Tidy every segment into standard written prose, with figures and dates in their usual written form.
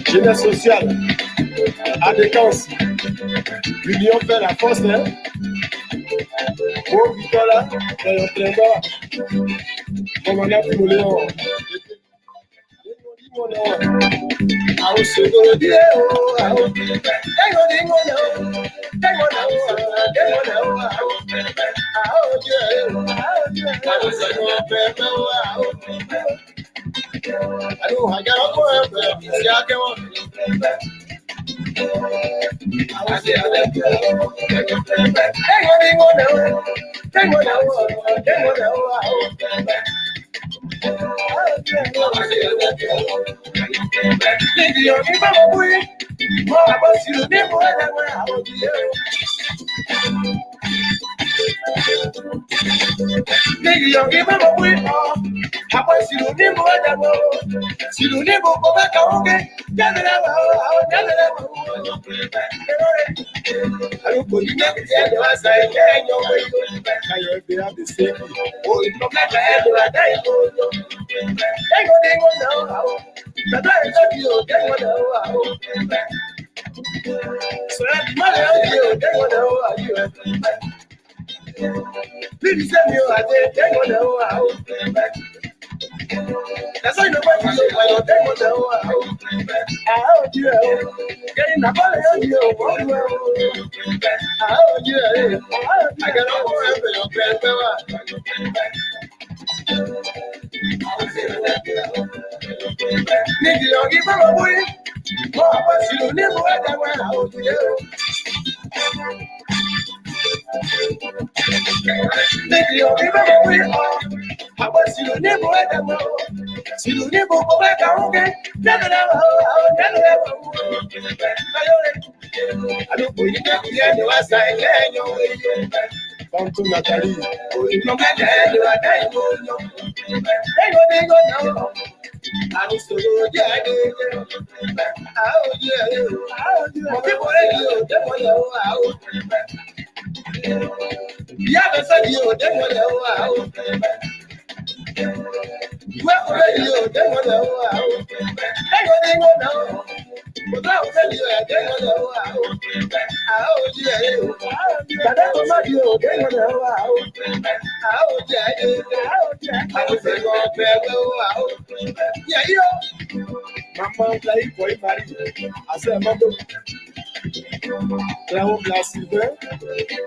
Jeunesse sociale, adéquence, l'union fait la force, hein? Oh, Victoria, dans le trésor, comme on a pu le léon. I'll say go there, I'll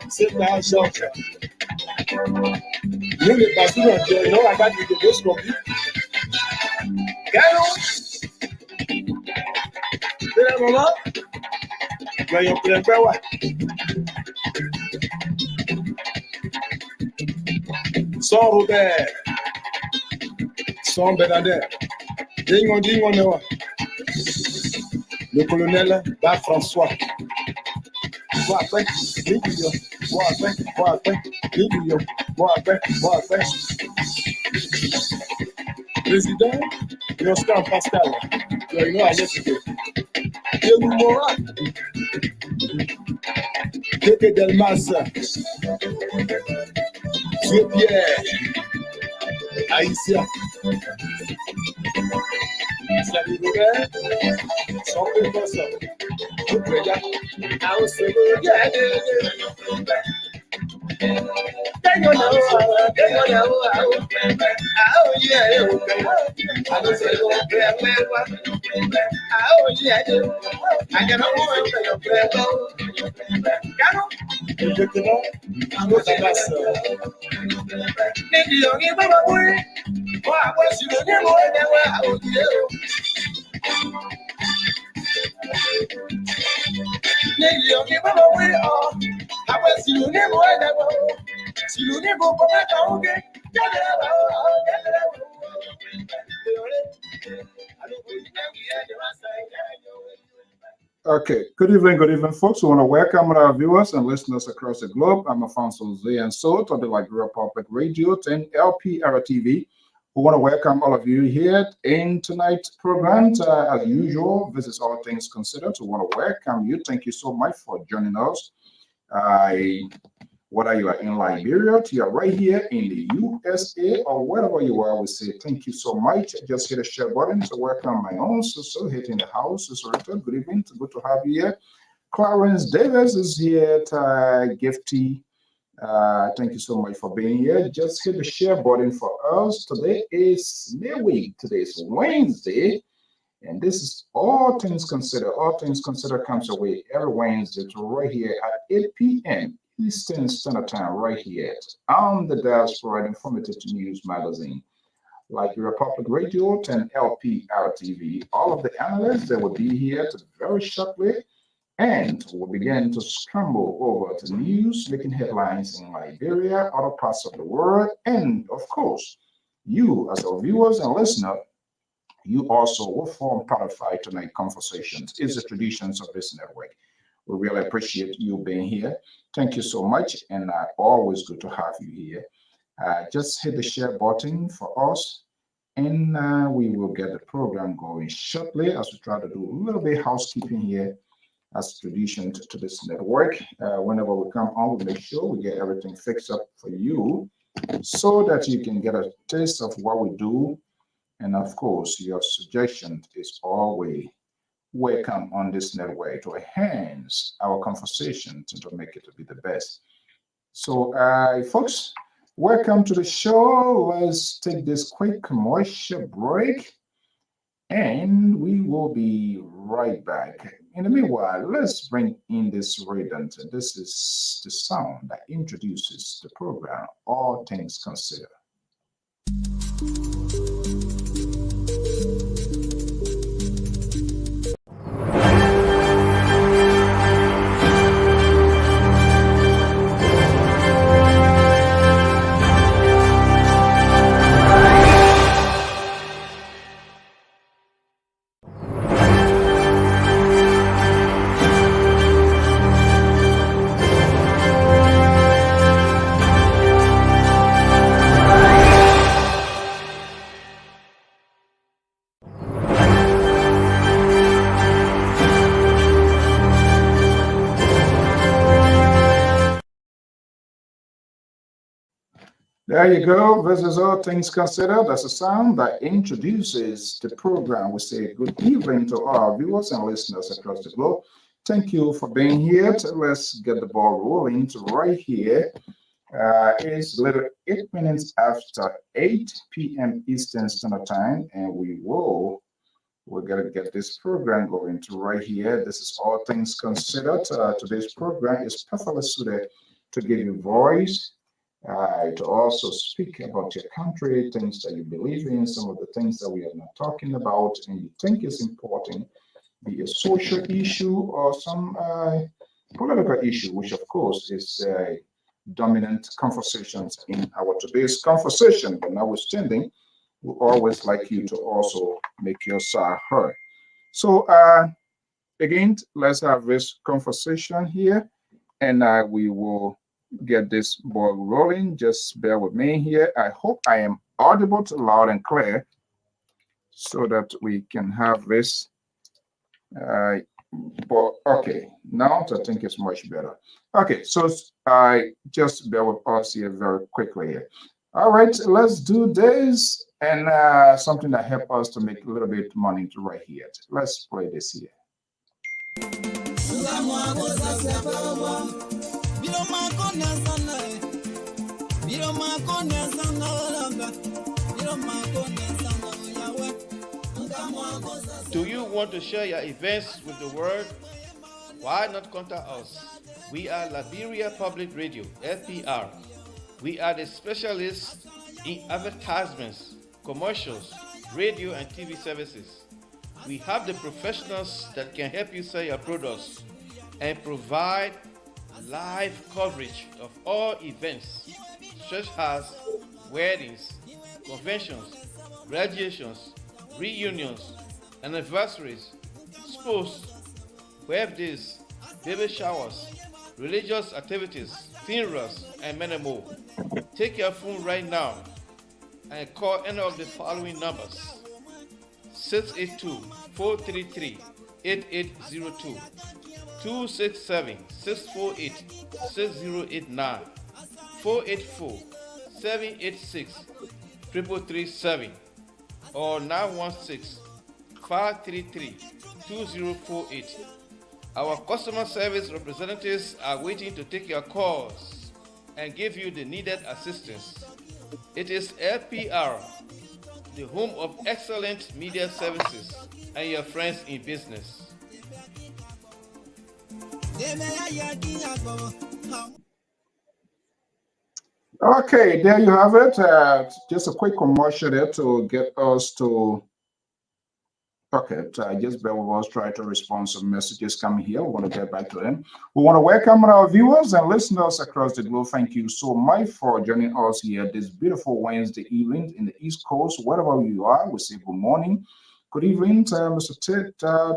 c'est la George. Nous, les pasteurs, non, la bague de Dieu, compris. C'est le moment. Voyons plein peu, ouais. Son Robert. Son Bernadette. Dingo, dingo, non. Le colonel Bas François. Moi après, moi après, moi après. Président, Oscar Pascal, réunion à l'EFP. Diego Mora, Tete Delmas, Dieu Pierre, Haïtien. Salut Robert, son professeur. Okay, good evening, folks. We want to welcome our viewers and listeners across the globe. I'm Afonso and so to the Liberia Public Radio 10 LPR-TV. We want to welcome all of you here in tonight's program. As usual, this is All Things Considered. We want to welcome you. Thank you so much for joining us. Whether you are in Liberia, you are right here in the USA, or wherever you are, we say thank you so much. Just hit the share button. So welcome my own sister hitting the house. Sister Rita, good evening. Good to have you here. Clarence Davis is here. Gifty. Thank you so much for being here. Just hit the share button for us. Today is midweek. Today is Wednesday. And this is All Things Considered. All Things Considered comes away every Wednesday to right here at 8 p.m. Eastern Standard Time, right here on the Diaspora Informative News Magazine. Like Republic Radio and LPR-TV, all of the analysts that will be here very shortly, and we'll begin to scramble over to news making headlines in Liberia, other parts of the world, and of course, you as our viewers and listeners, you also will form part of our tonight conversations. It's the traditions of this network. We really appreciate you being here. Thank you so much, and always good to have you here. Just hit the share button for us, and we will get the program going shortly as we try to do a little bit of housekeeping here as tradition to this network. Whenever we come on, we make sure we get everything fixed up for you so that you can get a taste of what we do. And of course, your suggestion is always welcome on this network to enhance our conversation to make it to be the best. So, folks, welcome to the show. Let's take this quick commercial break, and we will be right back. In the meanwhile, let's bring in this rhythm. This is the sound that introduces the program, All Things Considered. There you go. This is All Things Considered. That's a sound that introduces the program. We say good evening to our viewers and listeners across the globe. Thank you for being here. Let's get the ball rolling to right here. It's a little 8 minutes after 8 p.m. Eastern Standard Time, and we're going to get this program going to right here. This is All Things Considered. Today's program is perfectly suited to give you voice, to also speak about your country, things that you believe in, some of the things that we are not talking about and you think is important, be a social issue or some political issue, which of course is dominant conversations in our today's conversation. But notwithstanding, we always like you to also make your side heard. So again, let's have this conversation here, and we will get this ball rolling. Just bear with me here. I hope I am audible loud and clear so that we can have this. But okay, now I think it's much better. Okay, so I just bear with us here very quickly here. All right, let's do this, and something that help us to make a little bit money to right here. Let's play this here. Do you want to share your events with the world? Why not contact us? We are Liberia Public Radio, LPR. We are the specialists in advertisements, commercials, radio and TV services. We have the professionals that can help you sell your products and provide live coverage of all events, such as weddings, conventions, graduations, reunions, anniversaries, sports, birthdays, baby showers, religious activities, funerals, and many more. Take your phone right now and call any of the following numbers: 682-433-8802, 267-648-6089, 484-786-3337 or 916-533-2048. Our customer service representatives are waiting to take your calls and give you the needed assistance. It is LPR, the home of excellent media services and your friends in business. Okay, there you have it. Just a quick commercial there to get us to. Okay, just bear with us, try to respond to some messages coming here. We want to get back to them. We want to welcome our viewers and listeners across the globe. Thank you so much for joining us here this beautiful Wednesday evening in the East Coast. Wherever you are, we say good morning, good evening to Mr.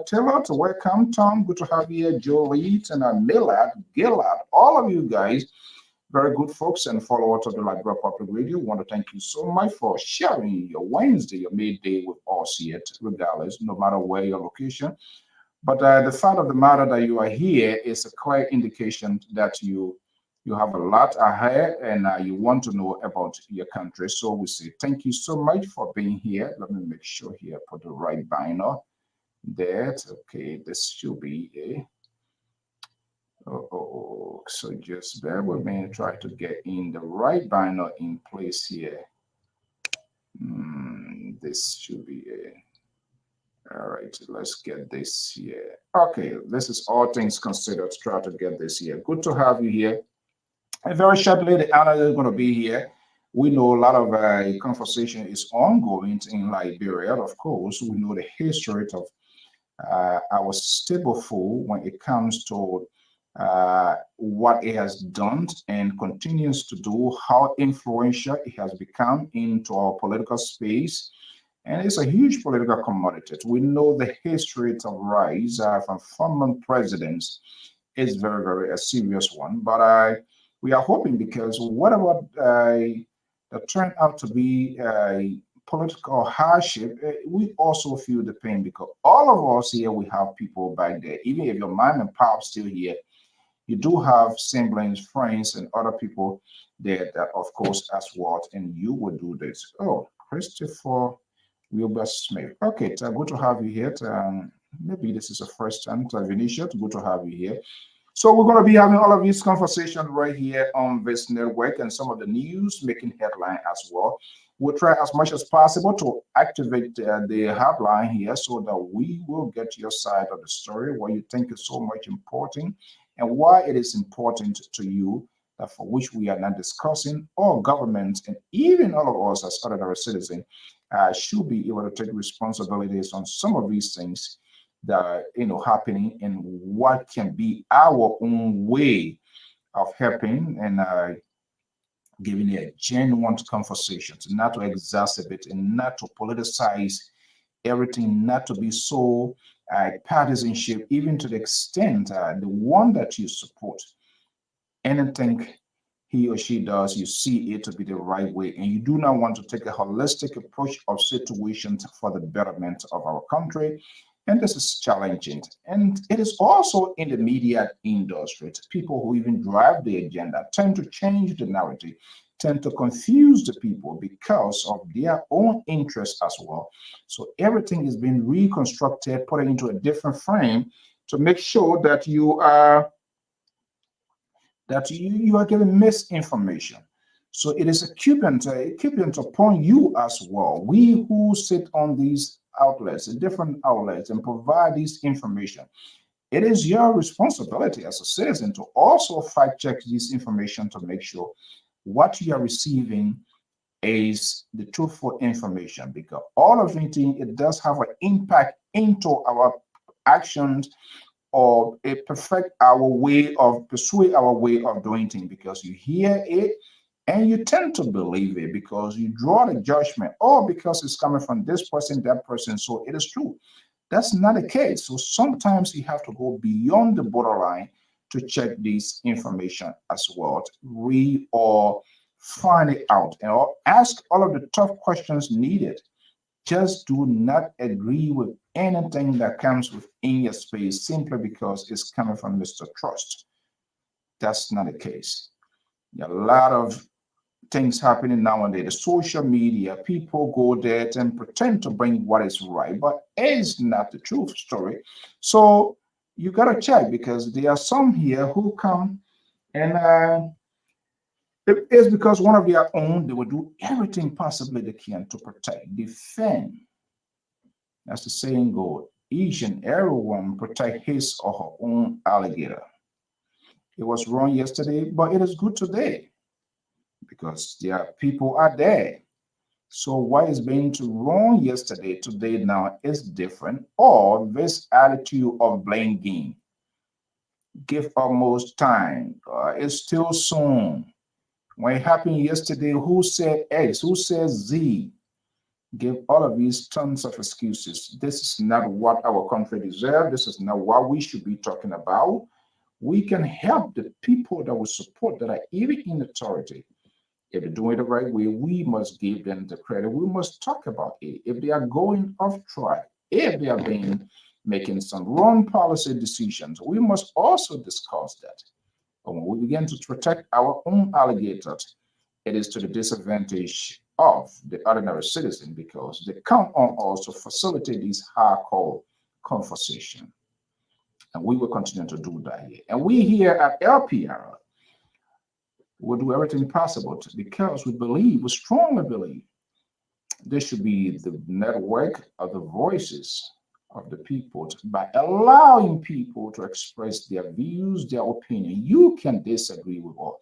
Taylor. Welcome, Tom. Good to have you here. Jolie and Millard, Gillard, all of you guys. Very good folks and followers of the Liberia Public Radio. We want to thank you so much for sharing your Wednesday, your midday with us here, regardless, no matter where your location. But the fact of the matter that you are here is a clear indication that you have a lot ahead and you want to know about your country. So we say thank you so much for being here. Let me make sure here, put the right banner there. Okay, this should be a. So just bear with me and try to get in the right banner in place here. This should be a. All right, let's get this here. Okay, this is all things considered. Try to get this here. Good to have you here. And very shortly, the analyst is going to be here. We know a lot of conversation is ongoing in Liberia. Of course, we know the history of our stable food when it comes to what it has done and continues to do, how influential it has become into our political space. And it's a huge political commodity. We know the history of rise from former presidents is very, very a serious one. But we are hoping because whatever that turned out to be a political hardship, we also feel the pain because all of us here, we have people back there. Even if your mom and pop still here, you do have siblings, friends, and other people there that, of course, as what, and you will do this. Oh, Christopher Wilbur Smith. Okay, good to have you here. Maybe this is the first time, Vinicius. Good to have you here. So we're going to be having all of these conversations right here on this network and some of the news making headline as well. We'll try as much as possible to activate the headline here so that we will get your side of the story, what you think is so much important and why it is important to you, for which we are not discussing. All governments and even all of us as ordinary citizens should be able to take responsibilities on some of these things that are happening and what can be our own way of helping and giving a genuine conversation, not to exacerbate and not to politicize everything, not to be so partisanship, even to the extent the one that you support, anything he or she does, you see it to be the right way, and you do not want to take a holistic approach of situations for the betterment of our country. And this is challenging. And it is also in the media industry. People who even drive the agenda tend to change the narrative, tend to confuse the people because of their own interests as well. So everything is being reconstructed, put it into a different frame to make sure that you are giving misinformation. So it is incumbent upon you as well. We who sit on these outlets, different outlets, and provide this information. It is your responsibility as a citizen to also fact check this information to make sure what you are receiving is the truthful information, because all of it does have an impact into our actions or it perfect our way of persuade our way of doing things, because you hear it and you tend to believe it because you draw the judgment, or because it's coming from this person, that person, so it is true. That's not the case. So sometimes you have to go beyond the borderline to check this information as well, read or find it out, and ask all of the tough questions needed. Just do not agree with anything that comes within your space simply because it's coming from Mr. Trust. That's not the case. There are a lot of things happening nowadays. The social media, people go there and pretend to bring what is right, but it's not the truth story. So you gotta check because there are some here who come and it is because one of their own, they will do everything possibly they can to protect, defend. As the saying goes, each and everyone protect his or her own alligator. It was wrong yesterday, but it is good today because there are people out there. So what is being to wrong yesterday, today now is different, or this attitude of blame game. Give almost time. It's still soon. When it happened yesterday, who said X? Who said Z? Give all of these tons of excuses. This is not what our country deserves. This is not what we should be talking about. We can help the people that we support that are even in authority. If they're doing it the right way, we must give them the credit. We must talk about it. If they are going off track, if they are being making some wrong policy decisions, we must also discuss that. But when we begin to protect our own alligators, it is to the disadvantage of the ordinary citizen because they count on us to facilitate this hardcore conversation. And we will continue to do that here. And we here at LPR will do everything possible because we strongly believe, there should be the network of the voices of the people by allowing people to express their views, their opinion. You can disagree with all.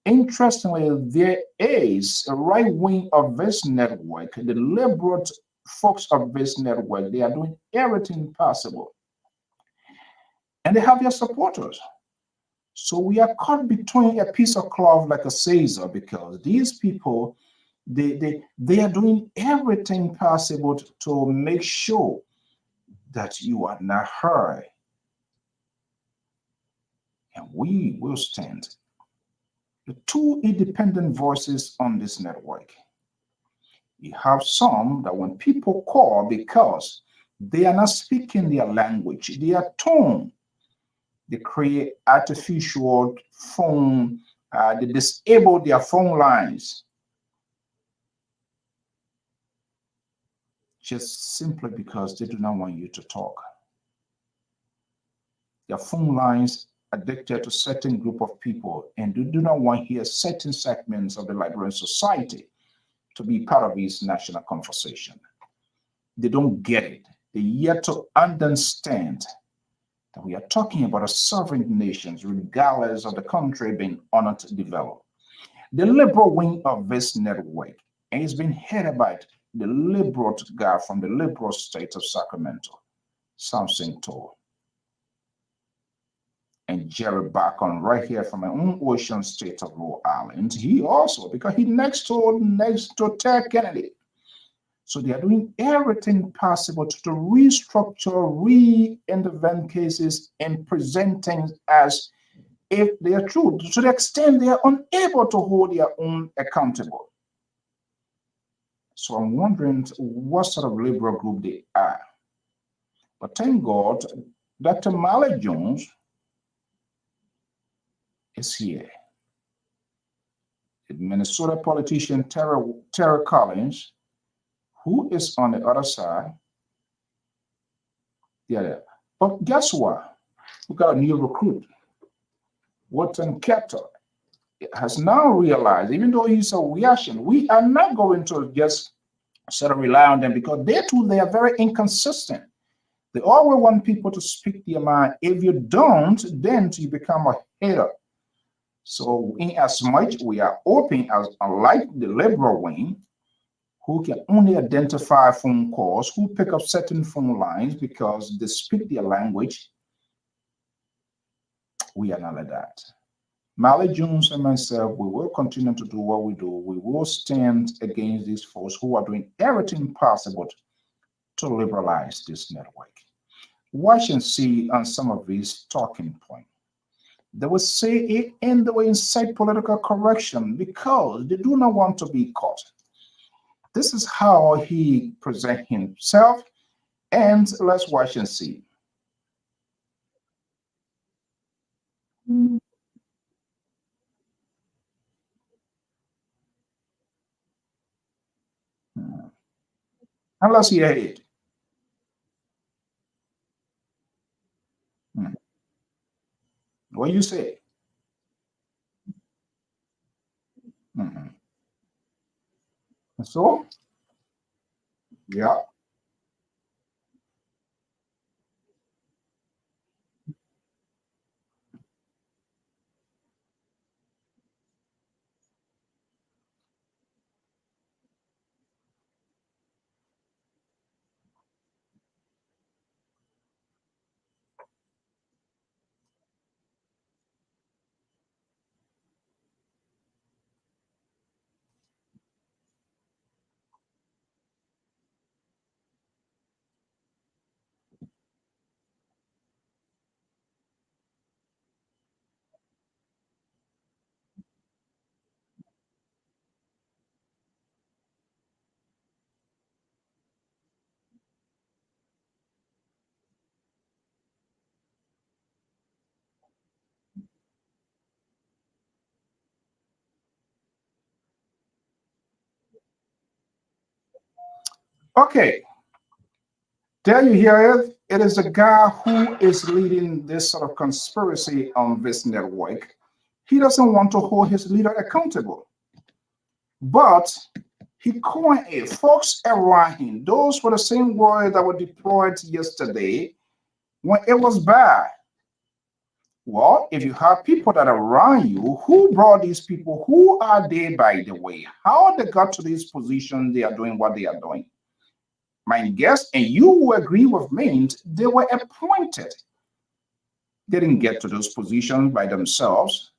Interestingly, there is a right wing of this network, the liberal folks of this network. They are doing everything possible, and they have their supporters. So we are caught between a piece of cloth like a Caesar because these people, they are doing everything possible to make sure that you are not heard, and we will stand the two independent voices on this network. You have some that when people call because they are not speaking their language, their tone, they create artificial phone, they disable their phone lines just simply because they do not want you to talk. Their phone lines addicted to certain group of people and they do not want to hear certain segments of the Liberian society to be part of this national conversation. They don't get it. They yet to understand that we are talking about a sovereign nation, regardless of the country being honored to develop. The liberal wing of this network is being headed by the liberal guy from the liberal state of Sacramento, Samson Toll, and Jerry Bacon right here from my own ocean state of Rhode Island. He also, because he next to Ted Kennedy. So they are doing everything possible to restructure, reinvent cases and present things as if they are true, to the extent they are unable to hold their own accountable. So I'm wondering what sort of liberal group they are. But thank God, Dr. Malik Jones is here. The Minnesota politician Tara Collins, who is on the other side. Yeah. But guess what? We got a new recruit. Watson Ketter has now realized, even though he's a reaction, we are not going to just sort of rely on them because they are very inconsistent. They always want people to speak their mind. If you don't, then you become a hater. So in as much we are open as unlike the liberal wing, who can only identify phone calls, who pick up certain phone lines because they speak their language, we are not like that. Mally Jones and myself, we will continue to do what we do. We will stand against these folks who are doing everything possible to liberalize this network. Watch and see on some of these talking points. They will say it and they will incite political correction because they do not want to be caught. This is how he presents himself, and let's watch and see. And let's hear it. What you say? So, yeah. Okay. There you hear it. It is a guy who is leading this sort of conspiracy on this network. He doesn't want to hold his leader accountable. But he coined it. Folks around him, those were the same words that were deployed yesterday when it was bad. Well, if you have people that are around you, who brought these people? Who are they, by the way? How they got to this position, they are doing what they are doing. My guess, and you will agree with me, they were appointed. They didn't get to those positions by themselves.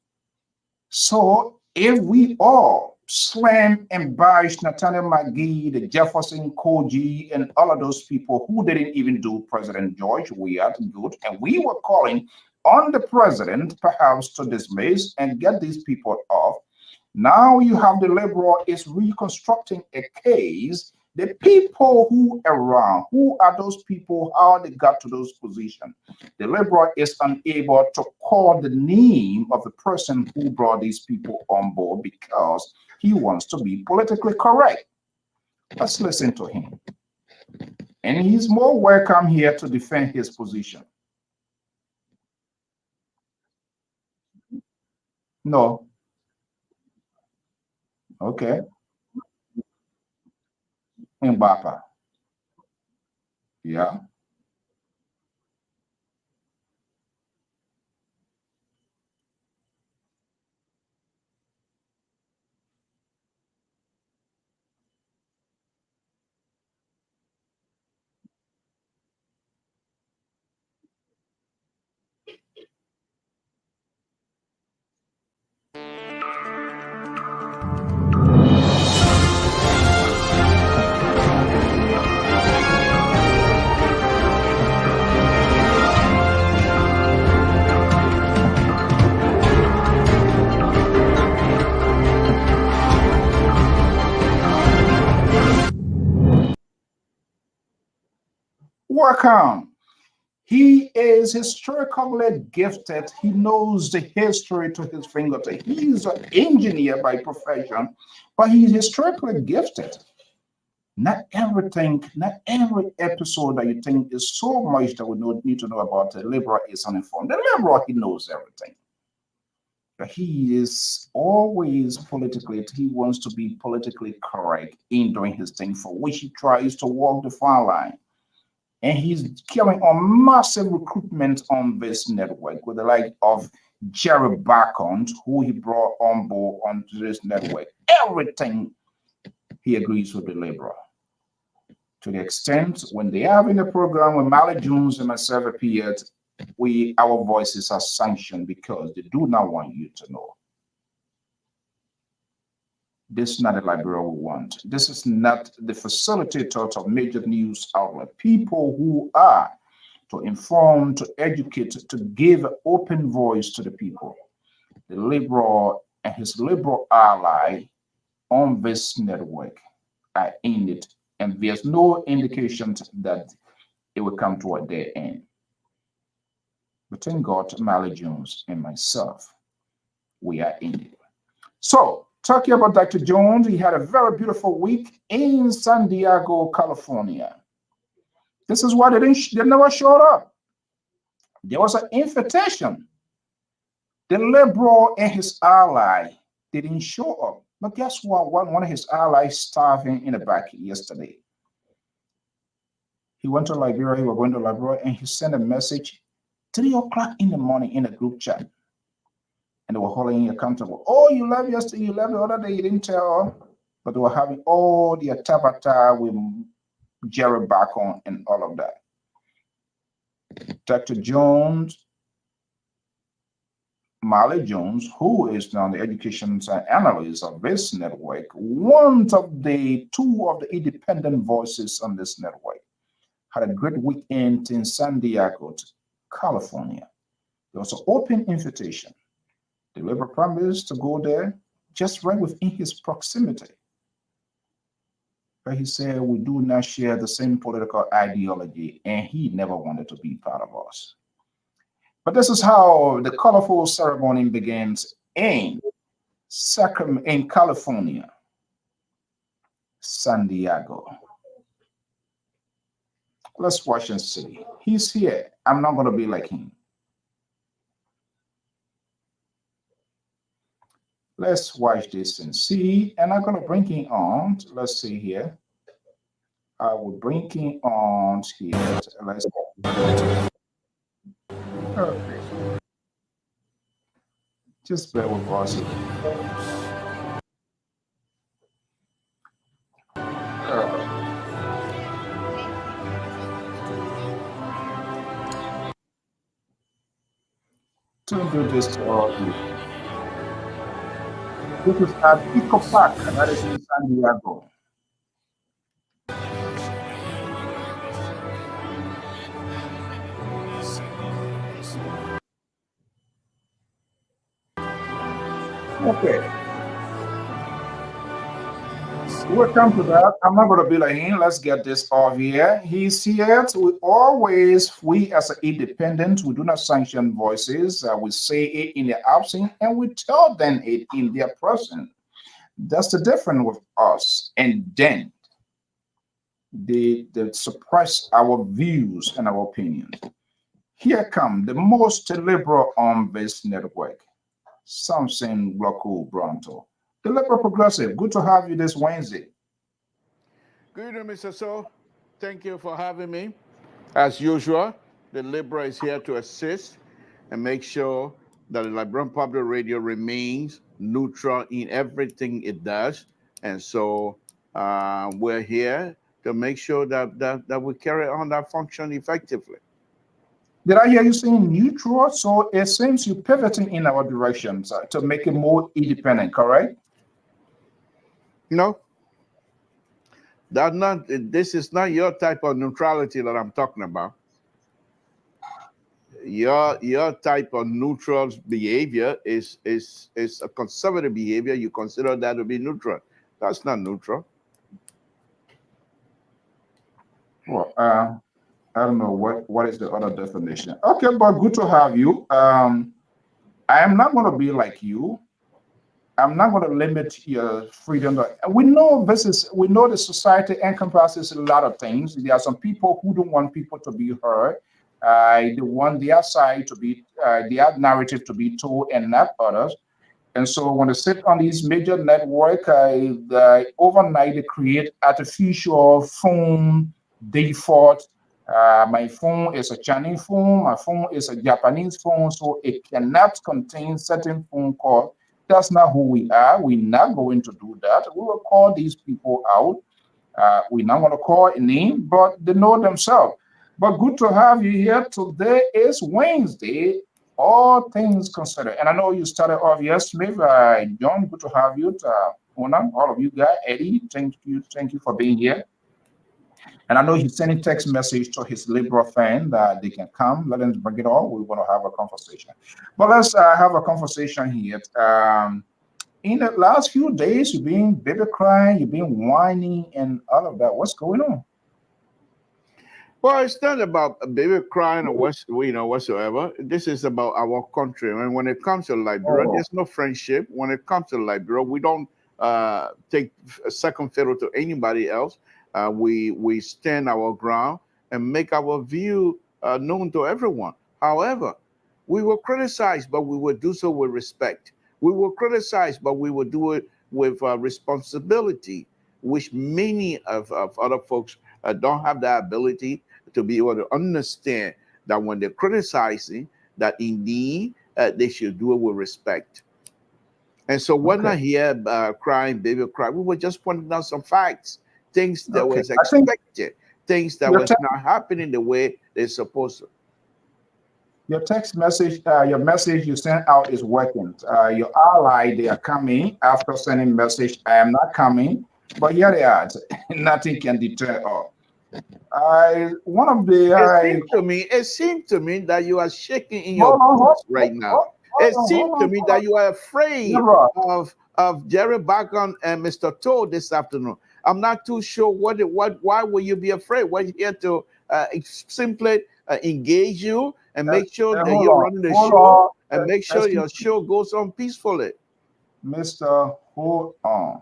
So if we all slam and bash Nathaniel McGee, the Jefferson Koji, and all of those people who didn't even do President George, we are good, and we were calling on the president perhaps to dismiss and get these people off. Now you have the liberal is reconstructing a case. The people who around, who are those people, how they got to those positions. The liberal is unable to call the name of the person who brought these people on board because he wants to be politically correct. Let's listen to him. And he's more welcome here to defend his position. No. Okay. Mbapa. Yeah. Welcome. He is historically gifted. He knows the history to his fingertips. He's an engineer by profession, but he's historically gifted. Not everything, not every episode that you think is so much that we need to know about the liberal is uninformed. The liberal, he knows everything. But he is always politically, he wants to be politically correct in doing his thing, for which he tries to walk the fine line. And he's carrying on massive recruitment on this network with the like of Jerry Bacon, who he brought on board onto this network. Everything he agrees with the liberal. To the extent when they have in the program when Mally Jones and myself appeared, our voices are sanctioned because they do not want you to know. This is not a Liberia we want. This is not the facilitator of major news outlet. People who are to inform, to educate, to give open voice to the people. The liberal and his liberal ally on this network are in it, and there's no indication that it will come toward their end. But thank God, Mally Jones and myself, we are in it. So Talking about Dr. Jones, he had a very beautiful week in San Diego, California. This is why they never showed up. There was an invitation. The liberal and his ally didn't show up. But guess what? One of his allies starving in the back yesterday. He went to Liberia, he was going to Liberia, and he sent a message 3 o'clock in the morning in a group chat. And they were holding him accountable. Oh, you left yesterday, you left the other day, you didn't tell. But they were having all the tabata with Jerry back on and all of that. Dr. Jones, Marley Jones, who is now the education analyst of this network, one of the two of the independent voices on this network, had a great weekend in San Diego, California. There was an open invitation. The Labour promised to go there just right within his proximity. But he said, we do not share the same political ideology, and he never wanted to be part of us. But this is how the colorful ceremony begins in California, San Diego. Let's watch and see. He's here. I'm not going to be like him. Let's watch this and see. And I'm going to bring him on. Let's see here. I will bring him on here. Let's okay. Just bear with us. To do this to all of you. This is at Pico Park, that is in San Diego. Okay. Welcome to that. I'm not going to be like him. Let's get this off here. He's here. We as an independent, we do not sanction voices. We say it in their absence and we tell them it in their presence. That's the difference with us. And then they suppress our views and our opinions. Here come the most liberal on this network, Samson Bloco Bronto. The Liberal Progressive, good to have you this Wednesday. Good evening, Mr. So. Thank you for having me. As usual, the Liberal is here to assist and make sure that the Liberian Public Radio remains neutral in everything it does. And so we're here to make sure that we carry on that function effectively. Did I hear you saying neutral? So it seems you're pivoting in our directions to make it more independent, correct? No, this is not your type of neutrality that I'm talking about. Your type of neutral behavior is a conservative behavior. You consider that to be neutral. That's not neutral. Well, I don't know what is the other definition. Okay, but good to have you. I am not going to be like you. I'm not going to limit your freedom. We know the society encompasses a lot of things. There are some people who don't want people to be heard. They want their side to be, their narrative to be told and not others. And so when they sit on these major networks, overnight they create artificial phone default. My phone is a Chinese phone. My phone is a Japanese phone, so it cannot contain certain phone calls. That's not who we are. We're not going to do that. We will call these people out. We're not going to call a name, but they know themselves. But good to have you here. Today is Wednesday, all things considered. And I know you started off yesterday. John, good to have you. All of you guys. Eddie, thank you for being here. And I know he's sending text message to his Liberal fan that they can come. Let them bring it on. We want to have a conversation. But let's have a conversation here. In the last few days, you've been baby crying, you've been whining and all of that. What's going on? Well, it's not about a baby crying or whatsoever. This is about our country. And when it comes to Liberia, Oh, there's no friendship. When it comes to Liberia, we don't take a second fiddle to anybody else. We stand our ground and make our view known to everyone. However, we will criticize, but we will do so with respect. We will criticize, but we will do it with responsibility, which many of other folks don't have that ability to be able to understand that when they're criticizing, that indeed they should do it with respect. And so we're okay. not here crying, baby cry. We were just pointing out some facts, things that Okay. was I think expected, things that your was text, not happening the way they're supposed to. your text message, your message you sent out is working. Your ally, they are coming after sending message. I am not coming, but here they are. Nothing can deter us. I one of the I It seemed to me that you are shaking in your hold on, boots right now. It seemed to me hold on. that you are afraid Never. of Jerry Bacon and Mr. Toll this afternoon. I'm not too sure why will you be afraid? We're here to simply engage you and make sure that Hold you're on, running the hold show on. and make sure Excuse your show goes on peacefully. Mr. Hold on.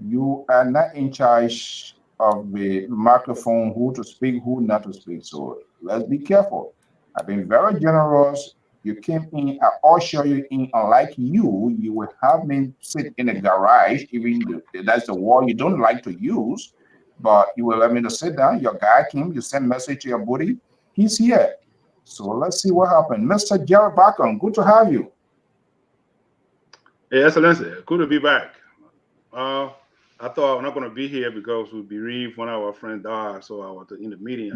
You are not in charge of the microphone, who to speak, who not to speak. So let's be careful. I've been very generous. You came in, I usher you in. Unlike you, you will have me sit in a garage, even that's the wall you don't like to use, but you will let me to sit down. Your guy came, you send message to your buddy. He's here. So let's see what happened. Mr. Jerry Bacon, good to have you. Hey, Excellency, good to be back. Uh, I thought I'm not going to be here because we bereaved one of our friends died. So I was in the meeting.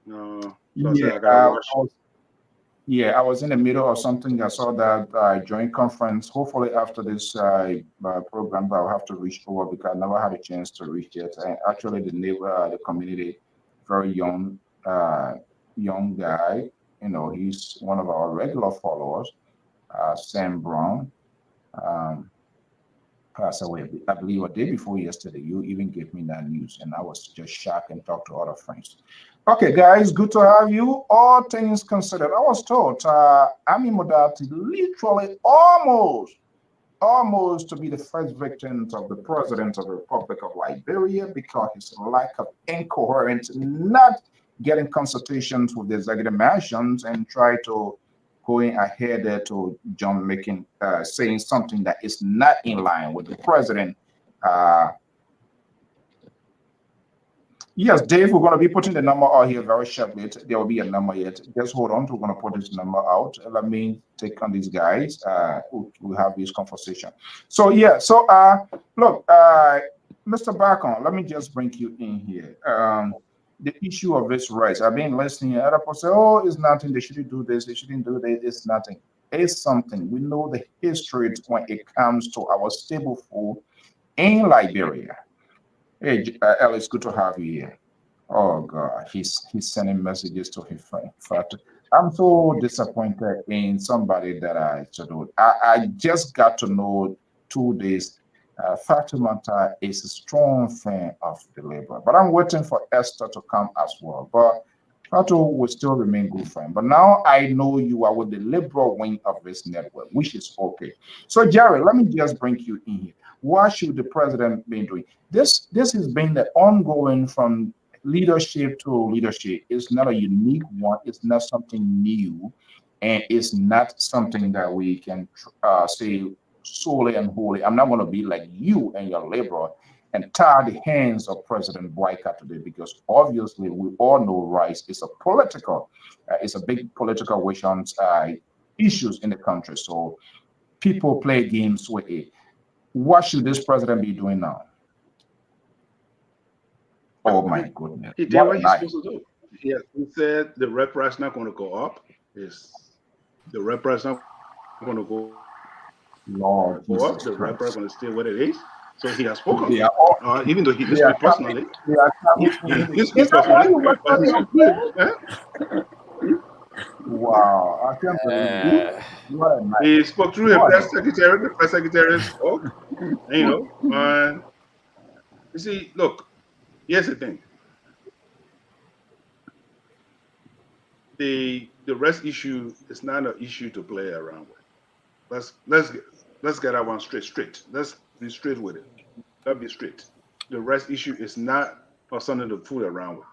So I said Yeah, I got to rush. yeah, I was in the middle of something. I saw that joint conference. Hopefully, after this program, I'll have to reach over because I never had a chance to reach it. And actually, the neighbor, the community, very young guy. He's one of our regular followers, Sam Brown. Um, Passed away, I believe, a day before yesterday. You even gave me that news, and I was just shocked and talked to other friends. Okay, guys, good to have you. All things considered, I was told Ami Modati literally almost to be the first victim of the president of the Republic of Liberia because his lack of incoherence, not getting consultations with the executive mansions and try to going ahead there to John making saying something that is not in line with the president. Uh, yes, Dave, we're going to be putting the number out here very shortly. There will be a number yet. Just hold on. We're going to put this number out. Let me take on these guys who have this conversation. So, yeah. So, look, Mr. Bacon, let me just bring you in here. The issue of this rights. I've been listening. Other people say, "Oh, it's nothing. They shouldn't do this. They shouldn't do that. It's nothing. It's something." We know the history when it comes to our stable food in Liberia. Hey, Alice, good to have you here. Oh God, he's sending messages to his friend. In fact, I'm so disappointed in somebody that I should. I just got to know 2 days. Fatimata is a strong fan of the Labour, but I'm waiting for Esther to come as well. But Fatu will still remain good friend. But now I know you are with the liberal wing of this network, which is okay. So Jerry, let me just bring you in here. What should the president be doing? This has been the ongoing from leadership to leadership. It's not a unique one. It's not something new, and it's not something that we can say solely and wholly. I'm not going to be like you and your labor and tie the hands of President Boycott today because obviously we all know rice is a political, it's a big political issues in the country. So people play games with it. What should this president be doing now? Oh my goodness! He did What what a he's night! supposed to do. He said the red price not going to go up. The red price not going to go Lord up. Jesus The red price Christ! going to stay what it is. So he has spoken. They are all, Even though he they missed me are coming. personally, They are coming he in. missed me Is that why personally, you were but turning he's your good. Wow, I can't believe it. What a night! He spoke through the What press secretary. The press secretary spoke. And, you see, look, here's the thing. the rest issue is not an issue to play around with. Let's get that one straight. Let's be straight with it. Let's be straight. The rest issue is not something to fool around with.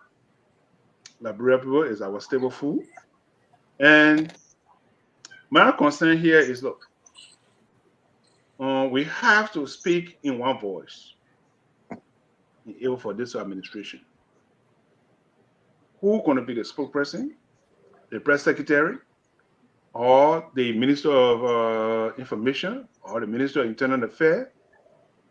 Liberia people is our stable food. And my concern here is, look, we have to speak in one voice for this administration. Who's going to be the spokesperson, the press secretary, or the Minister of Information, or the Minister of Internal Affairs,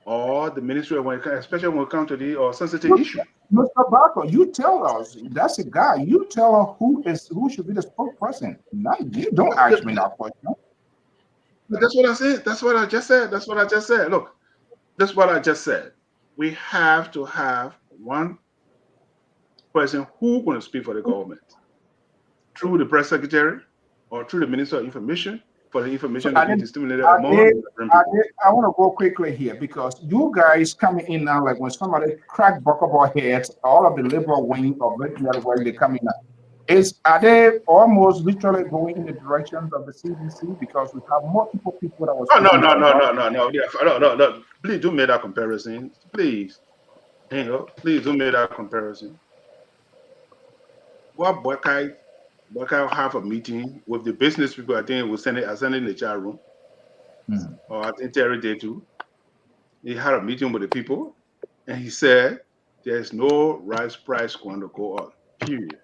or the Minister of, especially when it comes to the sensitive issue? Mr. Barker, you tell us. That's a guy. You tell us who should be the spokesperson. Not you. Don't ask me that question. But that's what I said. That's what I just said. Look, that's what I just said. We have to have one person who's going to speak for the government through the press secretary or through the Minister of Information for the information to be disseminated among I want to go quickly here because you guys coming in now, like when somebody crack buckable heads, all of the liberal wing of it, where they come in now. Are they almost literally going in the directions of the CDC because we have multiple people that was? No. Please don't make that comparison. Please, please don't make that comparison. What Boykai have a meeting with the business people. I think we'll send it in the chat room, or I think Terry did too. He had a meeting with the people, and he said there's no rice price going to go up. Period.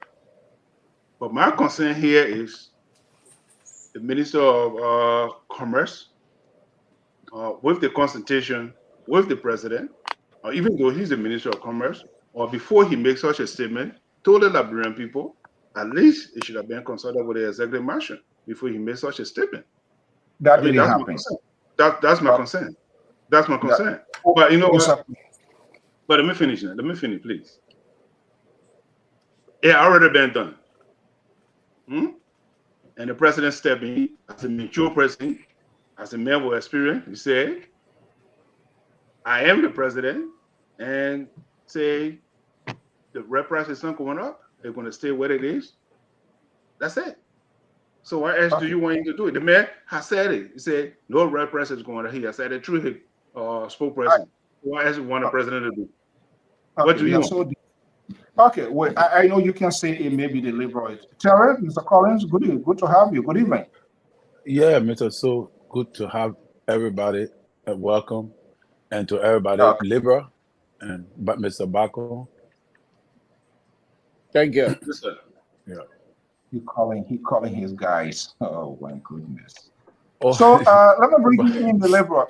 But my concern here is the Minister of Commerce, with the consultation with the President, or even though he's the Minister of Commerce, or before he makes such a statement, told the Liberian people, at least it should have been consulted with the executive mansion before he made such a statement. That didn't happen. That's my concern. That's my concern. But you know what? But let me finish now. Let me finish, please. It already been done. And the president stepped in as a mature president, as a man with experience. He said, I am the president, and say the rep price is not going up. They're going to stay where it is. That's it. So what else do you want him to do it? The man has said it. He said, no rep price is going up. He has said it through his spokesperson. What else do you want the president to do? What do you want? Okay, well, I know you can say it may be the liberal. Terry, Mr. Collins, good to have you. Good evening. Yeah, Mr. So good to have everybody and welcome, and to everybody, liberal, and Mr. Bako. Thank you. Yes, sir. Yeah. He calling his guys. Oh my goodness. Oh. So let me bring you in the liberal.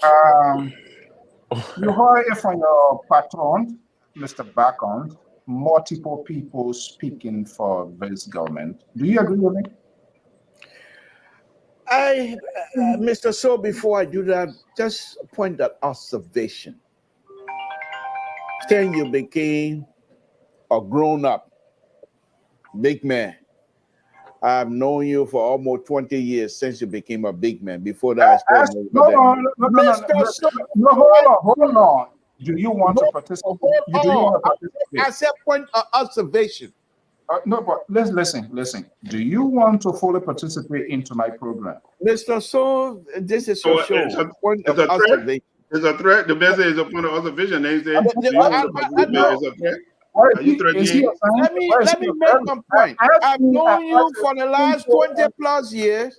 You heard it from your patron, Mr. Bako. Multiple people speaking for this government. Do you agree with me? Mr. So, before I do that, just a point of observation. Then you became a grown-up big man. I've known you for almost 20 years since you became a big man. Before that, hold on. Do you want to participate? I said point of observation. No, but let's listen. Do you want to fully participate into my program? Mr. So, this is a show. It's a threat. The message is a point of observation. They say, it's a threat. Are you threatening? Let me make one point. I've known you for the last 20 plus years.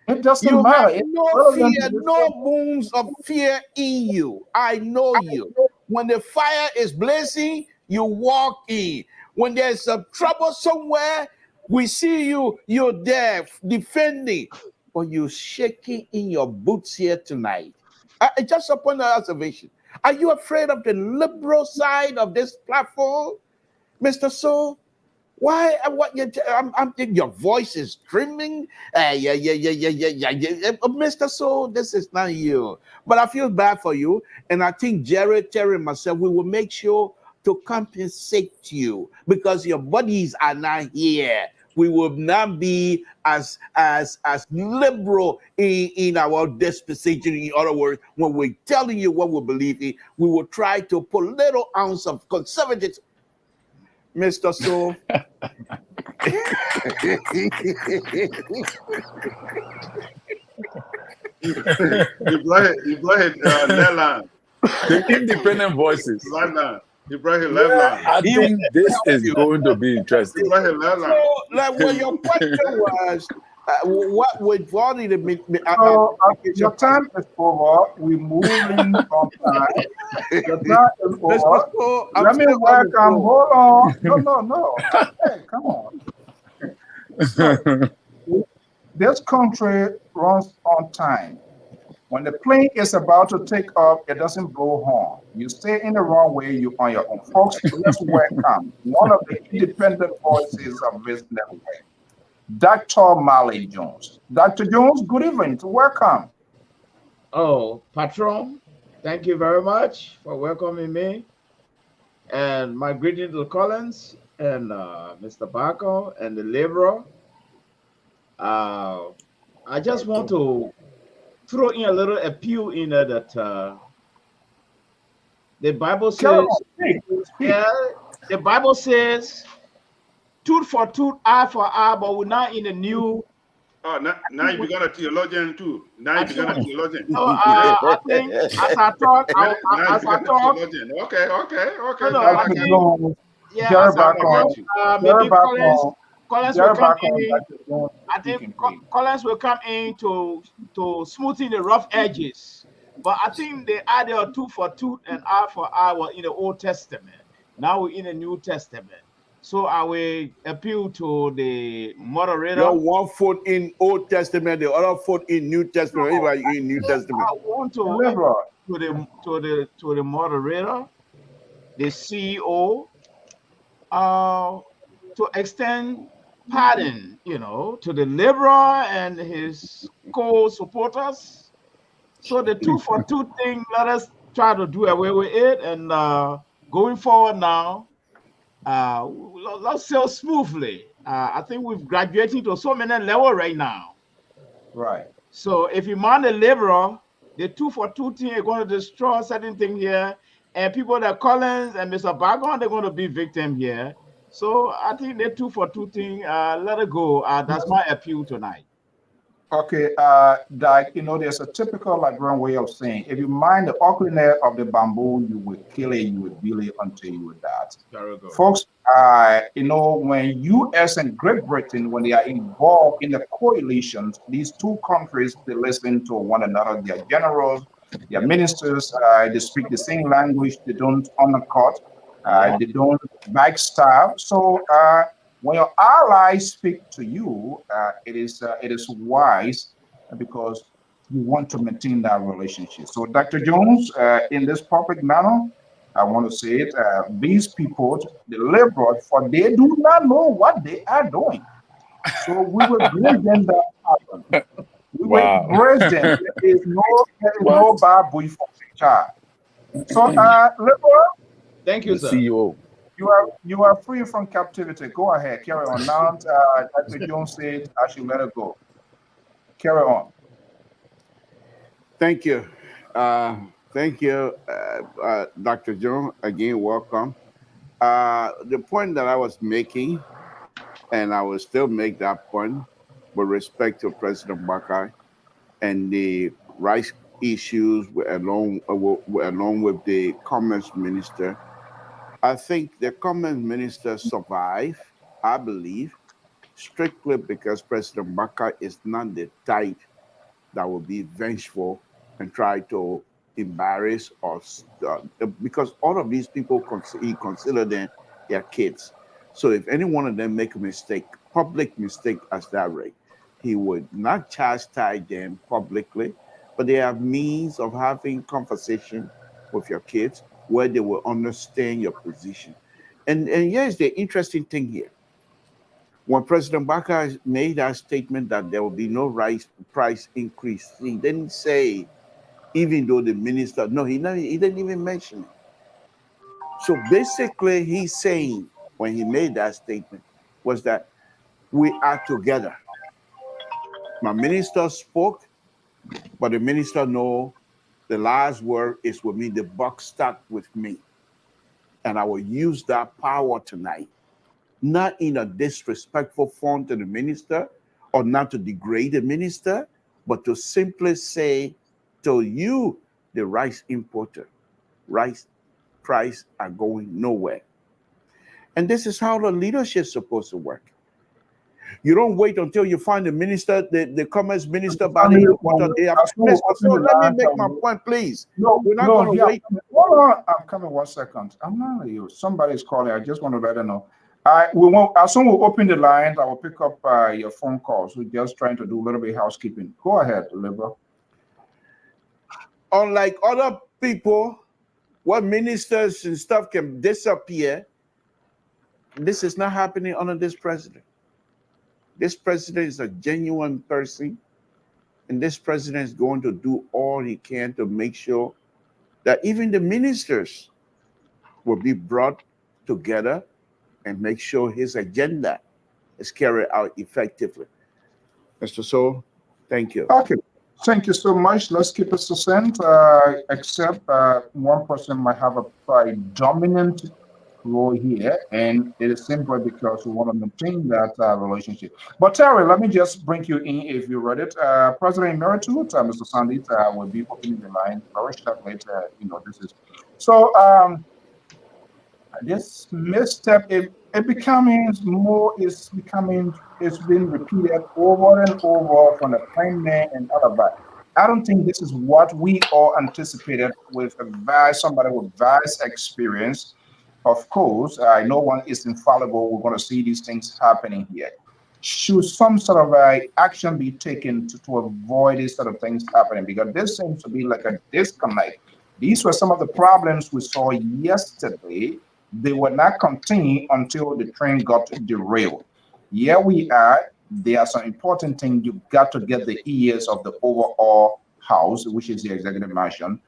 It doesn't you matter. Have no fear, no wounds of fear in you. I know you. When the fire is blazing, you walk in. When there's some trouble somewhere, we see you, you're there defending. But you're shaking in your boots here tonight. Just upon the observation. Are you afraid of the liberal side of this platform, Mr. So? Why? Your voice is screaming. Mr. So, this is not you. But I feel bad for you. And I think Terry, and myself, we will make sure to compensate you because your buddies are not here. We will not be as liberal in our disposition. In other words, when we're telling you what we believe in, we will try to put a little ounce of conservatism. Mr. So, He brought his Leland. The independent voices. Leland. He brought his Leland. I think this is going to be interesting. He brought his Leland. So, like, what your question was, what would body the So your time is over. We're moving on time. Your time is over. Let me welcome. Hold on. No. Hey, come on. So, this country runs on time. When the plane is about to take off, it doesn't blow horn. You stay in the runway, you're on your own. Folks, let's welcome one of the independent voices of this network, Dr. Marley Jones. Dr. Jones, good evening. Welcome. Oh, Patron, thank you very much for welcoming me. And my greeting to Collins and Mr. Barker and the Laborer. I just want to throw in a little appeal in there that the Bible says, the Bible says, tooth for tooth, eye for eye, but we're not in a new. Oh, now you become a theologian too. Now you become a theologian. So I think as I talk, Okay. No, maybe Collins will come in. I think Collins will come in to smoothen the rough edges. But I think the idea of tooth for tooth and eye for eye was in the Old Testament. Now we're in the New Testament. So I will appeal to the moderator. You're 1 foot in Old Testament, the other foot in New Testament. Everybody in New Testament. I want to appeal to the moderator, the CEO, to extend pardon, to the Laborer and his co-supporters. So the tooth for tooth thing, let us try to do away with it. And going forward now, let's sail smoothly. I think we've graduated to so many levels right now. Right. So if you mind the Laborer, the tooth for tooth thing is going to destroy certain things here. And people like Collins and Mr. Bargon, they're going to be victim here. So I think the tooth for tooth thing, let it go. That's my appeal tonight. Okay, Dyke, there's a typical Liberian way of saying, if you mind the ugliness of the bamboo, you will kill it, you will build it until you will die. Folks, when U.S. and Great Britain, when they are involved in the coalitions, these two countries, they listen to one another, their generals, their ministers, they speak the same language, they don't undercut, they don't backstab. So when your allies speak to you, it is wise because you want to maintain that relationship. So, Dr. Jones, in this public manner, I want to say it, these people, the liberals, for they do not know what they are doing. So we will bring them that happen. We will brace them. There is no bad boy for the child. So, liberal. Thank you, sir. CEO. You are free from captivity. Go ahead, carry on. Now, Dr. Jones said I should let it go. Carry on. Thank you. Thank you, Dr. Jones. Again, welcome. The point that I was making, and I will still make that point with respect to President Buckeye and the rights issues along with the Commerce Minister. I think the Commerce Minister survived, I believe, strictly because President Buckeye is not the type that will be vengeful and try to embarrass us, because all of these people, he consider them their kids. So if any one of them make a mistake, public mistake as that rate, he would not chastise them publicly, but they have means of having conversation with your kids where they will understand your position. And here's the interesting thing here. When President Buckeye made that statement that there will be no price increase, he didn't say, even though the minister, no, he didn't even mention it. So basically, he's saying, when he made that statement, was that we are together. My minister spoke, but the minister knows the last word is with me. The buck stopped with me. And I will use that power tonight not in a disrespectful form to the minister or not to degrade the minister, but to simply say to you, the rice importer, rice price are going nowhere. And this is how the leadership is supposed to work. You don't wait until you find the minister, the commerce minister by the headquarters. So let me make my point, please. No, we're not going to wait. Hold on, I'm coming 1 second. I'm not you. Somebody's calling. I just want to let them know. As soon as we open the lines, I will pick up your phone calls. We're just trying to do a little bit of housekeeping. Go ahead, Liberal. Unlike other people, where ministers and stuff can disappear, this is not happening under this president. This president is a genuine person, and this president is going to do all he can to make sure that even the ministers will be brought together and make sure his agenda is carried out effectively. Mr. So, thank you. Okay, thank you so much. Let's keep it succinct, except one person might have a dominant role here, and it is simply because we want to maintain that relationship. But Terry, let me just bring you in if you read it. President Emeritus, Mr. Sandit, will be opening the line very shortly. This is so. This misstep, it's been repeated over and over from the prime man and other back. I don't think this is what we all anticipated with somebody with vast experience. Of course, no one is infallible. We're going to see these things happening here. Should some sort of action be taken to avoid these sort of things happening? Because this seems to be like a disconnect. These were some of the problems we saw yesterday. They were not contained until the train got derailed. Here we are. There are some important things. You've got to get the ears of the overall house, which is the executive mansion.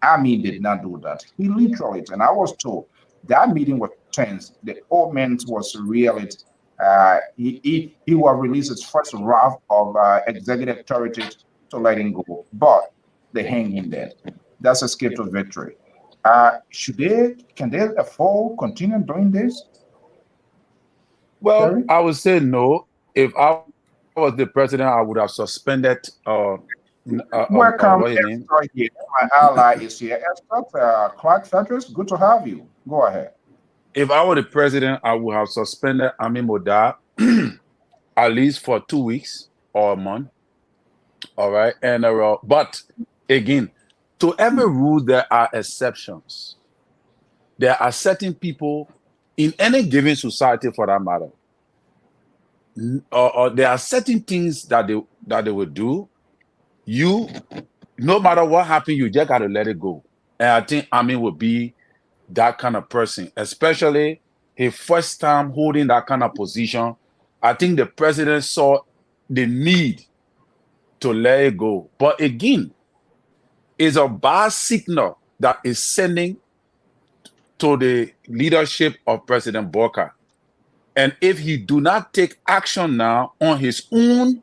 Army did not do that. He literally, and I was told that meeting was tense. The old man was really, he will release his first raft of executive authority to let him go. But they hang in there. That's a escape to victory. Can they afford continue doing this? Well, Terry? I would say no. If I was the president, I would have suspended. Welcome, Esther here. My ally is here. Esther, Clark Fedras, good to have you. Go ahead. If I were the president, I would have suspended Amin Moda at least for 2 weeks or a month. All right, and but again, to every rule, there are exceptions. There are certain people in any given society, for that matter, or there are certain things that they will do. You, no matter what happened, you just got to let it go. And I think Amin would be that kind of person, especially his first time holding that kind of position. I think the president saw the need to let it go. But again, it's a bad signal that is sending to the leadership of President Boka. And if he do not take action now on his own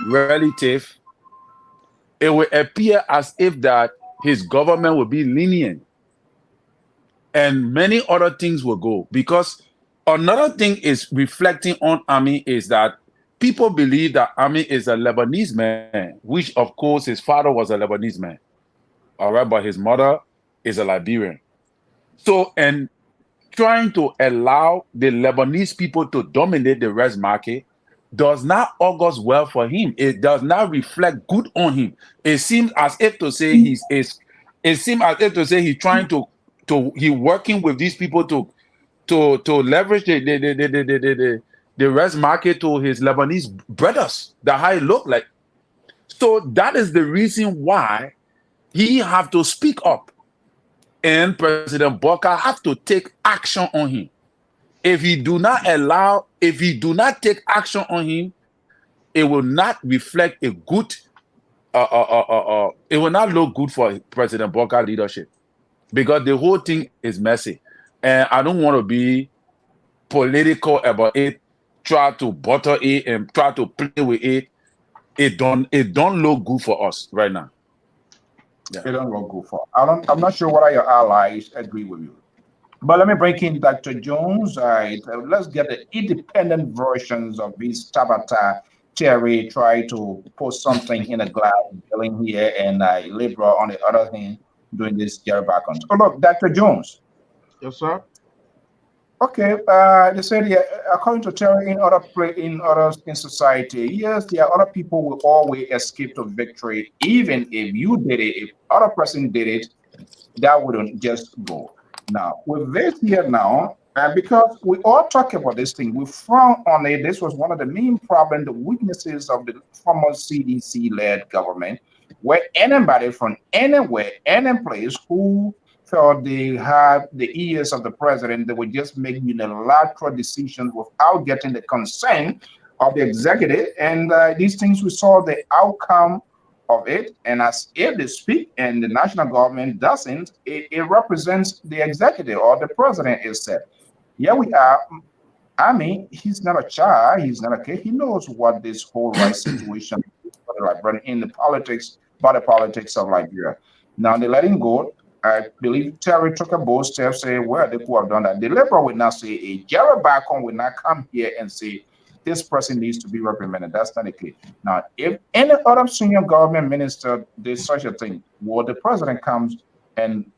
relative, it will appear as if that his government will be lenient. And many other things will go. Because another thing is reflecting on Amin is that people believe that Amin is a Lebanese man, which of course his father was a Lebanese man. All right, but his mother is a Liberian. So, and trying to allow the Lebanese people to dominate the rice market does not augur well for him. It does not reflect good on him. It seems as if to say he's trying to he working with these people to leverage the rice market to his Lebanese brothers. That's how it look like. So that is the reason why he have to speak up, and President Boka have to take action on him. If he do not take action on him, it will not reflect a good. It will not look good for President Boka leadership, because the whole thing is messy, and I don't want to be political about it. Try to butter it and try to play with it. It don't look good for us right now. Yeah. It don't look good for. I'm not sure whether your allies agree with you. But let me break in Dr. Jones. Let's get the independent versions of this Tabata. Terry try to put something in a glass building here, and Libra on the other hand doing this Jerry Bacon. Oh, look, Dr. Jones. Yes, sir. Okay, they said yeah, according to Terry, in others in society, yes, there are other people will always escape to victory, even if you did it. If other person did it, that wouldn't just go. Now, with this here now, because we all talk about this thing, we frown on it. This was one of the main problems, the weaknesses of the former CDC-led government, where anybody from anywhere, any place who felt they had the ears of the president, they would just make unilateral decisions without getting the consent of the executive. And these things, we saw the outcome of it, and as if they speak and the national government doesn't, it represents the executive or the president is said. Yeah, we are. I mean, he's not a child, he's not a kid. He knows what this whole right situation is like in the politics, by the politics of Liberia. Now they let him go. I believe Terry took a bold step, say, well, they could have done that. The Liberal would not say a Jerry Bacon would not come here and say this person needs to be reprimanded. That's not the case. Now, if any other senior government minister did such a thing, will the president comes and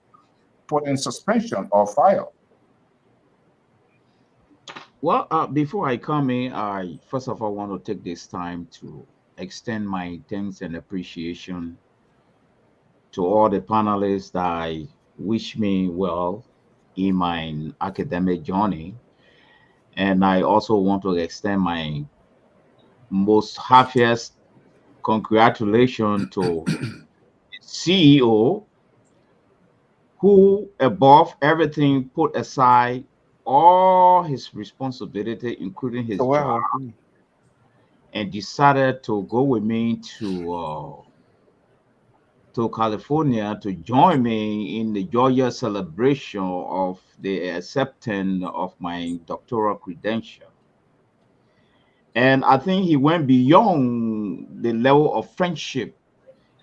put in suspension or fire? Well, before I come in, I first of all want to take this time to extend my thanks and appreciation to all the panelists that wish me well in my academic journey. And I also want to extend my most happiest congratulations to CEO who, above everything, put aside all his responsibility, including his job, and decided to go with me to California to join me in the joyous celebration of the acceptance of my doctoral credential. And I think he went beyond the level of friendship.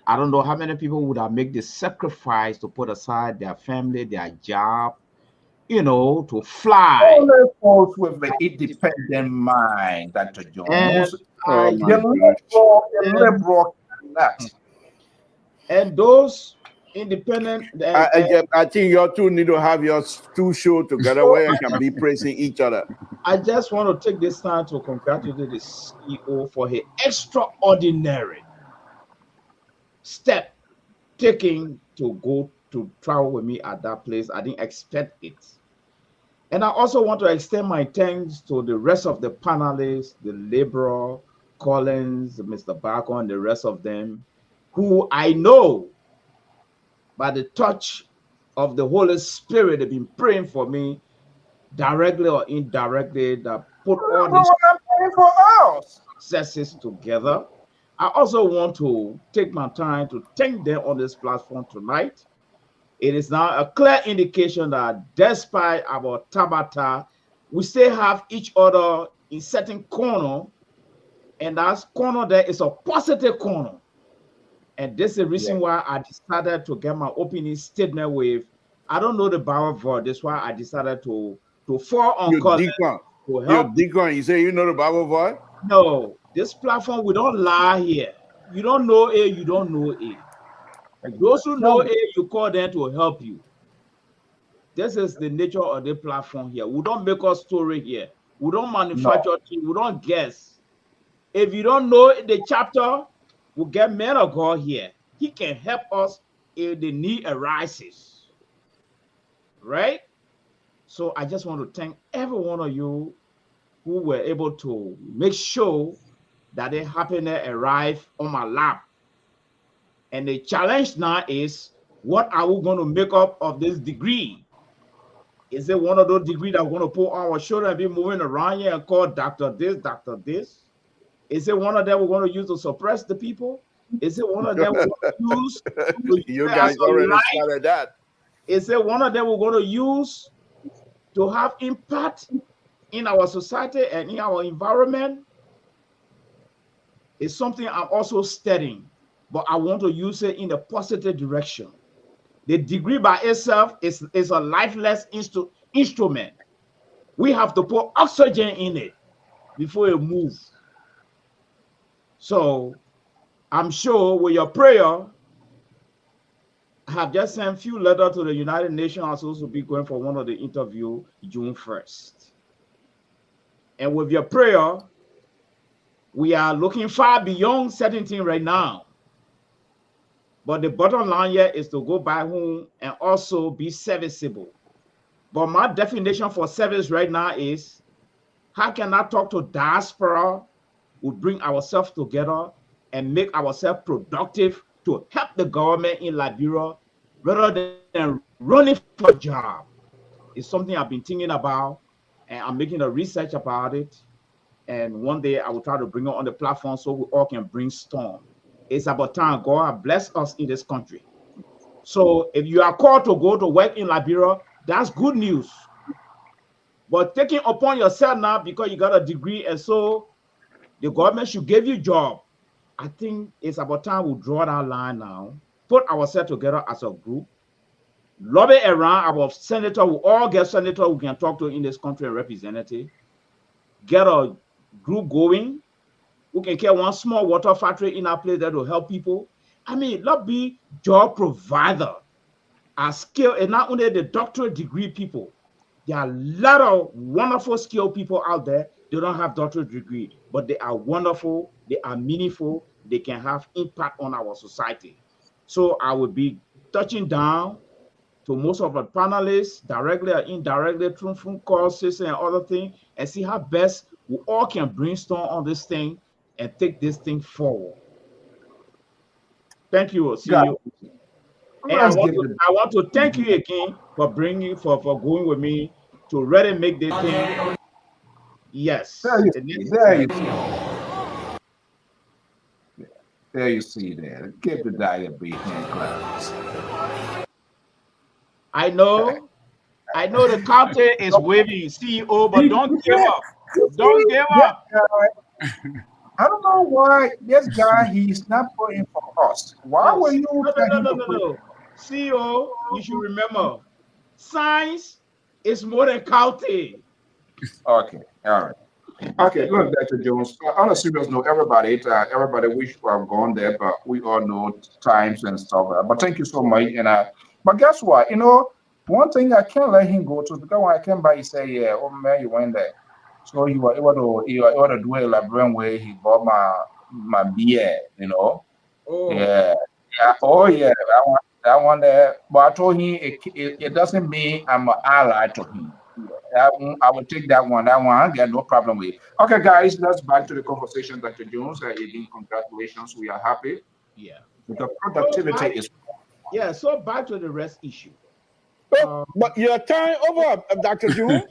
I don't know how many people would have made the sacrifice to put aside their family, their job, to fly. Only folks with the independent mind, Dr. Jones. Liberal cannot. And those independent, I think you two need to have your two shows together where you can be praising each other. I just want to take this time to congratulate the CEO for his extraordinary step taking to go to travel with me at that place. I didn't expect it. And I also want to extend my thanks to the rest of the panelists, the Liberal, Collins, Mr. Bacon, and the rest of them, who I know by the touch of the Holy Spirit have been praying for me directly or indirectly, that put all these successes together. I also want to take my time to thank them on this platform tonight. It is now a clear indication that despite our Tabata, we still have each other in certain corner, and that corner there is a positive corner. And this is the reason why I decided to get my opening statement with, I don't know the Bible verse. That's why I decided to fall on Collins to help. You say you know the Bible verse? No, this platform, we don't lie here. You don't know it, you don't know it. Those who know it, you call them to help you. This is the nature of the platform here. We don't make a story here. We don't manufacture things. We don't guess. If you don't know the chapter, we'll get man of God here. He can help us if the need arises. Right? So I just want to thank every one of you who were able to make sure that the happiness arrived on my lap. And the challenge now is, what are we going to make up of this degree? Is it one of those degrees that we're going to put on our shoulder and be moving around here and call doctor this, doctor this? Is it one of them we're going to use to suppress the people? Is it one of them we're going to use to you guys already started that. Is it one of them we're going to use to have impact in our society and in our environment? It's something I'm also studying, but I want to use it in a positive direction. The degree by itself is a lifeless instrument. We have to put oxygen in it before it moves. So I'm sure with your prayer, I have just sent a few letters to the United Nations. I'm supposed to be going for one of the interview June 1st. And with your prayer, we are looking far beyond certain things right now. But the bottom line here is to go back home and also be serviceable. But my definition for service right now is, how can I talk to diaspora? We bring ourselves together and make ourselves productive to help the government in Liberia rather than running for a job. It's something I've been thinking about, and I'm making a research about it. And one day I will try to bring it on the platform so we all can brainstorm. It's about time God has blessed us in this country. So if you are called to go to work in Liberia, that's good news. But taking upon yourself now because you got a degree and so the government should give you a job, I think it's about time we draw that line now, put ourselves together as a group, lobby around our senator. We all get senator we can talk to in this country and representative, get a group going. We can get one small water factory in our place that will help people. I mean, let's be job provider. Our skill, and not only the doctorate degree people. There are a lot of wonderful skilled people out there. They don't have doctorate degree, but they are wonderful. They are meaningful. They can have impact on our society. So I will be touching down to most of the panelists, directly or indirectly, through phone calls and other things, and see how best we all can brainstorm on this thing and take this thing forward. Thank you. See you. And I want to thank you again for bringing for going with me to really make this thing. Yes. There you see that. Give the guy a big hand clap. I know the county is waving, CEO, but don't give up. Don't give up. I don't know why this guy, he's not putting for us. Why were you? No. CEO, you should remember, science is more than counting. Okay, all right. Okay, look, Dr. Jones. On a serious note, everybody wish to have gone there, but we all know times and stuff. But thank you so much. And but guess what? You know, one thing I can't let him go to, because when I came by, he said, "Yeah, oh man, you went there." So he was able to do a Liberian way. He bought my beer, you know. Oh. Yeah. Oh yeah, that one there. But I told him it doesn't mean I'm an ally to him. I will take that one. I get no problem with it. Okay, guys, let's back to the conversation, Dr. Jones. Again, congratulations. We are happy. Yeah. The productivity is. Yeah. So back to the rest issue. But your time over, Dr. Jones.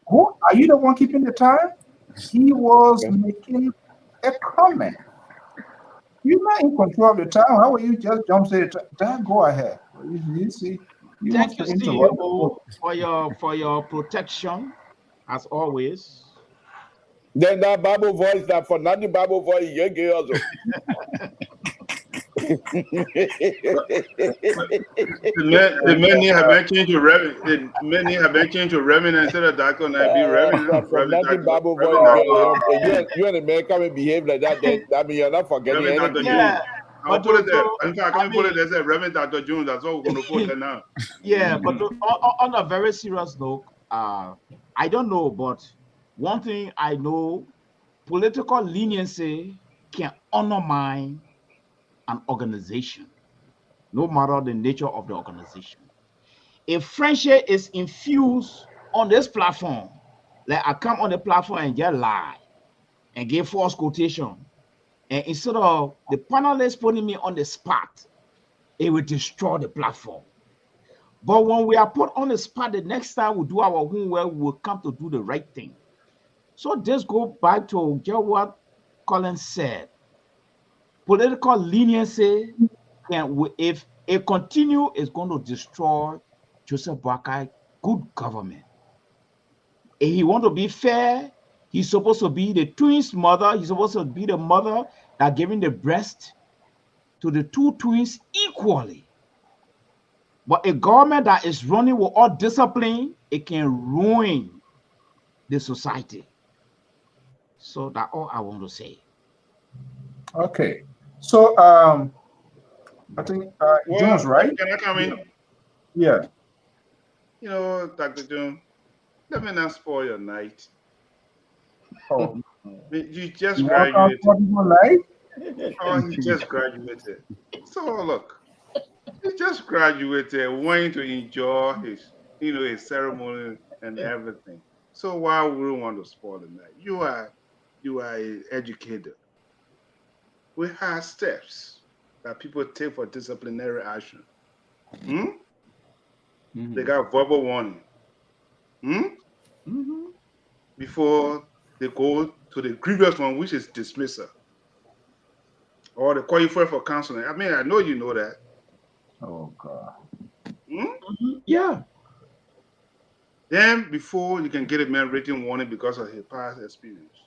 Who are you the one keeping the time? He was making a comment. You're not in control of the time. How will you just jump say that? Go ahead. You see. Thank you, CEO, for your protection, as always. Then that Bible voice, that for nothing Bible voice, you get also. The many have been changed to Reverend. Many have been changed to Reverend instead of Doctor, and I be Reverend. For nothing Bible voice, you and the man come and behave like that. That means you're not forgetting anything. Yeah. I'll put it there. In fact, I put it there. Say Reverend Dr. Jones. That's all we're going to put there now. Yeah, but on a very serious note, I don't know, but one thing I know, political leniency can undermine an organization, no matter the nature of the organization. If friendship is infused on this platform, like I come on the platform and just lie and give false quotation, and instead of the panelists putting me on the spot, it will destroy the platform. But when we are put on the spot, the next time we do our homework, we'll come to do the right thing. So this goes back to just what Colin said. Political leniency, if it continues, is going to destroy Joseph Boakai good government. If he want to be fair, he's supposed to be the twins' mother. He's supposed to be the mother that giving the breast to the two twins equally. But a government that is running with all discipline, it can ruin the society. So that's all I want to say. Okay. So I think Jones, Well, right? can I come in? Yeah. You know, Dr. Jones, let me not spoil your night. Oh, You just you want to graduated. talk about life? Oh, he just graduated. So look, he just graduated, wanting to enjoy his, his ceremony and everything. So why would we want to spoil the night? You are an educator. We have steps that people take for disciplinary action. Hmm? They got verbal warning. Before they go to the grievous one, which is dismissal. Or they call you for counseling. I mean, I know you know that. Oh God. Yeah. Then before you can get a man written warning because of his past experience.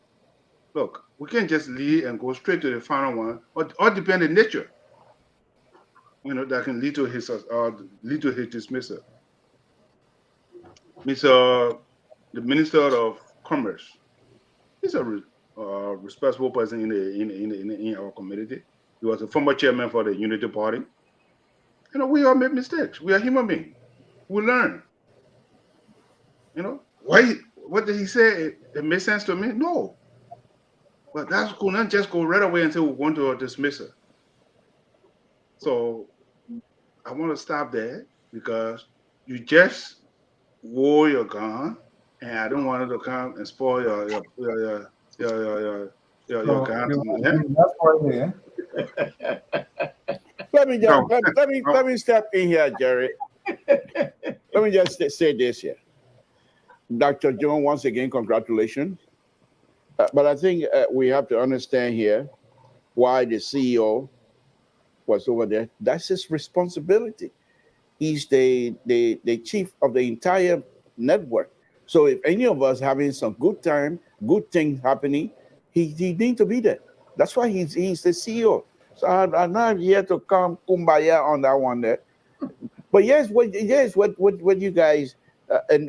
Look, we can't just leave and go straight to the final one, or depend on nature. That can lead to his dismissal. Mr. The Minister of Commerce, he's a responsible person in our community. He was a former chairman for the Unity Party. We all make mistakes. We are human beings. We learn. What did he say? It made sense to me? No. But that's could not just go right away and say we want to dismiss it. So I want to stop there because you just wore your gun, and I don't want it to come and spoil your gun. That's why there. Let me step in here, Jerry. Let me just say this here. Dr. John, once again, congratulations. But I think we have to understand here why the CEO was over there. That's his responsibility. He's the chief of the entire network. So if any of us having some good time, good things happening, he needs to be there. That's why he's the CEO. So I'm not here to come kumbaya on that one there. But what you guys and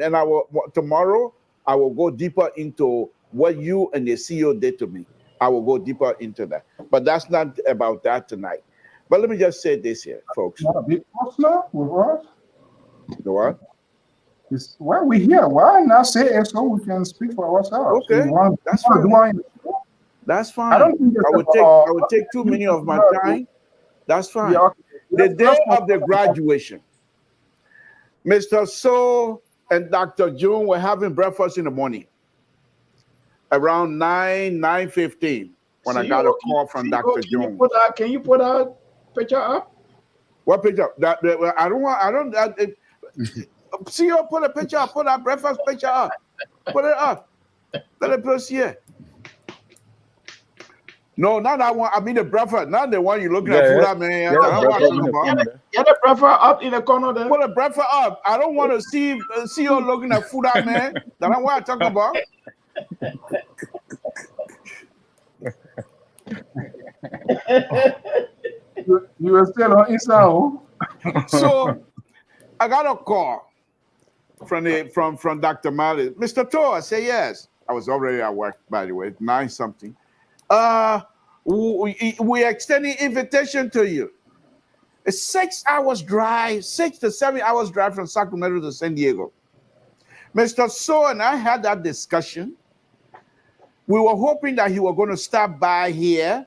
tomorrow I will go deeper into what you and the CEO did to me. I will go deeper into that. But that's not about that tonight. But let me just say this here, folks. Not a big personal with us. The what? Why we here? Why not say it so we can speak for ourselves? Okay, that's fine. That's fine. I don't think I would take too many of my time. That's fine. Yeah, okay. The day of the graduation, Mr. So and Dr. June were having breakfast in the morning around 9:15 when I got a call from Dr. June. Can you put that picture up? What picture? I don't. CEO, put a picture up. Put that breakfast picture up. Put it up. Let it proceed here. No, not that one. I mean the breakfast, not the one you're looking at. Food, man. Get the breakfast up in the corner there. Put the breakfast up. I don't want to see CEO looking at food, man. That's what I'm talking about. You are still on Instagram. So I got a call from Dr. Mali. Mr. Toa, I say yes. I was already at work, by the way, 9-something. We extending invitation to you. A 6 hours drive, 6 to 7 hours drive from Sacramento to San Diego. Mr. So and I had that discussion. We were hoping that he was going to stop by here,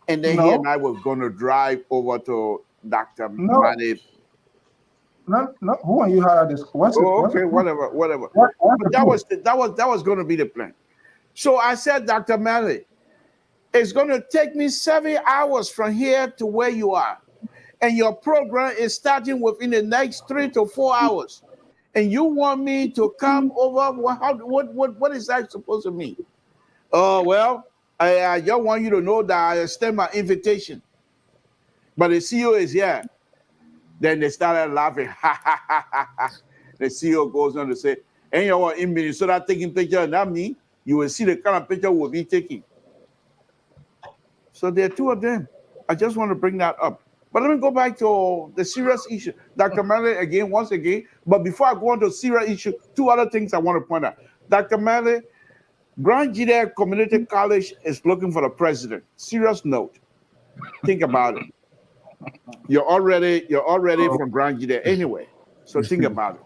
and then he and I were going to drive over to Dr. Mali. No, who are you had this? Whatever. But that was going to be the plan. So I said, Dr. Mali, it's going to take me 7 hours from here to where you are. And your program is starting within the next 3 to 4 hours. And you want me to come over? What is that supposed to mean? Oh, well, I just want you to know that I extend my invitation. But the CEO is here. Then they started laughing. The CEO goes on to say, and you're in Minnesota taking pictures of that me, you will see the kind of picture we'll be taking. So there are two of them. I just want to bring that up. But let me go back to the serious issue. Dr. Malley, again, once again. But before I go on to serious issue, two other things I want to point out. Dr. Malley, Grand Judea Community College is looking for the president. Serious note. Think about it. You're already from Grand Judea anyway. So think about it.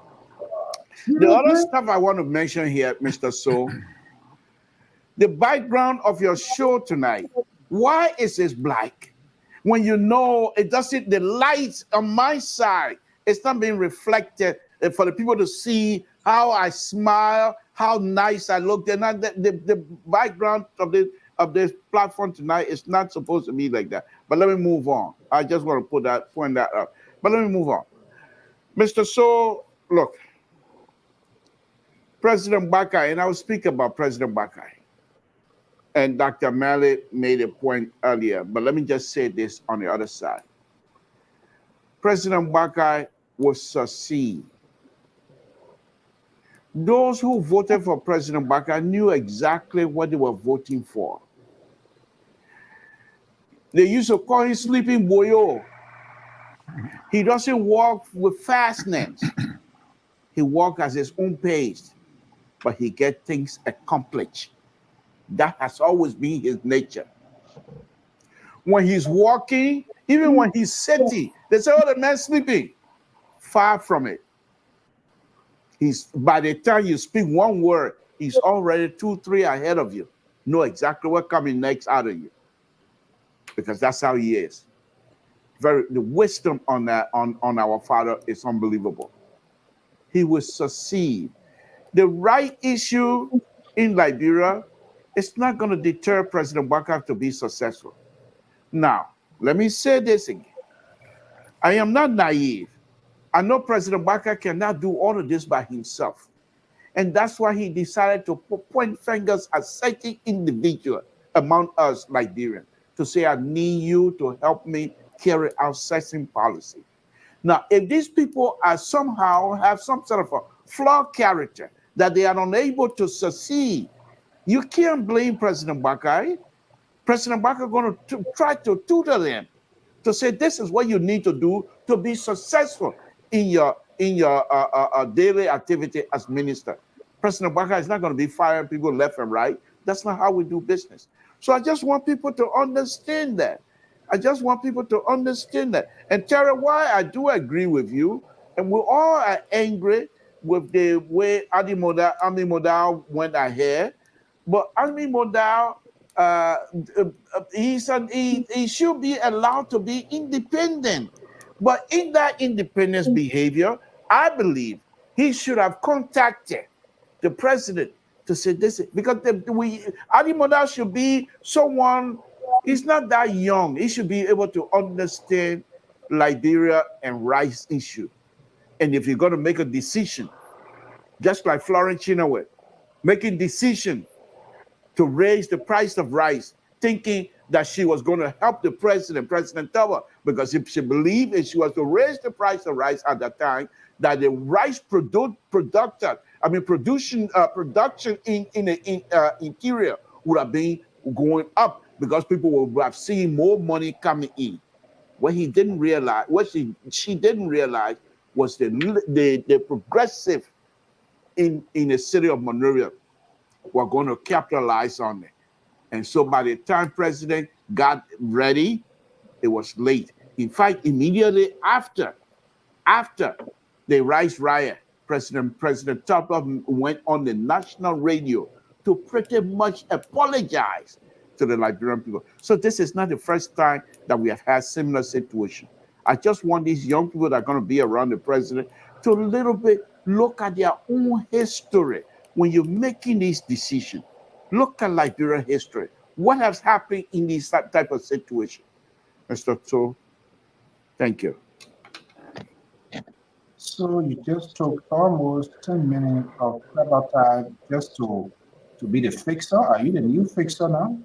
The other stuff I want to mention here, Mr. So, the background of your show tonight. Why is this black? When you know it doesn't, the lights on my side, it's not being reflected for the people to see how I smile, how nice I look. They're not the background of this platform tonight is not supposed to be like that. But let me move on. I just want to point that out. But let me move on. Mr. So, look, President Bakai, and I will speak about President Bakai. And Dr. Malley made a point earlier, but let me just say this on the other side. President Bakai will succeed. Those who voted for President Bakai knew exactly what they were voting for. They used to call him Sleeping Boyo. He doesn't walk with fastness. He walks at his own pace, but he gets things accomplished. That has always been his nature. When he's walking, even when he's sitting, they say, oh, the man's sleeping. Far from it. By the time you speak one word, he's already 2, 3 ahead of you. Know exactly what's coming next out of you. Because that's how he is. The wisdom on our father is unbelievable. He will succeed. The right issue in Liberia, it's not going to deter President Bakai to be successful. Now, let me say this again. I am not naive. I know President Bakai cannot do all of this by himself. And that's why he decided to point fingers at certain individuals among us Liberians to say, I need you to help me carry out certain policy. Now, if these people are somehow have some sort of a flawed character that they are unable to succeed, you can't blame President Bakai. President Bakai is going to try to tutor them to say this is what you need to do to be successful in your daily activity as minister. President Bakai is not going to be firing people left and right. That's not how we do business. So I just want people to understand that. And Terry, why I do agree with you, and we all are angry with the way Ami Modal went ahead. But Ami Modal, he should be allowed to be independent. But in that independence behavior, I believe he should have contacted the president to say this, because Ami Modal should be someone, he's not that young. He should be able to understand Liberia and rice issue. And if you're going to make a decision, just like Florence Chinaway, making decision to raise the price of rice, thinking that she was going to help the president, President Tower, because if she believed if she was to raise the price of rice at that time, that the rice production in the interior would have been going up because people would have seen more money coming in. What he didn't realize, she didn't realize, was the progressive in the city of Monrovia were going to capitalize on it. And so by the time president got ready, it was late. In fact, immediately after the rice riot, President Tupper went on the national radio to pretty much apologize to the Liberian people. So this is not the first time that we have had similar situation. I just want these young people that are going to be around the president to a little bit look at their own history. When you're making these decisions, look at Liberian history. What has happened in this type of situation? Mr. So, thank you. So you just took almost 10 minutes of time just to be the fixer. Are you the new fixer now?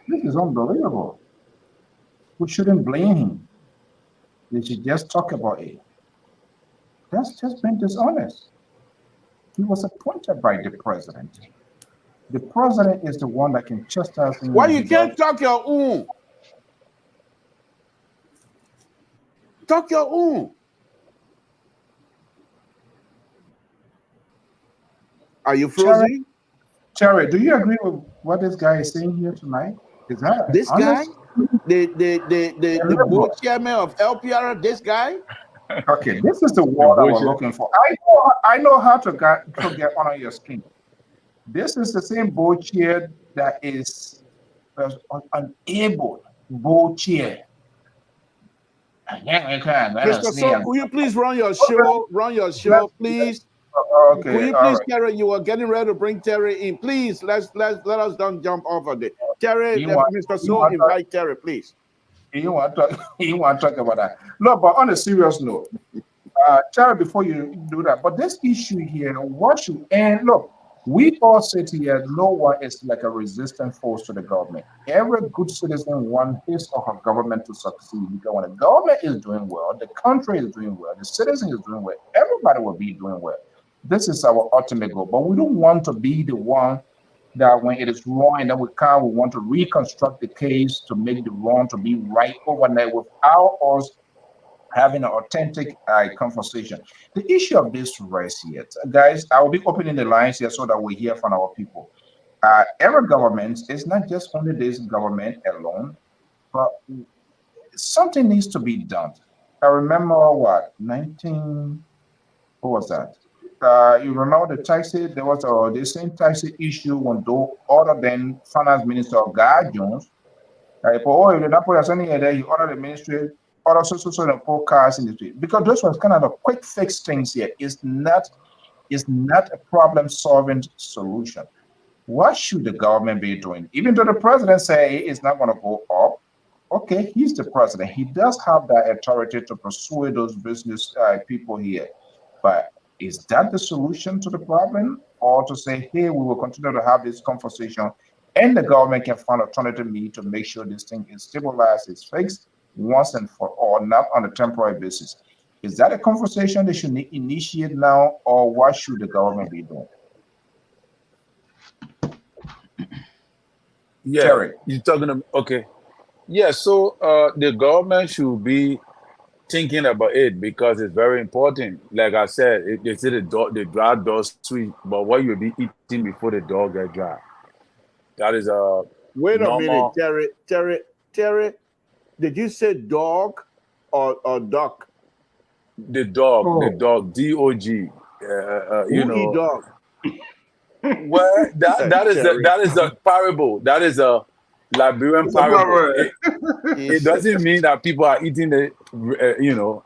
This is unbelievable. We shouldn't blame him. We should just talk about it. That's just being dishonest. He was appointed by the president. The president is the one that can chastise him. Why you can't talk your own? Talk your own. Are you frozen? Cherry, do you agree with what this guy is saying here tonight? Is that This guy, honest? the board chairman of LPR, this guy? Okay, this is the word I was looking for. I know how to get under your skin. This is the same board chair that is unable board chair. Mr. So, will you please run your show? Run your show, please. Okay. Will you please, Terry? You were getting ready to bring Terry in. Please, let us don't jump off of it. Terry, Mr. So, invite Terry, please. You want to talk about that? No, but on a serious note, Terry, before you do that, but this issue here, and look, we all sit here, no one is like a resistant force to the government. Every good citizen wants his or her government to succeed, because when the government is doing well, the country is doing well, the citizen is doing well, everybody will be doing well. This is our ultimate goal, but we don't want to be the one that when it is wrong and then we want to reconstruct the case to make the wrong to be right overnight without us having an authentic conversation. The issue of this race here, guys, I will be opening the lines here so that we hear from our people. Every government is not just only this government alone, but something needs to be done. I remember what was that? You remember the taxi? There was the same taxi issue when other than Finance Minister Guy Jones. If you not put any there, he ordered the ministry, order so poor cars in the street. Because those was kind of a quick fix things here. It's not a problem-solving solution. What should the government be doing? Even though the president say it's not going to go up, okay, he's the president. He does have that authority to persuade those business people here. But is that the solution to the problem? Or to say, hey, we will continue to have this conversation and the government can find alternative means to make sure this thing is stabilized, is fixed once and for all, not on a temporary basis. Is that a conversation they should initiate now, or what should the government be doing? Yeah, Terry. You're talking about, okay. Yeah, so the government should be thinking about it because it's very important. Like I said, they say the dry dog sweet, but what you'll be eating before the dog get dry. That is a wait a minute, Terry. Did you say dog or duck? The dog, D-O-G. You know, dog. Well, that is a parable. That is a Liberian parable. It doesn't mean that people are eating the,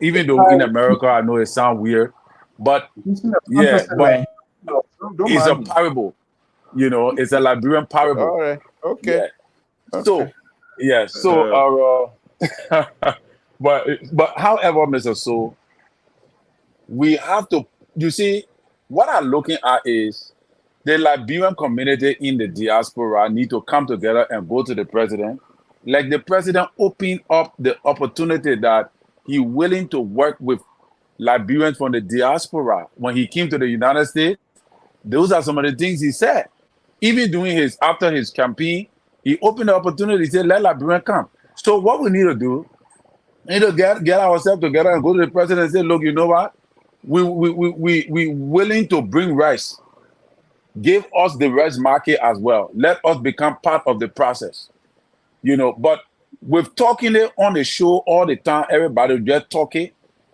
even though in America I know it sounds weird, but yeah, but it's a parable. It's a Liberian parable. All right. Okay. Yeah. So, yeah. So, but however, Mr. So, we have to. You see, what I'm looking at is the Liberian community in the diaspora need to come together and go to the president. Like the president opened up the opportunity that he's willing to work with Liberians from the diaspora. When he came to the United States, those are some of the things he said. Even after his campaign, he opened the opportunity. He said, let Liberians come. So what we need to do, we need to get ourselves together and go to the president and say, look, you know what? We willing to bring rice. Give us the rice market as well. Let us become part of the process. But with talking it on the show all the time, everybody just talking,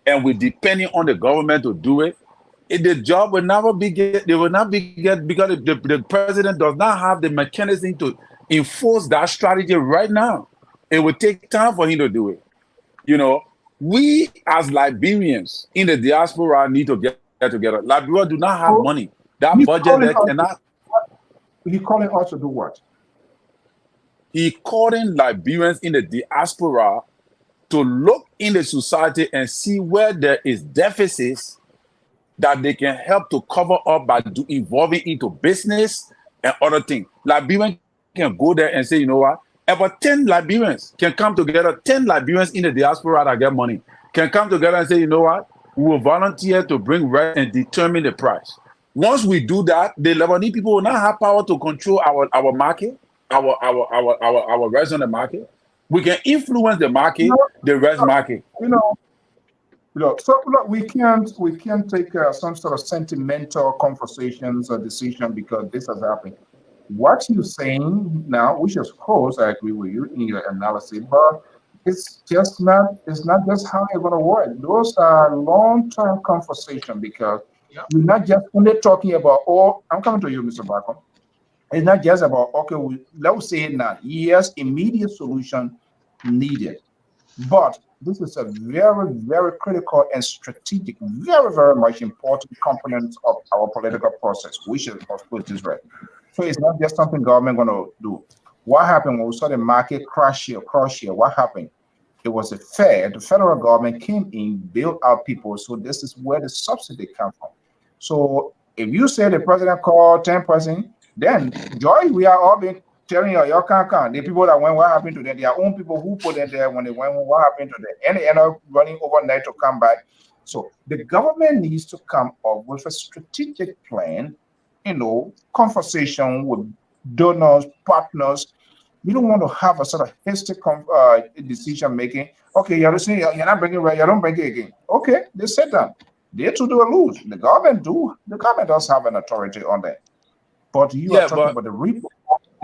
and we're depending on the government to do it. The job will never be because the president does not have the mechanism to enforce that strategy right now. It will take time for him to do it. We as Liberians in the diaspora need to get together. Liberia do not have money. That budget that cannot. He calling us to do what? He calling Liberians in the diaspora to look in the society and see where there is deficits that they can help to cover up by involving into business and other things. Liberians can go there and say, you know what? About 10 Liberians can come together, 10 Liberians in the diaspora that get money can come together and say, you know what? We will volunteer to bring rent and determine the price. Once we do that, the Lebanese people will not have power to control our market, our rest on the market. We can influence the market, the rest market. Look, we can't take some sort of sentimental conversations or decision because this has happened. What you're saying now, which of course I agree with you in your analysis, but it's not just how it's gonna work. Those are long-term conversation because we're not just only talking about, oh, I'm coming to you, Mr. Barker. It's not just about, okay, let's say now, yes, immediate solution needed. But this is a very, very critical and strategic, very, very much important component of our political process, which is, of course, is right. So it's not just something government going to do. What happened when we saw the market crash here? What happened? It was the federal government came in, built out people. So this is where the subsidy comes from. So if you say the president called 10%, then Joy, we are all being telling you, your can't. The people that went, what happened to them? Their own people who put them there when they went, what happened to them? And they end up running overnight to come back. So the government needs to come up with a strategic plan, conversation with donors, partners. You don't want to have a sort of hasty decision making. Okay, you're listening, you're not bringing it, you don't bring it again. Okay, they sit down. They too do a lose. The government does have an authority on that. But you are talking about the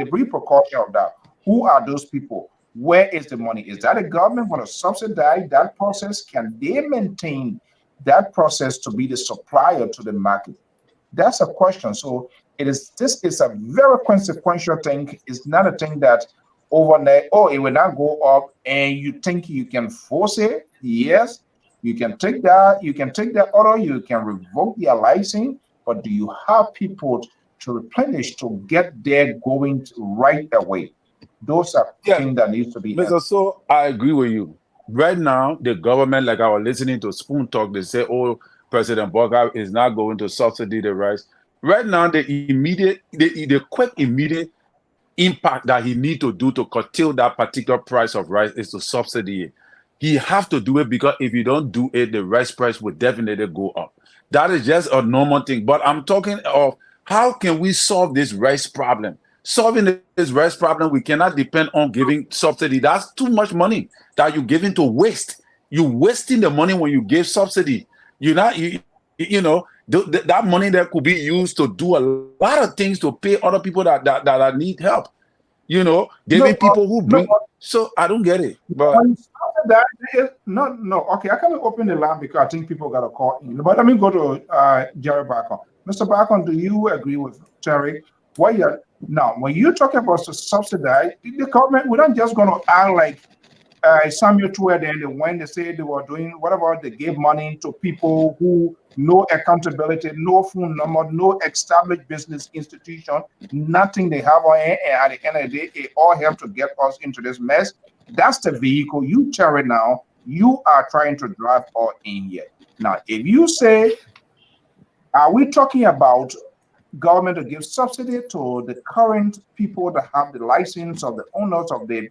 repercussion of that. Who are those people? Where is the money? Is that the government going to subsidize that process? Can they maintain that process to be the supplier to the market? That's a question. So this is a very consequential thing. It's not a thing that overnight, it will not go up and you think you can force it. Yes, you can take that order, you can revoke their license, but do you have people to replenish to get there going right away? Those are things that need to be. Mr. So I agree with you. Right now, the government, like I was listening to Spoon Talk, they say, oh, President Boga is not going to subsidy the rice. Right now, the quick immediate impact that he need to do to curtail that particular price of rice is to subsidy it. He have to do it because if you don't do it, the rice price will definitely go up. That is just a normal thing. But I'm talking of how can we solve this rice problem? Solving this rice problem, we cannot depend on giving subsidy. That's too much money that you're giving to waste. You're wasting the money when you give subsidy. You're not, that money that could be used to do a lot of things to pay other people that need help. Giving people who bring. So I don't get it. But okay, I can't open the line because I think people got a call in. But let me go to Jerry Barker. Mr. Barker, do you agree with Terry? Now, when you're talking about to subsidize, the government, we're not just going to act like Samuel Tuer, when they say they were doing whatever, they gave money to people who no accountability, no phone number, no established business institution, nothing they have on it, and at the end of the day, it all helped to get us into this mess. That's the vehicle you carry now. You are trying to drive all in here. Now, if you say, are we talking about government to give subsidy to the current people that have the license of the owners of the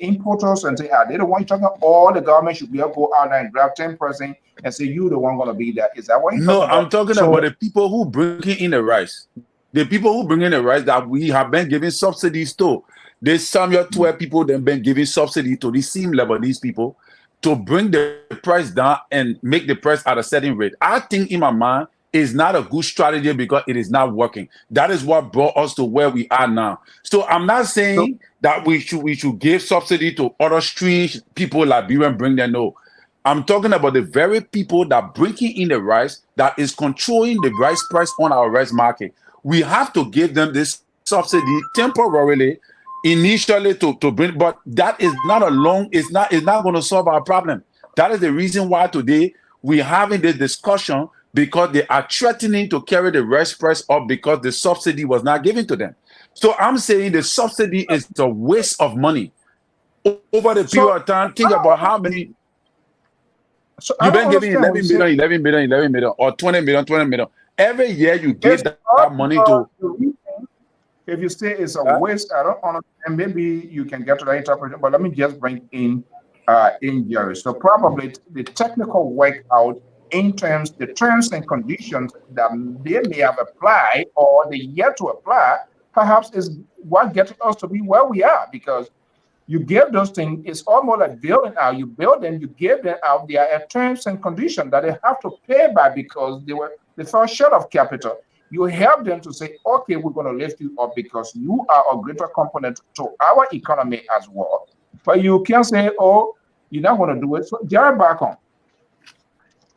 importers and say, they don't want you talking about, all the government should be able to go out there and grab 10% and say, you the one going to be there. Is that what you're talking about? I'm talking about the people who bring in the rice. The people who bring in the rice that we have been giving subsidies to. There's some 12 people that have been giving subsidy to the same Lebanese people to bring the price down and make the price at a certain rate. I think in my mind, is not a good strategy because it is not working. That is what brought us to where we are now. So I'm not saying that we should give subsidy to other strange people Liberian bring them. No, I'm talking about the very people that bringing in the rice that is controlling the rice price on our rice market. We have to give them this subsidy temporarily, initially to bring, but that is not it's not going to solve our problem. That is the reason why today we're having this discussion, because they are threatening to carry the rice price up because the subsidy was not given to them. So I'm saying the subsidy is a waste of money. Over the period of time, think about how many. You've been giving 11 million, or 20 million. Every year you give that money to. If you say it's a waste, I don't understand. Maybe you can get to that interpretation, but let me just bring in Jerry. So probably the technical workout in the terms and conditions that they may have applied or they yet to apply, perhaps is what gets us to be where we are. Because You give those things, it's almost like building out. You build them, you give them out. There are terms and conditions that they have to pay by because they fell short of capital. You help them to say, okay, we're going to lift you up because you are a greater component to our economy as well. But you can't say, oh, you're not going to do it. So Jared back on.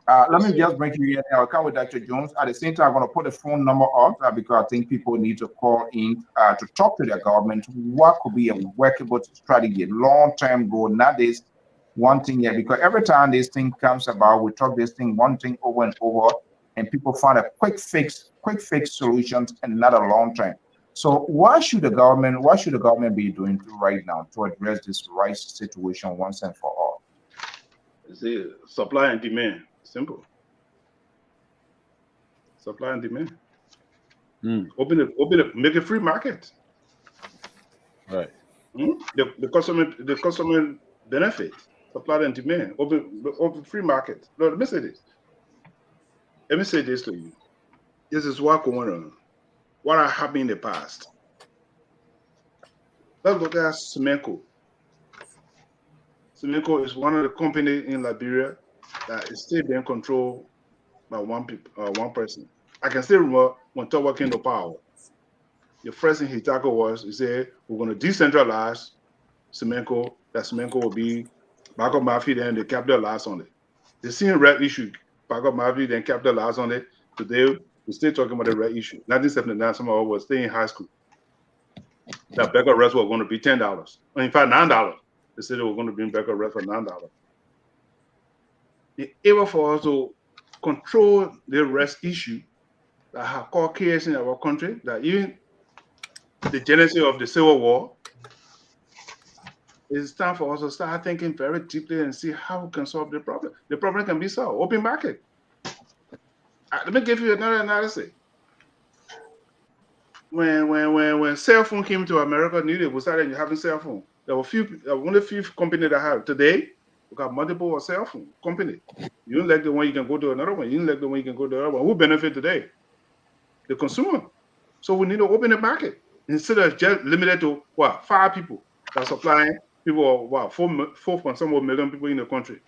Let me just bring you in. I'll come with Dr. Jones. At the same time, I'm going to put the phone number up because I think people need to call in to talk to their government. What could be a workable strategy, long-term goal, not this one thing yet? Because every time this thing comes about, we talk this thing, one thing over and over, and people find a quick fix solutions and not a long-term. So what should the government be doing right now to address this rice situation once and for all? See, supply and demand. Simple. Supply and demand. Open it, make a free market. Right. The customer benefit. Supply and demand. Open free market. No, let me say this. Let me say this to you. This is what going on. What happened in the past. Let's look at Semenko. Semenko is one of the companies in Liberia that is still being controlled by one person. I can still remember when Towa came to power. The first thing he tackled was, he said, we're going to decentralize Semenko, that Semenko will be back up Mafia, then they capitalize on it. The same red issue, back up Mafia, then capitalize on it. Today, we're still talking about the red issue. 1979, some of us were still in high school. That backup rest was going to be $10. In fact, $9. They said they were going to bring backup rest for $9. It's able for us to control the rest issue that have caused chaos in our country, that even the genesis of the Civil War, it's time for us to start thinking very deeply and see how we can solve the problem. The problem can be solved. Open market. Let me give you another analysis. When cell phone came to America, we started having cell phone. There were only few companies that have. Today, we got multiple cell phone companies. You don't like the one, you can go to another one. You don't like the one, you can go to another one. Who benefit today? The consumer. So we need to open the market instead of just limited to 5 people that are supplying people, 4.some million people in the country.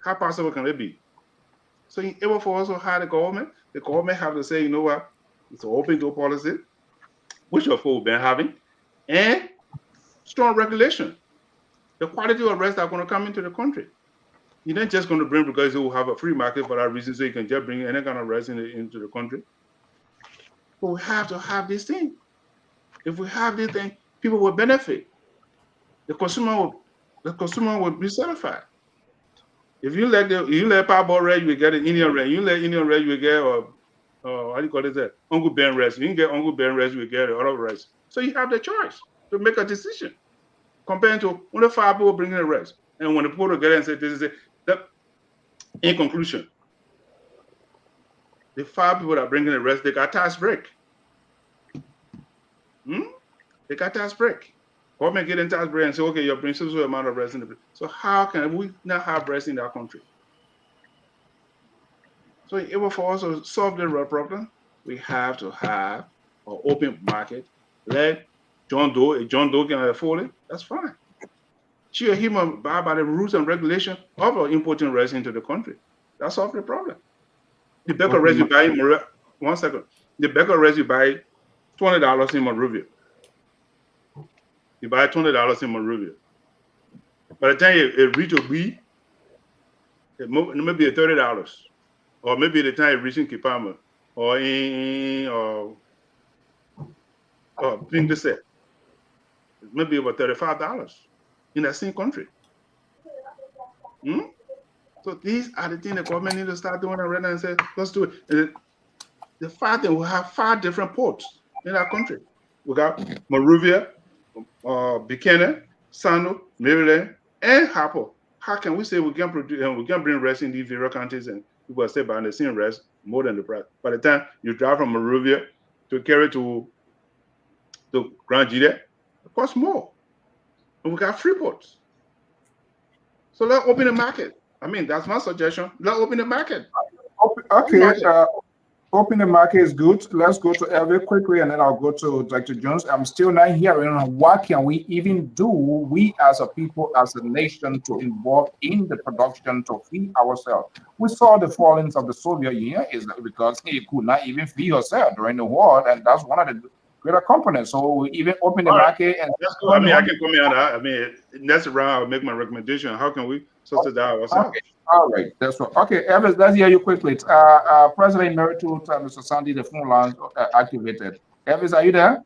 How possible can it be? So in order for us to hire the government have to say, you know what, it's an open door policy, which of course we've been having, and strong regulation. The quality of rest are going to come into the country. You're not just going to bring because you will have a free market for that reason, so you can just bring any kind of rest into the country. But we have to have this thing. If we have this thing, people will benefit. The consumer will be satisfied. If you let Powerball rest, you will get an Indian rest. You let Indian rest, you will get how do you call it that? Uncle Ben rest. You can get Uncle Ben rest, you will get other rest. So you have the choice to make a decision. Compared to when the 5 people bring in a rest, and when the people together and say this is it, that in conclusion, the 5 people that bring in a rest, they got tax break. They got tax break. Government get in tax break and say, okay, you're bringing so amount of rest in the. So how can we not have rest in that country? So in order for us to solve the problem, we have to have an open market. Let John Doe, if John Doe can afford it, that's fine. She or he must buy by the rules and regulations of importing rest into the country. That solves the problem. The backup rest you buy in Monrovia, 1 second. The backup rest you buy $20 in Monrovia. You buy $20 in Monrovia. By the time it reaches B, it may be $30. Or maybe the time it reaches Kipama or in being set. It may be about $35 in that same country. So these are the things the government need to start doing right now and say, let's do it. And the fact that we have 5 different ports in our country. We got Monrovia, Buchanan, Sano, Maryland, and Harper. How can we say we can produce and we can bring rest in these various counties and people are say buying the same rest more than the price? By the time you drive from Monrovia to carry to Grand Gide, it costs more. And we got free ports. So let's open the market. I mean, that's my suggestion. Let's open the market. Okay. Open the market is good. Let's go to Elvie quickly, and then I'll go to Dr. Jones. I'm still not hearing what can we even do, we as a people, as a nation, to involve in the production to feed ourselves. We saw the fallings of the Soviet Union is because it could not even feed herself during the war, and that's one of the greater components. So we even open the market and that's cool. I mean, I can comment on that. I mean, next round I'll make my recommendation. How can we subsidize ourselves? Okay. All right, that's right. Okay, Evans, let's hear you quickly. President Emeritus Mr. Sandy, the phone line activated. Evans, are you there?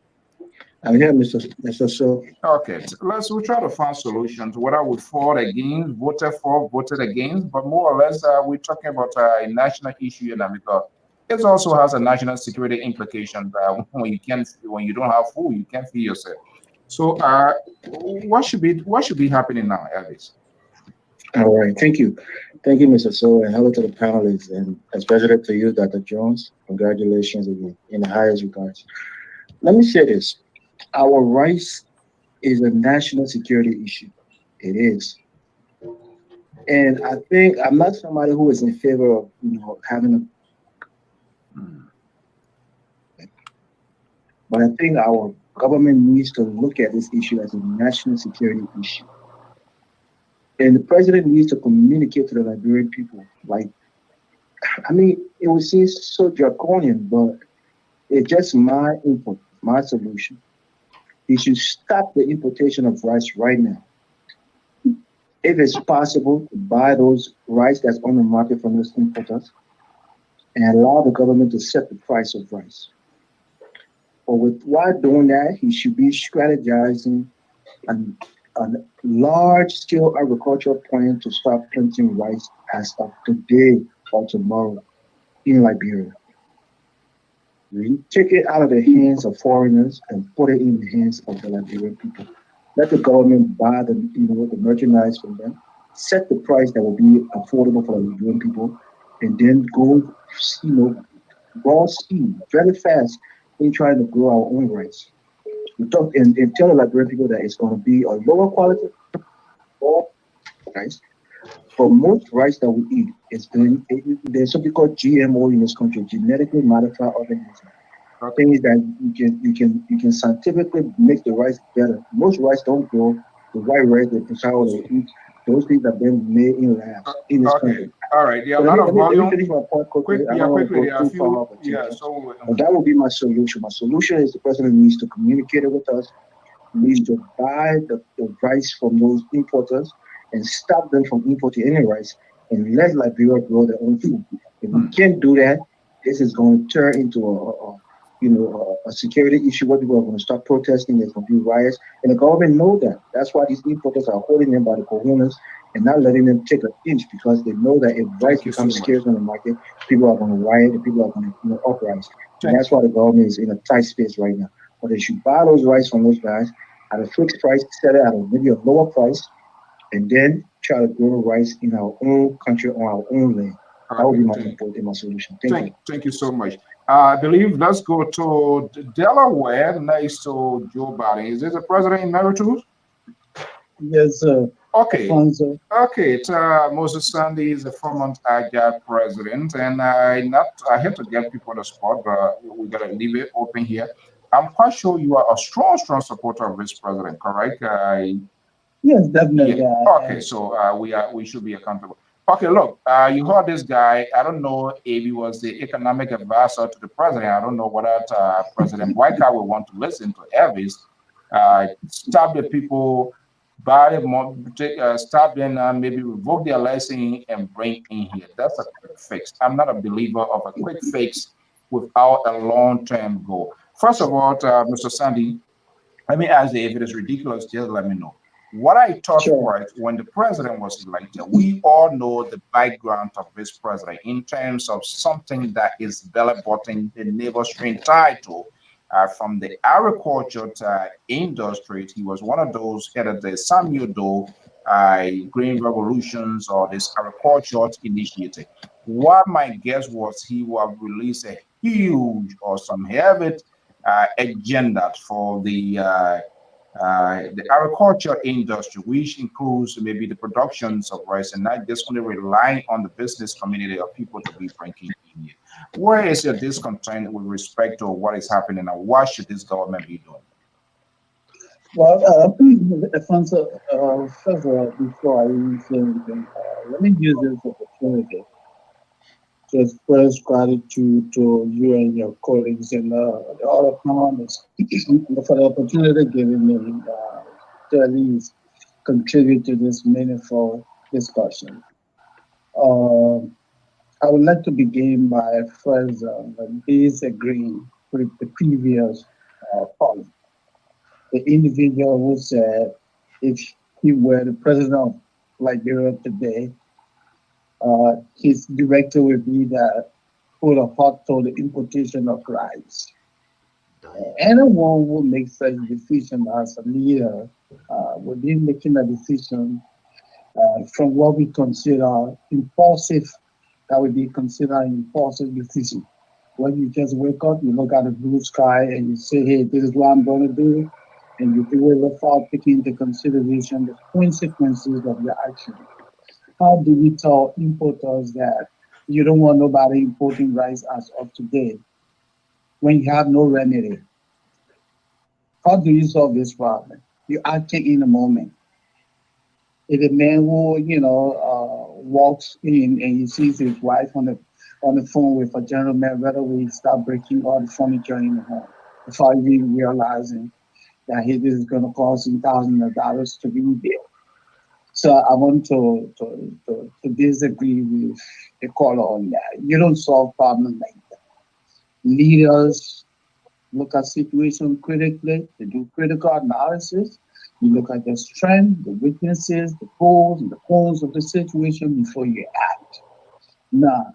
I'm here, Mr. So. Okay, we try to find solutions, whether we fought against, voted for, voted against, but more or less we're talking about a national issue, and because it also has a national security implication. When you don't have food, you can't feed yourself. So, what should be happening now, Elvis? All right, thank you, Mr. So, and hello to the panelists, and especially to you, Dr. Jones. Congratulations again, in the highest regards. Let me say this: our rights is a national security issue. It is, and I think I'm not somebody who is in favor of having a. But I think our government needs to look at this issue as a national security issue. And the president needs to communicate to the Liberian people. It would seem so draconian, but it's just my input, my solution. He should stop the importation of rice right now. If it's possible to buy those rice that's on the market from those importers and allow the government to set the price of rice. But while doing that, he should be strategizing a large-scale agricultural plan to start planting rice as of today or tomorrow in Liberia. We take it out of the hands of foreigners and put it in the hands of the Liberian people. Let the government buy the merchandise from them, set the price that will be affordable for the Liberian people, and then go, raw speed, very fast in trying to grow our own rice. We talk and tell the Liberian people that it's going to be a lower quality rice. For most rice that we eat, there's something called GMO in this country, genetically modified organisms. Things that you can scientifically make the rice better. Most rice don't grow the white rice, the potato they eat. Those things have been made in labs in this country. All right. Yeah, let me finish my point quickly. I don't want to go too far off. But that would be my solution. My solution is the president needs to communicate it with us, needs to buy the rice from those importers and stop them from importing any rice and let Liberia grow their own food. If we can't do that, this is going to turn into a security issue where people are going to start protesting. There's going to be riots, and the government knows that. That's why these importers are holding them by the cojones and not letting them take an inch, because they know that if rice becomes scarce on the market, people are going to riot and people are going to uprise. And that's why the government is in a tight space right now. But they should buy those rice from those guys at a fixed price, set it at maybe a lower price, and then try to grow rice in our own country on our own land. That would be my input and my solution. Thank you so much. I believe let's go to Delaware next to Joe Biden. Is this the president emeritus? Yes, sir. Okay. It's Moses Sandy is the former Agile president, and I have to get people on the spot, but we gotta leave it open here. I'm quite sure you are a strong supporter of this president, correct? Yes, definitely. Yeah. Okay, so we should be accountable. Okay, look, you heard this guy. I don't know if he was the economic advisor to the president. I don't know whether President Boyka will want to listen to Elvis. Stop the people, buy them, stop them, maybe revoke their license and bring in here. That's a quick fix. I'm not a believer of a quick fix without a long-term goal. First of all, Mr. Sandy, let me ask you, if it is ridiculous, just let me know. What I thought was, when the president was elected, we all know the background of this president in terms of something that is button the naval string title from the agriculture industry. He was one of those headed the Samuel Doe Green Revolutions or this agriculture initiative. What my guess was, he will release a huge or some heavy agenda for the the agriculture industry, which includes maybe the productions of rice and not just only relying on the business community of people to be bringing in it. Where is your discontent with respect to what is happening and what should this government be doing? Well, Alfonso, first of all, before I even say anything, let me use this opportunity to express gratitude to you and your colleagues and the other panelists for the opportunity given me to at least contribute to this meaningful discussion. I would like to begin by first disagreeing with the previous point. The individual who said if he were the president of Liberia today, his director would be that put a halt to the importation of rice. Anyone who makes such a decision as a leader will be making a decision from what we consider impulsive, that would be considered an impulsive decision. When you just wake up, you look at the blue sky and you say, hey, this is what I'm going to do. And you do it without taking into consideration the consequences of your action. How do you tell importers that you don't want nobody importing rice as of today when you have no remedy? How do you solve this problem? You acting in the moment. If a man who, walks in and he sees his wife on the phone with a gentleman, right away start breaking all the furniture in the home without even realizing that this is going to cost him thousands of dollars to rebuild. So I want to disagree with the caller on that. You don't solve problems like that. Leaders look at situation critically. They do critical analysis. You look at the strength, the weaknesses, the pros and the cons of the situation before you act. Now,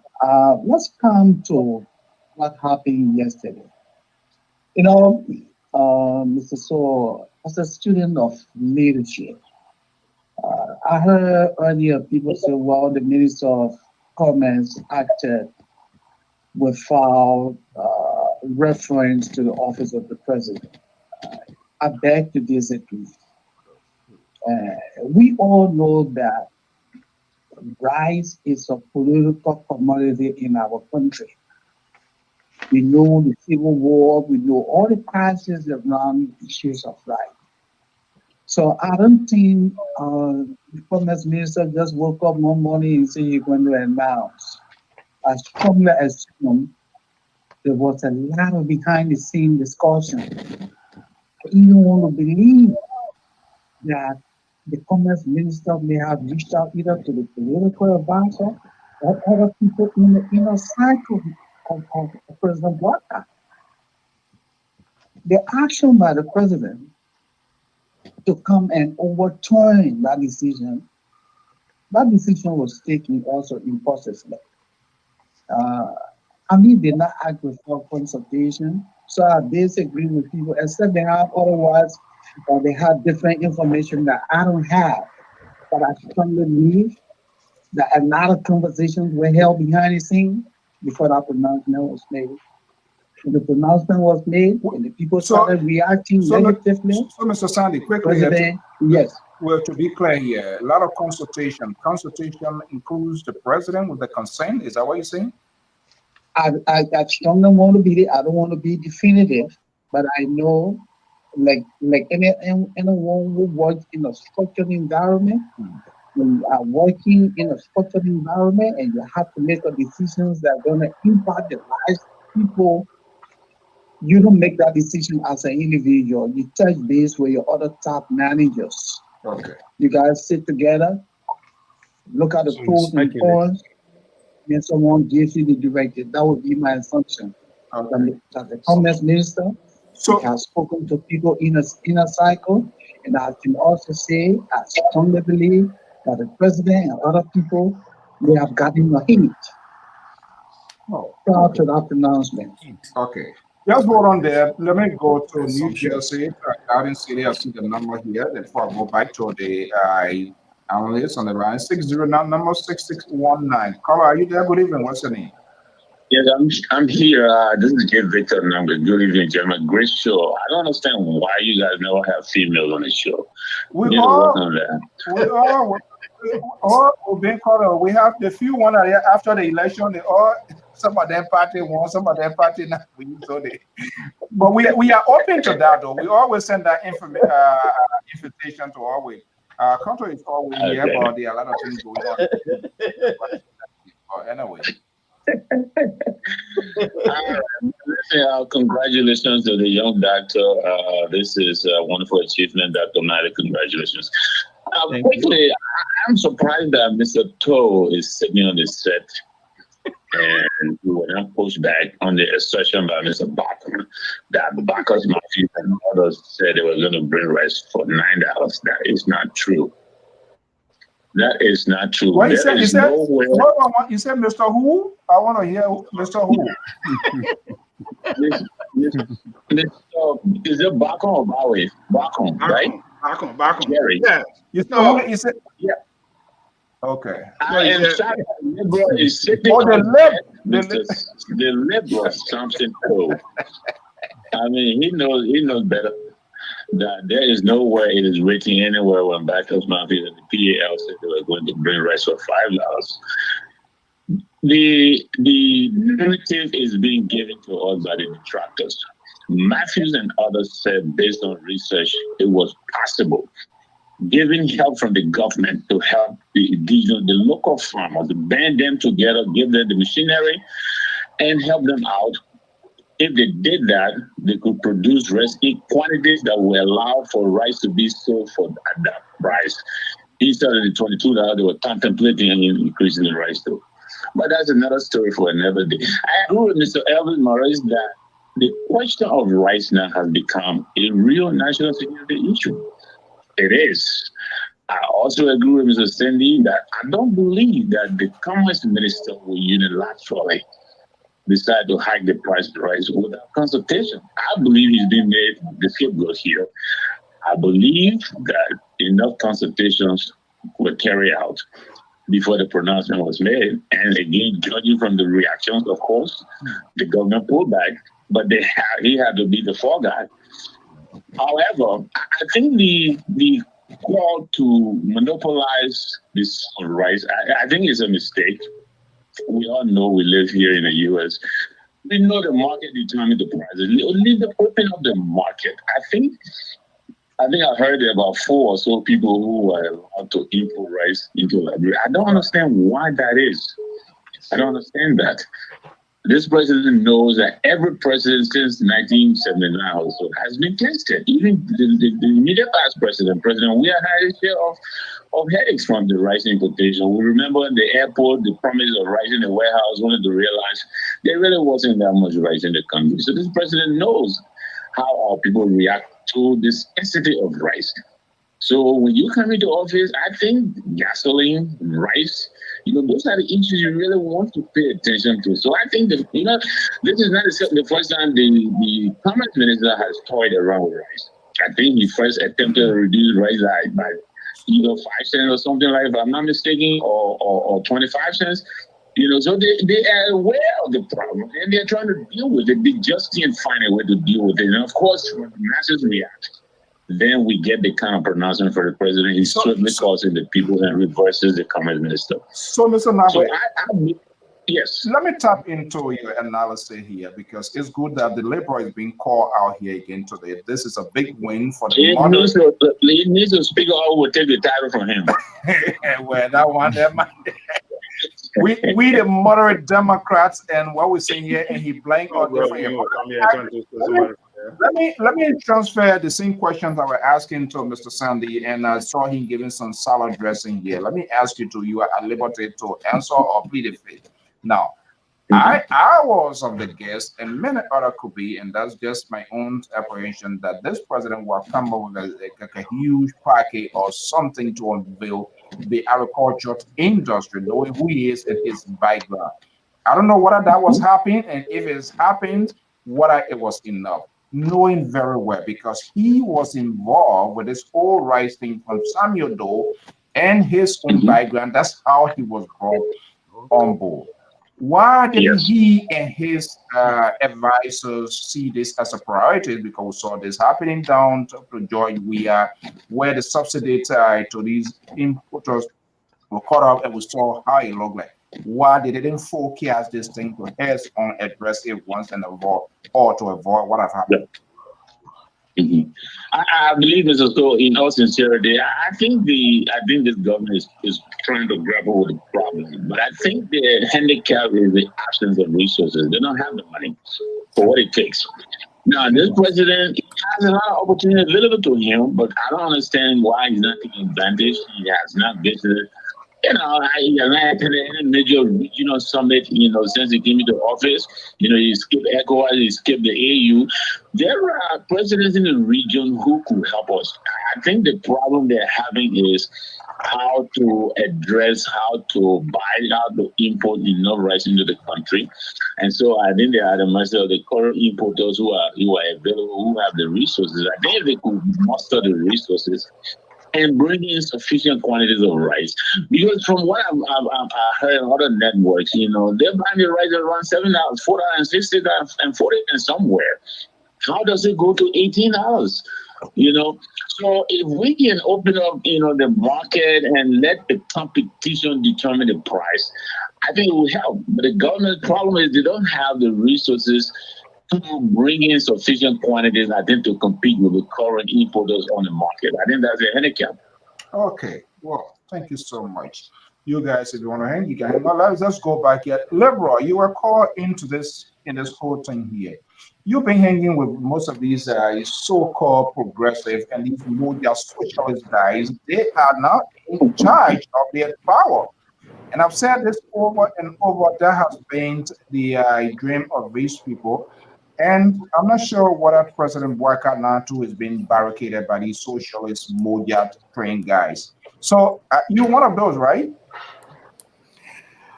let's come to what happened yesterday. Mr. So, as a student of leadership, I heard earlier people say, well, the Minister of Commerce acted without reference to the office of the president. I beg to disagree. We all know that rice is a political commodity in our country. We know the civil war, we know all the crises around issues of rice. So I don't think the commerce minister just woke up one morning and said you're going to announce. I strongly assume there was a lot of behind the scene discussion. I even want to believe that the commerce minister may have reached out either to the political advisor or other people in the inner cycle of President Walker. The action by the president to come and overturn that decision was taken also impulsively. Did not act without consultation. So I disagree with people, except they have otherwise, or they have different information that I don't have. But I strongly believe that a lot of conversations were held behind the scenes before that pronouncement was made. When the pronouncement was made, and the people started reacting negatively. So, Mr. Sandy, quickly, yes. Well, to be clear here, a lot of consultation. Consultation includes the president with the consent. Is that what you're saying? I strongly want to be. I don't want to be definitive, but I know, like anyone who works in a structured environment, when you are working in a structured environment, and you have to make decisions that are going to impact the lives of people. You don't make that decision as an individual. You touch base with your other top managers. Okay. You guys sit together, look at the pros and cons, and someone gives you the directive. That would be my assumption. Okay. That the commerce minister has spoken to people in a cycle, and I can also say, I strongly believe that the president and other people, they have gotten a hint prior to that announcement. Okay. Just hold on there. Let me go to New Jersey. Garden City. I see the number here. Before I go back to the analyst on the line, 609 number 6619. Caller, are you there? Good evening. What's your name? Yes, I'm here. This is Jay Victor Number. Good evening, gentlemen. Great show. I don't understand why you guys never have females on the show. We You need to work on that. we've been called. We have the few one after the election. They all some of them party won, some of them party not win. So they, but we are open to that though. We always send that invitation to always. Country is always here, but there are a lot of things going on. Anyway. Congratulations to the young doctor. This is a wonderful achievement, Dr. Mali. Congratulations. Quickly, I'm surprised that Mr. Toe is sitting on the set and we were not pushed back on the assertion by Mr. Bacchus that Bacchus Mafia and others said they were going to bring rice for $9. That is not true. That is not true. Well, you said Mr. Who? I want to hear Mr. Who. Is it Bacon or Bowie? Bacon, right? Bacon. Jerry. Yeah. You said, yeah. Okay. I am sorry. The liberal is sitting the liberal something cool. I mean, he knows better. That there is nowhere it is written anywhere when Bacchus Mafia and the PAL said they were going to bring rice for $5. The narrative is being given to us by the detractors. Matthews and others said, based on research, it was possible. Giving help from the government to help the local farmers, band them together, give them the machinery, and help them out. If they did that, they could produce rice in quantities that will allow for rice to be sold for at that price. Instead of the $22, they were contemplating increasing the rice too. But that's another story for another day. I agree with Mr. Elvin Morris that the question of rice now has become a real national security issue. It is. I also agree with Mr. Sandy that I don't believe that the Commerce Minister will unilaterally decide to hike the price of rice without consultation. I believe he's been made the scapegoat here. I believe that enough consultations were carried out before the pronouncement was made. And again, judging from the reactions, of course, the government pulled back, but he had to be the fall guy. However, I think the call to monopolize this rice, I think is a mistake. We all know we live here in the U.S. We know the market determines the prices. Leave the open of the market. I think I heard about 4 or so people who are allowed to import rice into Liberia. I don't understand why that is. I don't understand that. This president knows that every president since 1979 or so has been tested. Even the immediate past president, we had had a share of headaches from the rice importation. We remember in the airport, the promise of rice in the warehouse, only to realize there really wasn't that much rice in the country. So this president knows how our people react to the scarcity of rice. So when you come into office, I think gasoline, rice, those are the issues you really want to pay attention to. So I think that, this is not the first time the Commerce Minister has toyed around with rice. I think he first attempted to reduce rice by either 5 cents or something like, if I'm not mistaken, or 25 cents. So they are aware of the problem and they're trying to deal with it. They just can't find a way to deal with it. And of course, when the masses react, then we get the kind of pronouncement for the president. He certainly calls in the people and reverses the Commerce Minister. So, Mr. Nabe, yes. Let me tap into your analysis here because it's good that the Liberal is being called out here again today. This is a big win for the He needs to speak or will take the title from him. Well, that one, we the moderate Democrats and what we're saying here, and he blank on let me transfer the same questions I was asking to Mr. Sandy, and I saw him giving some salad dressing here. Let me ask you are at liberty to answer or plead the fifth. Now, I was of the guess, and many other could be, and that's just my own apprehension, that this president will come up with a huge package or something to unveil the agriculture industry, knowing who he is and his background. I don't know whether that was happening, and if it's happened, whether it was enough. Knowing very well, because he was involved with this whole rice thing from Samuel Doe and his own background. That's how he was brought on board. Why didn't Yes. he and his advisors see this as a priority? Because we saw this happening down to George Weah, where the subsidy to these importers were cut off, and we saw how it looked like. Why they didn't forecast this thing to heads on, address it once and avoid, or to avoid what have happened? Mhm. I believe, Mr. So, in all sincerity, I think this government is trying to grapple with the problem. But I think the handicap is the absence of resources. They don't have the money for what it takes. Now, this president has a lot of opportunity available to him, but I don't understand why he's not taking advantage. He has not visited. He has not attended any major regional summit, since he came into office. He skipped ECOWAS, he skipped the AU. There are presidents in the region who could help us. I think the problem they're having is how to address, how to buy out the import enough rice into the country. And so I think they are the mercy of the current importers who are available, who have the resources. I think if they could muster the resources and bring in sufficient quantities of rice. Because from what I've heard in other networks, they're buying the rice around $7, $4.60 and $40 somewhere. How does it go to $18? So if we can open up, the market and let the competition determine the price, I think it will help. But the government's problem is they don't have the resources to bring in sufficient quantities, I think, to compete with the current importers on the market. I think that's a handicap. Okay, well, thank you so much. You guys, if you want to hang, you can hang. Well, let's just go back here. Liberal, you were called into this whole thing here. You've been hanging with most of these so-called progressive and these media socialist guys. They are now in charge of their power. And I've said this over and over. That has been the dream of these people. And I'm not sure whether President Boyka Natu is being barricaded by these socialist Mojat trained guys. So you're one of those, right?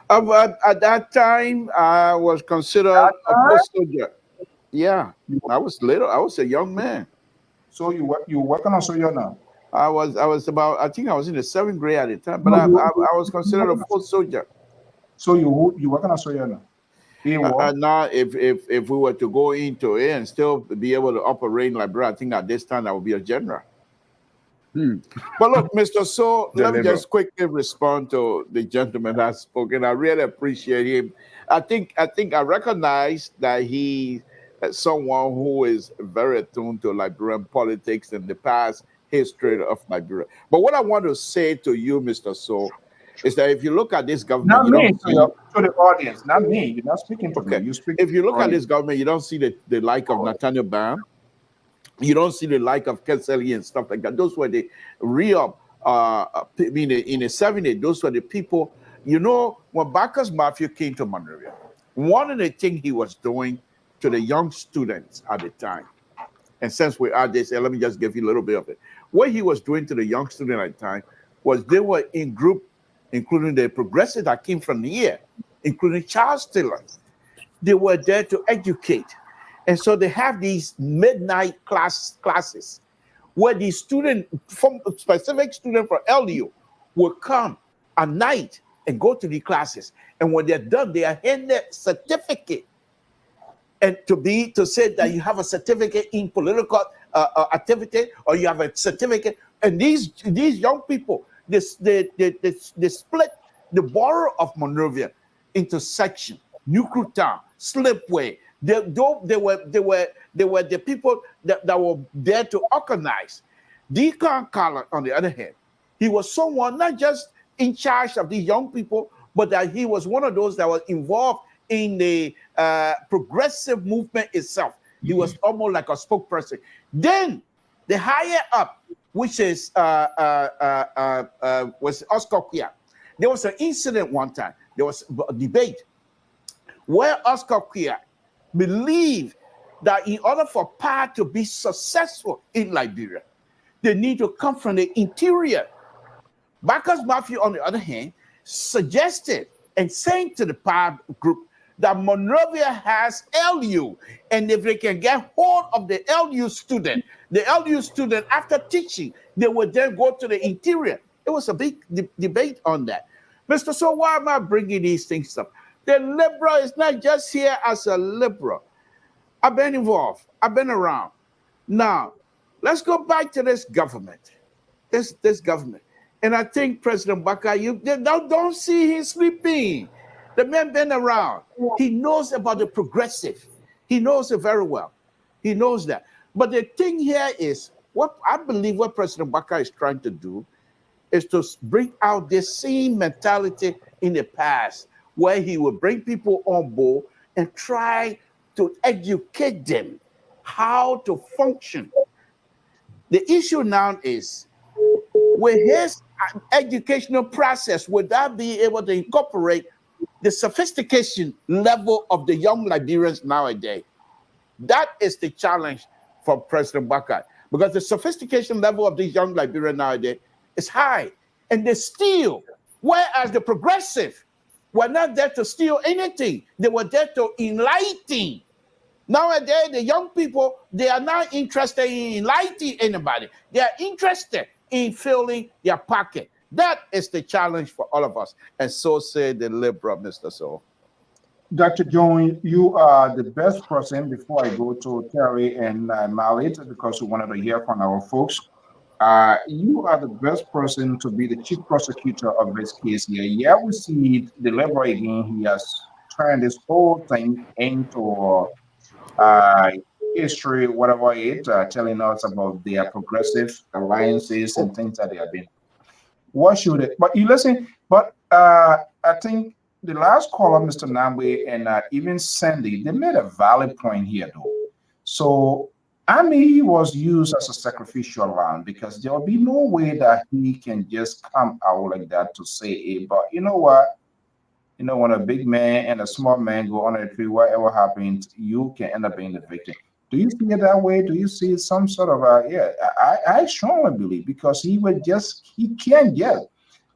At that time, I was considered a post soldier. Yeah, I was little. I was a young man. So you working on Soya now? I was I think I was in the 7th grade at the time, but I was considered a full soldier. So you working on Soya now? Now, if we were to go into it and still be able to operate like Bro, I think at this time I would be a general. But look, Mr. So, let me just quickly respond to the gentleman that's spoken. I really appreciate him. I think I recognize that he is someone who is very attuned to Liberian politics and the past history of Liberia. But what I want to say to you, Mr. So, is that if you look at this government, not me, to the audience, not me. You're not speaking to me. You speak. If you look at this government, you don't see the like of Nathaniel Bam. You don't see the like of Keseli and stuff like that. Those were the real, in the 70s, those were the people, when Bacchus Mafia came to Monrovia, one of the things he was doing to the young students at the time, and since we are this, let me just give you a little bit of it. What he was doing to the young students at the time was they were in group, including the progressive that came from here, including Charles Taylor. They were there to educate. And so they have these midnight classes where the student, from a specific student for LU, will come at night and go to the classes. And when they're done, they are handed a certificate. And to say that you have a certificate in political activity, or you have a certificate. And these young people, they split the borough of Monrovia into sections: Nuclear Town, Slipway. They were the people that were there to organize. Deacon Carter, on the other hand, he was someone not just in charge of these young people, but that he was one of those that was involved in the progressive movement itself. He was almost like a spokesperson. Then the higher up, which is was Oscar Kia. There was an incident one time. There was a debate where Oscar Kia believed that in order for power to be successful in Liberia, they need to come from the interior. Bacchus Mafia, on the other hand, suggested and saying to the power group that Monrovia has LU, and if they can get hold of the LU student, after teaching, they would then go to the interior. It was a big debate on that. Mr. So why am I bringing these things up? The liberal is not just here as a liberal. I've been involved. I've been around. Now, let's go back to this government. This government. And I think President Baka, you don't see him sleeping. The man been around. He knows about the progressive. He knows it very well. He knows that. But the thing here is, what I believe what President Baka is trying to do is to bring out this same mentality in the past, where he would bring people on board and try to educate them how to function. The issue now is, with his educational process, would that be able to incorporate the sophistication level of the young Liberians nowadays? That is the challenge for President Baka, because the sophistication level of these young Liberians nowadays is high, and they steal, whereas the progressive were not there to steal anything. They were there to enlighten. Nowadays, the young people, they are not interested in enlightening anybody. They are interested in filling their pocket. That is the challenge for all of us. And so said the liberal, Mr. So. Dr. Jones, you are the best person, before I go to Terry and Malit, because we wanted to hear from our folks. You are the best person to be the chief prosecutor of this case here. Yeah, we see the liberal again. He has turned this whole thing into history, whatever it, telling us about their progressive alliances and things that they have been. What should it? But you listen. But I think the last caller, Mr. Namwe, and even Sandy, they made a valid point here, though. So Army was used as a sacrificial lamb, because there will be no way that he can just come out like that to say it. But you know what? You know, when a big man and a small man go on a tree, whatever happens, you can end up being the victim. Do you see it that way? Do you see some sort of yeah? I strongly believe, because he can't just,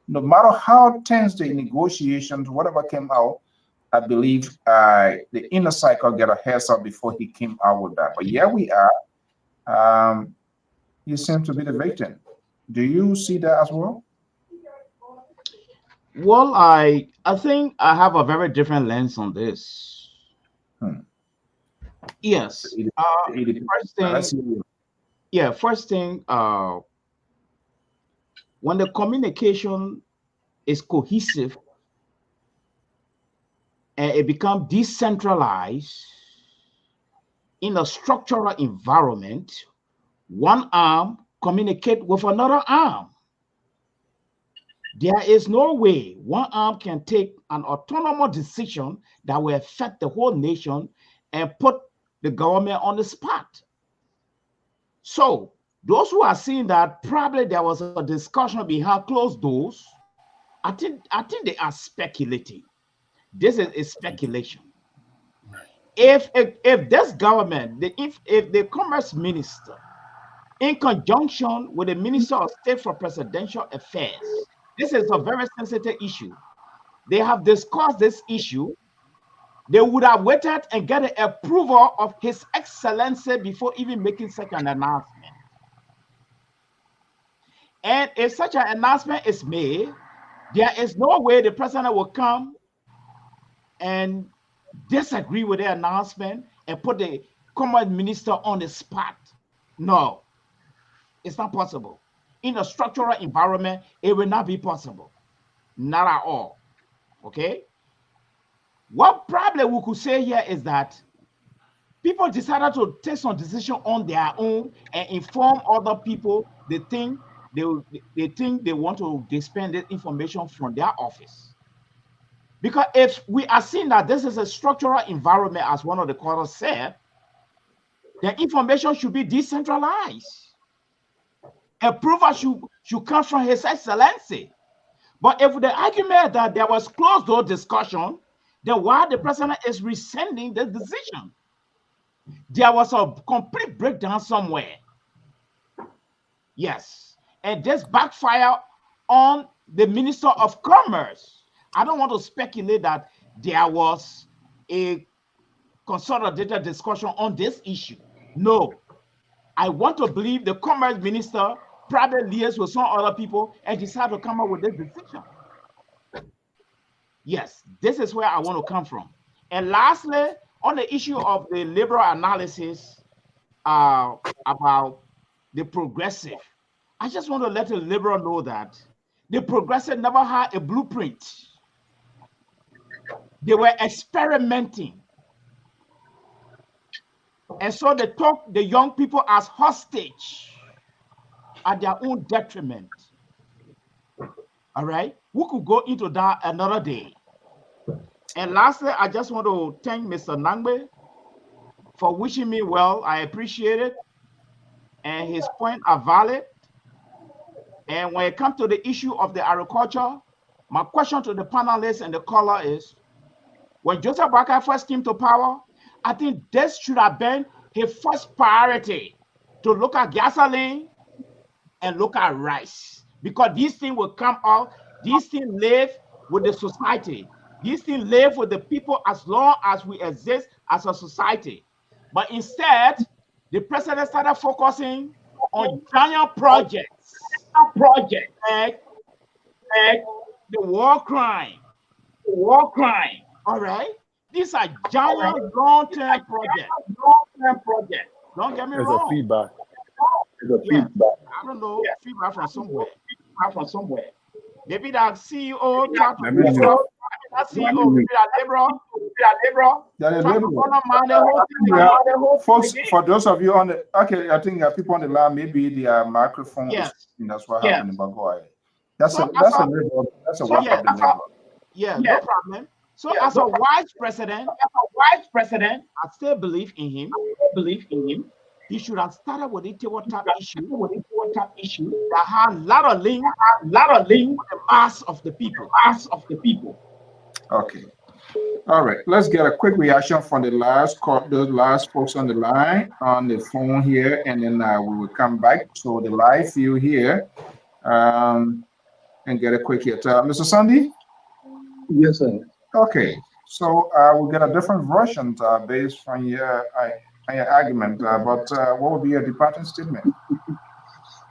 no matter how tense the negotiations, whatever came out, I believe the inner cycle get a heads up before he came out with that. But yeah, we are. He seems to be the victim. Do you see that as well? Well, I think I have a very different lens on this. Yes. First thing, when the communication is cohesive and it becomes decentralized in a structural environment, one arm communicate with another arm. There is no way one arm can take an autonomous decision that will affect the whole nation and put the government on the spot. So those who are seeing that probably there was a discussion behind closed doors, I think they are speculating. This is a speculation. If this government, if the commerce minister, in conjunction with the Minister of State for Presidential Affairs, this is a very sensitive issue, they have discussed this issue, they would have waited and get the approval of His Excellency before even making such an announcement. And if such an announcement is made, there is no way the president will come and disagree with the announcement and put the commerce minister on the spot. No, it's not possible. In a structural environment, it will not be possible. Not at all. Okay? What probably we could say here is that people decided to take some decision on their own and inform other people they think they want to dispense this information from their office. Because if we are seeing that this is a structural environment, as one of the callers said, the information should be decentralized. Approval should come from His Excellency. But if the argument that there was closed door discussion, then why the president is rescinding the decision? There was a complete breakdown somewhere. Yes. And this backfire on the Minister of Commerce. I don't want to speculate that there was a consolidated discussion on this issue. No. I want to believe the Commerce Minister probably liaised with some other people and decided to come up with this decision. Yes, this is where I want to come from. And lastly, on the issue of the liberal analysis about the progressive, I just want to let the liberal know that the progressive never had a blueprint. They were experimenting. And so they took the young people as hostage at their own detriment. All right, we could go into that another day. And lastly, I just want to thank Mr. Nangbe for wishing me well. I appreciate it. And his points are valid. And when it comes to the issue of the agriculture, my question to the panelists and the caller is, when Joseph Boakai first came to power, I think this should have been his first priority, to look at gasoline and look at rice. Because these things will come out, these things live with the society. These things live with the people as long as we exist as a society. But instead, the president started focusing on giant projects, like the war crime. All right? These are giant long-term projects. Don't get me There's wrong. a feedback. I don't know, feedback from somewhere. Maybe that CEO tried to Let me know. that CEO, maybe that liberal. Yeah, Trying to undermine the whole thing. yeah. Folks, for those of you on the, okay, I think people on the line, maybe their microphone Yes. is, that's what happened, but go ahead. That's So a liberal, that's a work of the liberal. Yeah, no problem. So as a vice president, I still believe in him. He should have started with the tabletop issue that had a lot of link with the mass of the people. Okay. All right. Let's get a quick reaction from the last folks on the line on the phone here, and then we will come back to the live view here, and get a quick hit. Mr. Sandy? Yes, sir. Okay. So we'll get a different version based on your argument, but what would be your departing statement?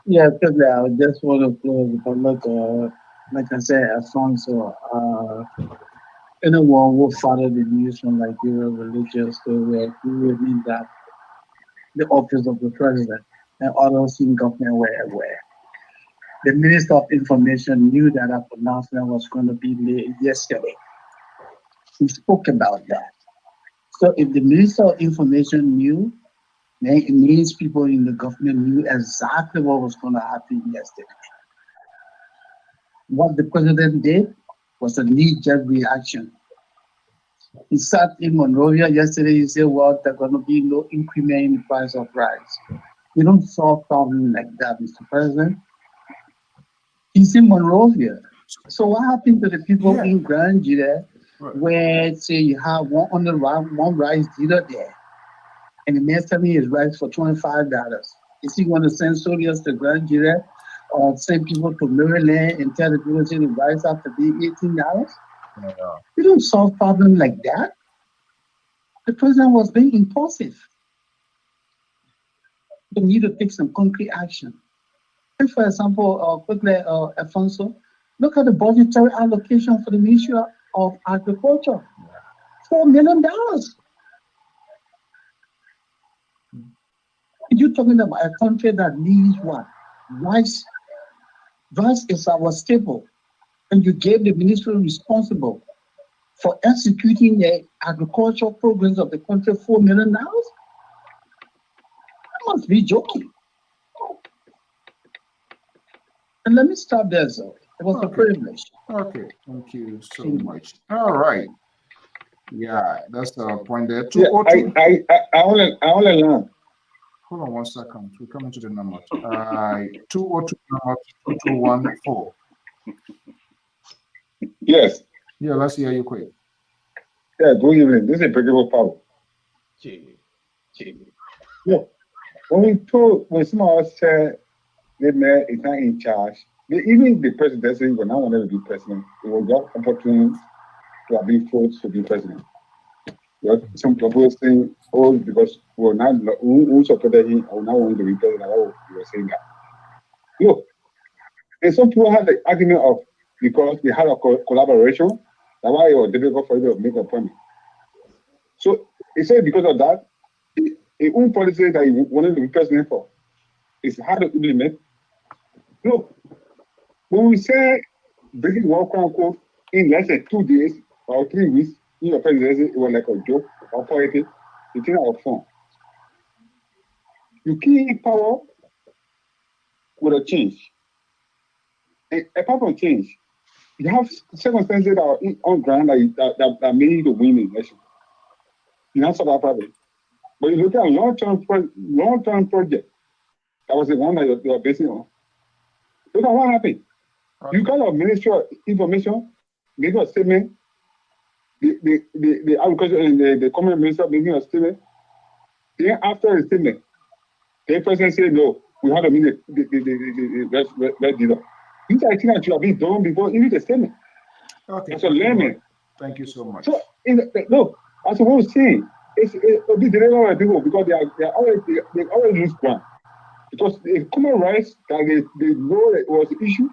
Yeah, because I just want to close, like I said, Alfonso, anyone who follow the news from Nigeria religious story, we will mean that the office of the president and others in government were aware. The Minister of Information knew that a pronouncement was going to be made yesterday. He spoke about that. So if the Minister of Information knew, then it means people in the government knew exactly what was going to happen yesterday. What the president did was a knee-jerk reaction. He sat in Monrovia yesterday, he said, well, there's going to be no increment in the price of rice. You don't solve problems like that, Mr. President. He's in Monrovia. So what happened to the people in Grand Judah, where, say, you have one rice dealer there, and the man selling his rice for $25? Is he going to send soldiers to Grand Judah or send people to Maryland and tell the people to the rice have to be $18? You don't solve problems like that. The president was being impulsive. We need to take some concrete action. Take, for example, quickly, Alfonso, look at the budgetary allocation for the Ministry of Agriculture. $4 million. You're talking about a country that needs what? Rice. Rice is our staple. And you gave the ministry responsible for executing the agricultural programs of the country $4 million? I must be joking. And let me stop there, sir. It was a privilege. Okay, thank you so much. All right. Yeah, that's the point there. Yeah, I only learned. Hold on 1 second. We're coming to the number. 202 number 2214. Yes. Yeah, let's hear you quick. Yeah, good evening. This is Predictable Power. Yeah. When some of us said the mayor is not in charge, even the presidency, when I wanted to be president, it was just opportunity to have been forced to be president. Some people saying, oh, because we're not, who supported him, or not want to be president, oh, you were saying that. Look, and some people have the argument of because they had a collaboration That's why it was difficult for you to make an appointment. So he said because of that, his own policy that he wanted to be president for is hard to implement. Look, when we say bringing one quote unquote in less than 2 days or 3 weeks in your presidency, it was like a joke or poetry. It's not our fun. You keep power with a change. And apart from change, you have circumstances that are on ground that made you to win the election. You have South Africa. But you look at a long-term project, that was the one that you are basing on. Look at what happened. You got a Ministry of Information, making a statement, the agriculture and the Common Minister making a statement. Then after the statement, the president said, no, we have to meet the red dealer. These are things that should have been done before even the statement. Okay. So learning. Thank you so much. So look, as I was saying, it's a bit delivered by people because they always lose ground. Because the common rights that they know that it was the issue,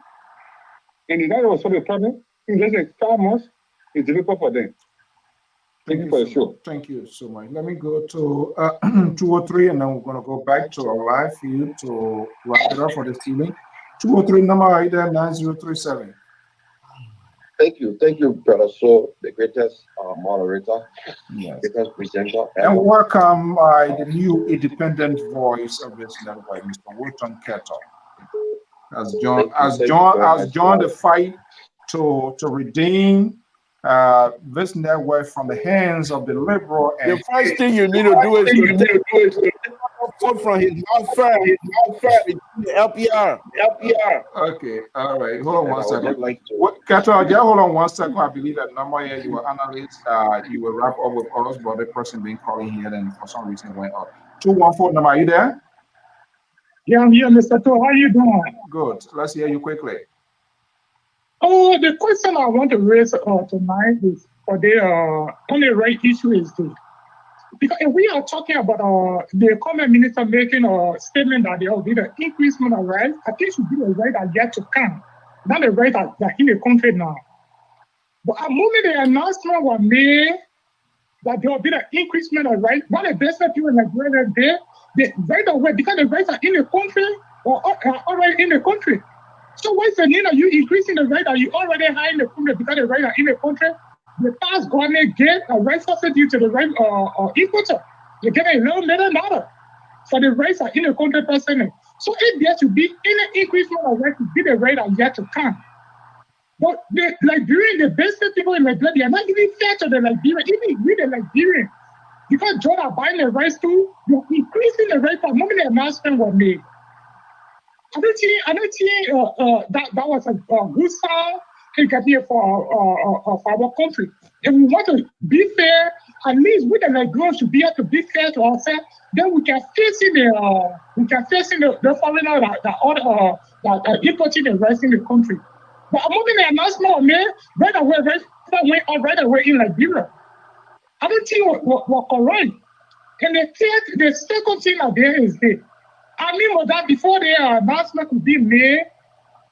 and that was solve the problem, in less than 5 months, it's difficult for them. Thank you for the show. Thank you so much. Let me go to 203, and then we're going to go back to our live feed to wrap it up for this evening. 203 number right there, 9037. Thank you, brother. So the greatest moderator, greatest presenter, and welcome the new independent voice of this network, Mr. Wilton Kettle, has joined the fight to redeem this network from the hands of the liberal. The first thing you need to do is to vote from his welfare, the LPR. Okay, all right. Hold on one second. Kettle, just hold on one second. I believe that number here, you were analyst. You will wrap up with us, but the person being calling here, then for some reason it went up. 214 number, are you there? Yeah, I'm here, Mr. To. How are you doing? Good. Let's hear you quickly. Oh, the question I want to raise tonight is for the only right issue is this. Because if we are talking about the comment minister making a statement that there will be the increasement of rights, I think it should be the right that yet to come, not the right that in the country now. But at the moment the announcement was made that there will be the increasement of rights, one of the best people in Nigeria there, the right away, because the rights are in the country or are already in the country. So what's the need of you increasing the right that you already have in the country because the right are in the country? The past government get a right subsidy to the right importer. You get a little $1 for the rights are in the country personally. So if there should be any increasement of right to be the right are yet to come. But the Liberian, the best people in Nigeria, they are not even fair to the Liberian, even with the Liberian. Because John are buying the rights too, you're increasing the right for the moment the announcement was made. I don't think that was a good sign for our country. If we want to be fair, at least we the Nigerians should be able to be fair to ourselves. Then we can face the foreigner that importing the rights in the country. But moving the announcement of me right away in Liberia. I don't think we're correct. And the second thing out there is this. I mean, that before the announcement could be made,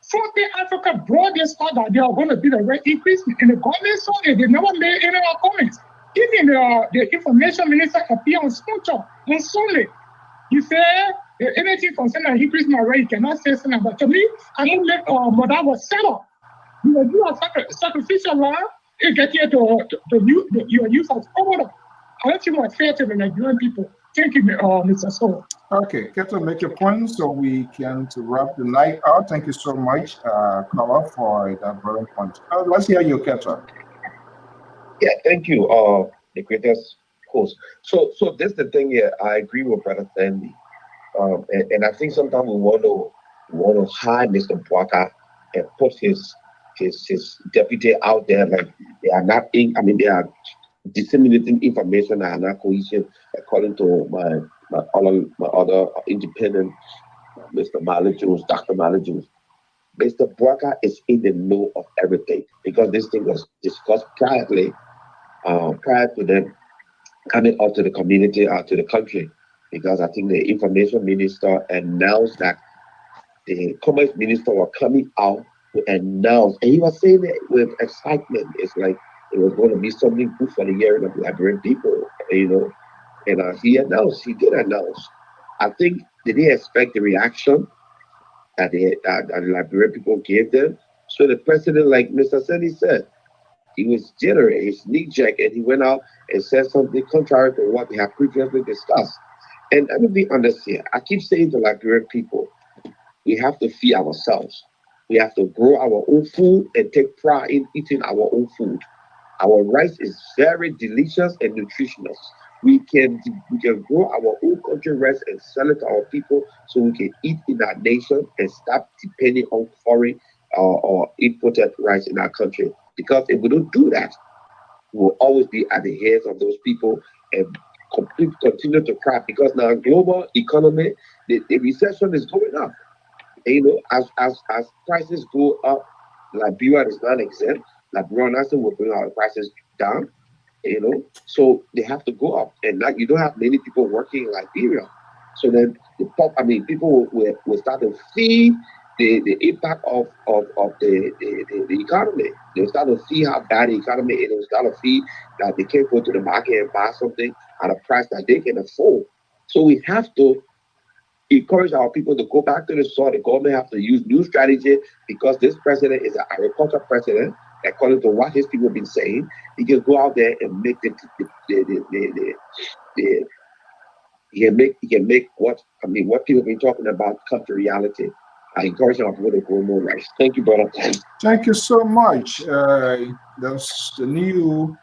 Southern Africa brought this part that they are going to be the rate increase in the government, so they never made any comments. Even the information minister appeared on Sponsor on Sunday. He said, anything concerning the increase in the rate, you cannot say something. But to me, I don't let that was set up. You will do a sacrificial law and get here to your use as order. I don't think we're fair to the Nigerian people. Thank you, Mr. Soul. Okay, Kettle, make your point so we can wrap the night out. Thank you so much, Carla, for that very point. Let's hear you, Kettle. Yeah, thank you, the greatest host. So this is the thing here. I agree with Brother Sandy, and I think sometimes we want to hide Mr. Bwaka and put his deputy out there like they are not. They are disseminating information that are not cohesive, according to my other independent, Mr. Malajus, Dr. Malajus. Mr. Bwaka is in the know of everything because this thing was discussed prior to them coming out to the community, out to the country. Because I think the information minister announced that the commerce minister were coming out to announce, and he was saying it with excitement. It's like it was going to be something good for the hearing of Liberian people, And he did announce. I think, did he expect the reaction that the Liberian people gave them? So the president, like Mr. Sandy said, he was jittery, he's knee-jerk, and he went out and said something contrary to what we have previously discussed. And let me be honest here. I keep saying to Liberian people, we have to feed ourselves. We have to grow our own food and take pride in eating our own food. Our rice is very delicious and nutritious. We can grow our own country rice and sell it to our people so we can eat in our nation and stop depending on foreign or imported rice in our country. Because if we don't do that, we'll always be at the heads of those people and continue to cry. Because now global economy, the recession is going up. And, as prices go up, Liberia is not exempt. Liberia also will bring our prices down. So they have to go up, and you don't have many people working in Liberia. So then people will start to see the impact of the economy. They'll start to see how bad the economy is. They'll start to see that they can't go to the market and buy something at a price that they can afford. So we have to encourage our people to go back to the soil. The government have to use new strategy, because this president is an agriculture president. According to what his people have been saying, he can go out there and make he can make what people have been talking about come to reality. I encourage our people to grow more rice. Thank you, brother. Thank you so much. That's the new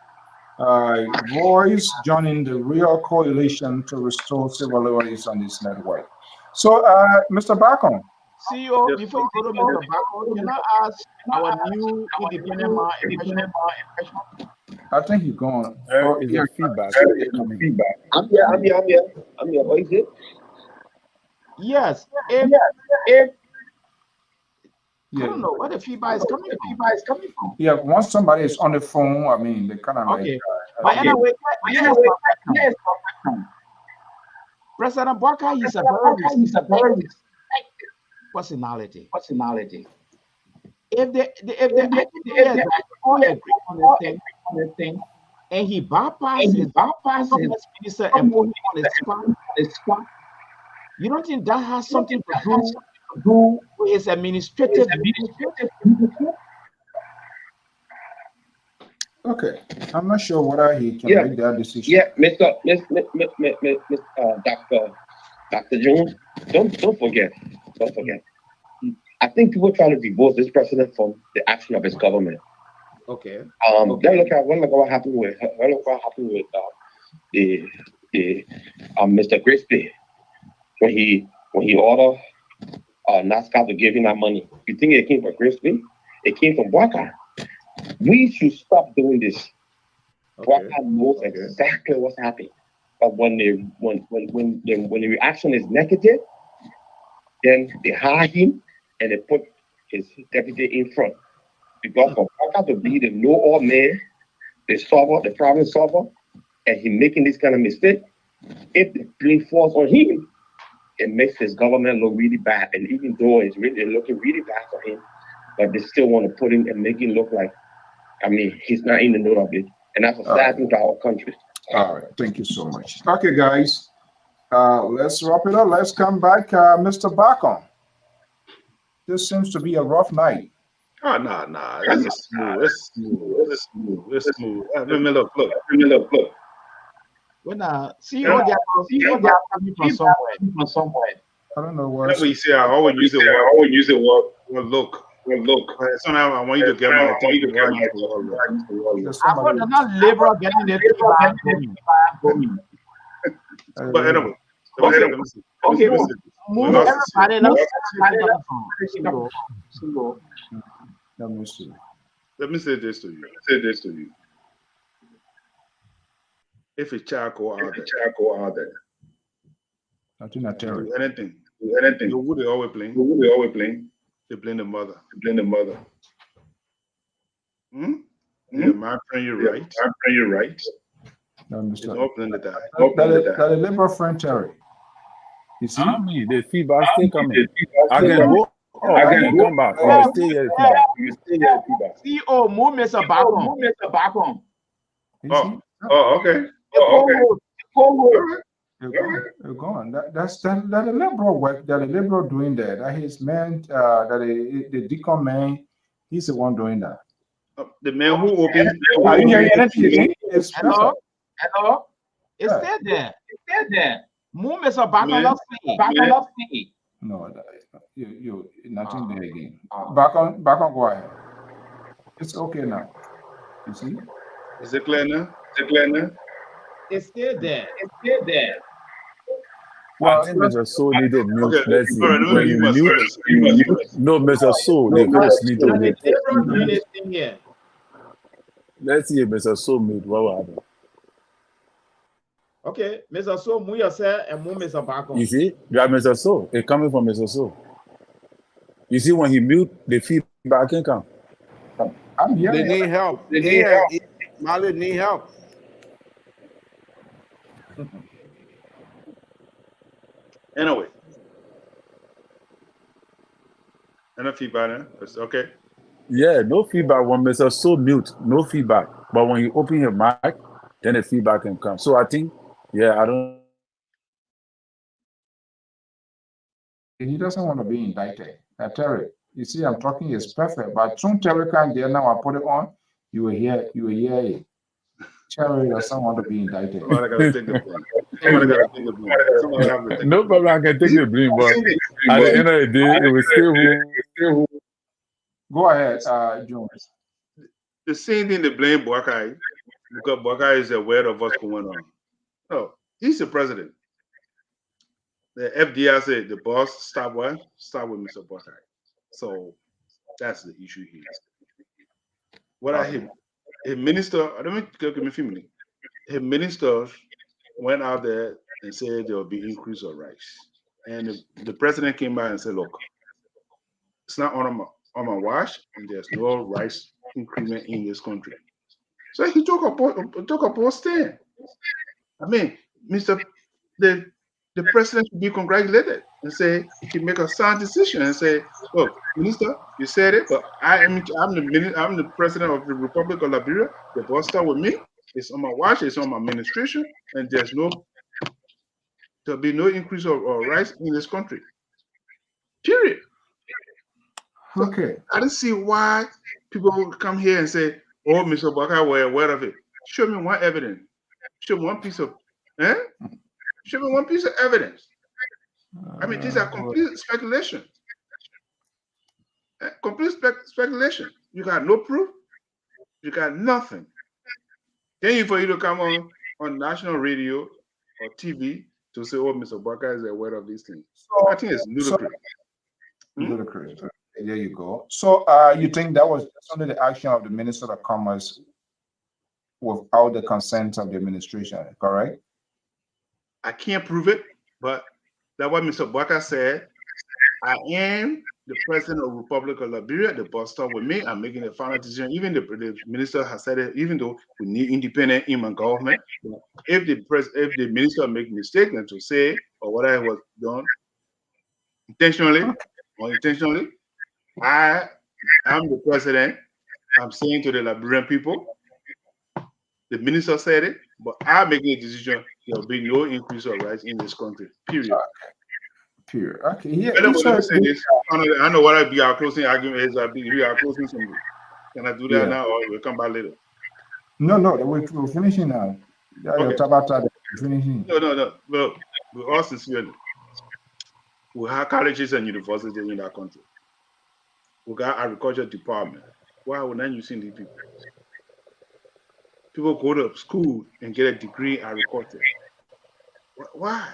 voice joining the real coalition to restore civil liberties on this network. So, Mr. Bacon. CEO, before you go to Mr. Bacon, can I ask our new independent man impression? I think you're going. Is there feedback? I'm here. What is it? Yes. I don't know where the feedback is coming from. Yeah, once somebody is on the phone, they kind of okay. But anyway, yes. President Barker, he's a very personality. If they all agree on this thing, and he bypasses minister and put him on the spot, you don't think that has something to do with his administrative? Okay, I'm not sure whether he can make that decision. Yeah, Dr. Jones, don't forget. I think people try to divorce this president from the action of his government. Okay. Look at what happened with Mr. Grisby when he ordered NASCAR to give him that money. You think it came from Grisby? It came from Barker. We should stop doing this. Okay. Barker knows exactly what's happening. But when the reaction is negative, then they hire him and they put his deputy in front. Because for Barker to be the know-all man, the problem solver, and he making this kind of mistake, if the blame falls on him, it makes his government look really bad. And even though it's really looking really bad for him, but they still want to put him and make him look like, he's not in the know of it. And that's a sad thing to our country. All right, thank you so much. Okay, guys, let's wrap it up. Let's come back, Mr. Bacon. This seems to be a rough night. Oh, nah. It's smooth. Let me look. When see they are coming from somewhere. I don't know where. Whenever you say I always use it word look. Sometimes I want you to get my attention. I thought they're not liberal getting their going. But anyway, okay. Move everybody. Let me say this to you. If a child go out there, do anything. Who they always blame? They blame the mother. Am I praying you right? It's not blame the dad. That a liberal friend Terry. You see? The feedback still coming. I can go Oh, I can come back. You stay here. You stay here, feedback. CEO, move Mr. Bacon. Okay. They're gone. That's that a liberal work. That a liberal doing that. That his man. That the deacon man. He's the one doing that. The man who opened. Are you hearing anything again? It's Hello? It's still there. Move Mr. Bacon. Let's see. No, you nothing there again. Back on, go ahead. It's okay now. You see? Is it clear now? It's still there. Well, I think Mr. Soul needed mute. Okay. Let's see. All right, When you mute, no, Mr. Soul, they first need to mute. Here. Let's see if Mr. Soul mute. What will happen? Okay, Mr. Soul, move yourself and move Mr. Bacon. You see, you have Mr. Soul. It's coming from Mr. Soul. You see, when he mute, the feedback can come. I'm here. They need help. Mali need help. Anyway. Enough feedback, okay? Yeah, no feedback when Mr. Soul mute, no feedback. But when you open your mic, then the feedback can come. So I think, yeah, I don't. He doesn't want to be indicted. Terry, you see, I'm talking is perfect, but soon Terry can't there now. I put it on. You will hear it. Terry doesn't want to be indicted. Somebody got to take the blame. No problem, I can take the blame, but at the end of the day, it was still who. Go ahead, Jones. The same thing they blame Buakai, because Buakai is aware of what's going on. No, he's the president. The FDR said the boss start with Mr. Buakai. So that's the issue here. What I hear, a minister, I don't mean to give me a few minutes. His ministers went out there and said there will be increase of rice. And the president came back and said, look, it's not on my watch, and there's no rice increment in this country. So he took a post stand. I mean, the president should be congratulated and say he can make a sound decision and say, look, minister, you said it, but I'm the president of the Republic of Liberia. The boss start with me. It's on my watch, it's on my administration, and there'll be no increase of rice in this country. Period. Okay. I don't see why people will come here and say, oh, Mr. Buakai were aware of it. Show me one evidence. Show me one piece of Show me one piece of evidence. I mean, these are complete speculation. Complete speculation. You got no proof. You got nothing. Then for you to come on national radio or TV to say, oh, Mr. Buakai is aware of these things. So, I think it's ludicrous. Ludicrous. There you go. So you think that was only the action of the Minister of Commerce without the consent of the administration, correct? I can't prove it, but that's what Mr. Buakai said. I am the president of the Republic of Liberia. The boss start with me. I'm making the final decision. Even the minister has said it, even though we need independent in my government. If the minister make mistake and to say or whatever was done intentionally or unintentionally, I am the president. I'm saying to the Liberian people, the minister said it, but I'm making a decision. There will be no increase of rice in this country. Period. Period. Okay. Yeah. I know what I'll be our closing argument is. We are closing something. Can I do that now, or we'll come back later? No, we're finishing now. Okay. Finishing. No. Look, we all sincerely. We have colleges and universities in our country. We got agriculture department. Why are we not using these people? People go to school and get a degree in agriculture. Why?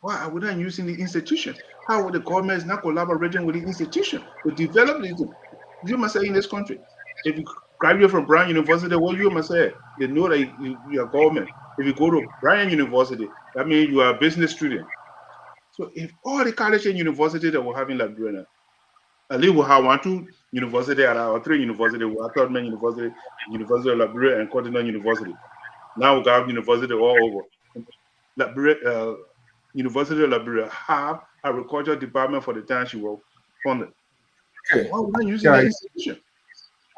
Why are we not using the institution? How would the government is not collaborating with the institution to develop these? You must say in this country, if you graduate from Brown University, what you must say? They know that you are government. If you go to Brown University, that means you are a business student. So if all the college and university that we have in Liberia, at least we have 1, 2 university or 3 university. We have Tubman University, University of Liberia, and Continental University. Now we have university all over. Liberia, University of Liberia have agriculture department for the time she work. funded. Okay. Why are we not using that institution?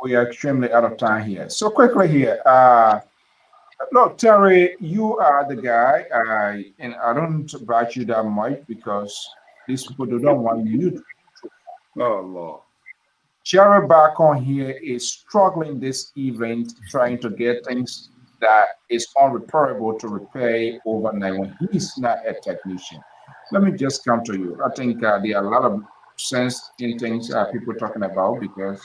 We are extremely out of time here. So quickly here, look, Terry, you are the guy, and I don't bash you that much because these people don't want you to. Oh, Lord. Jerry back on here is struggling this event, trying to get things that is unrepairable to repair overnight when he's not a technician. Let me just come to you. I think there are a lot of sense in things people talking about because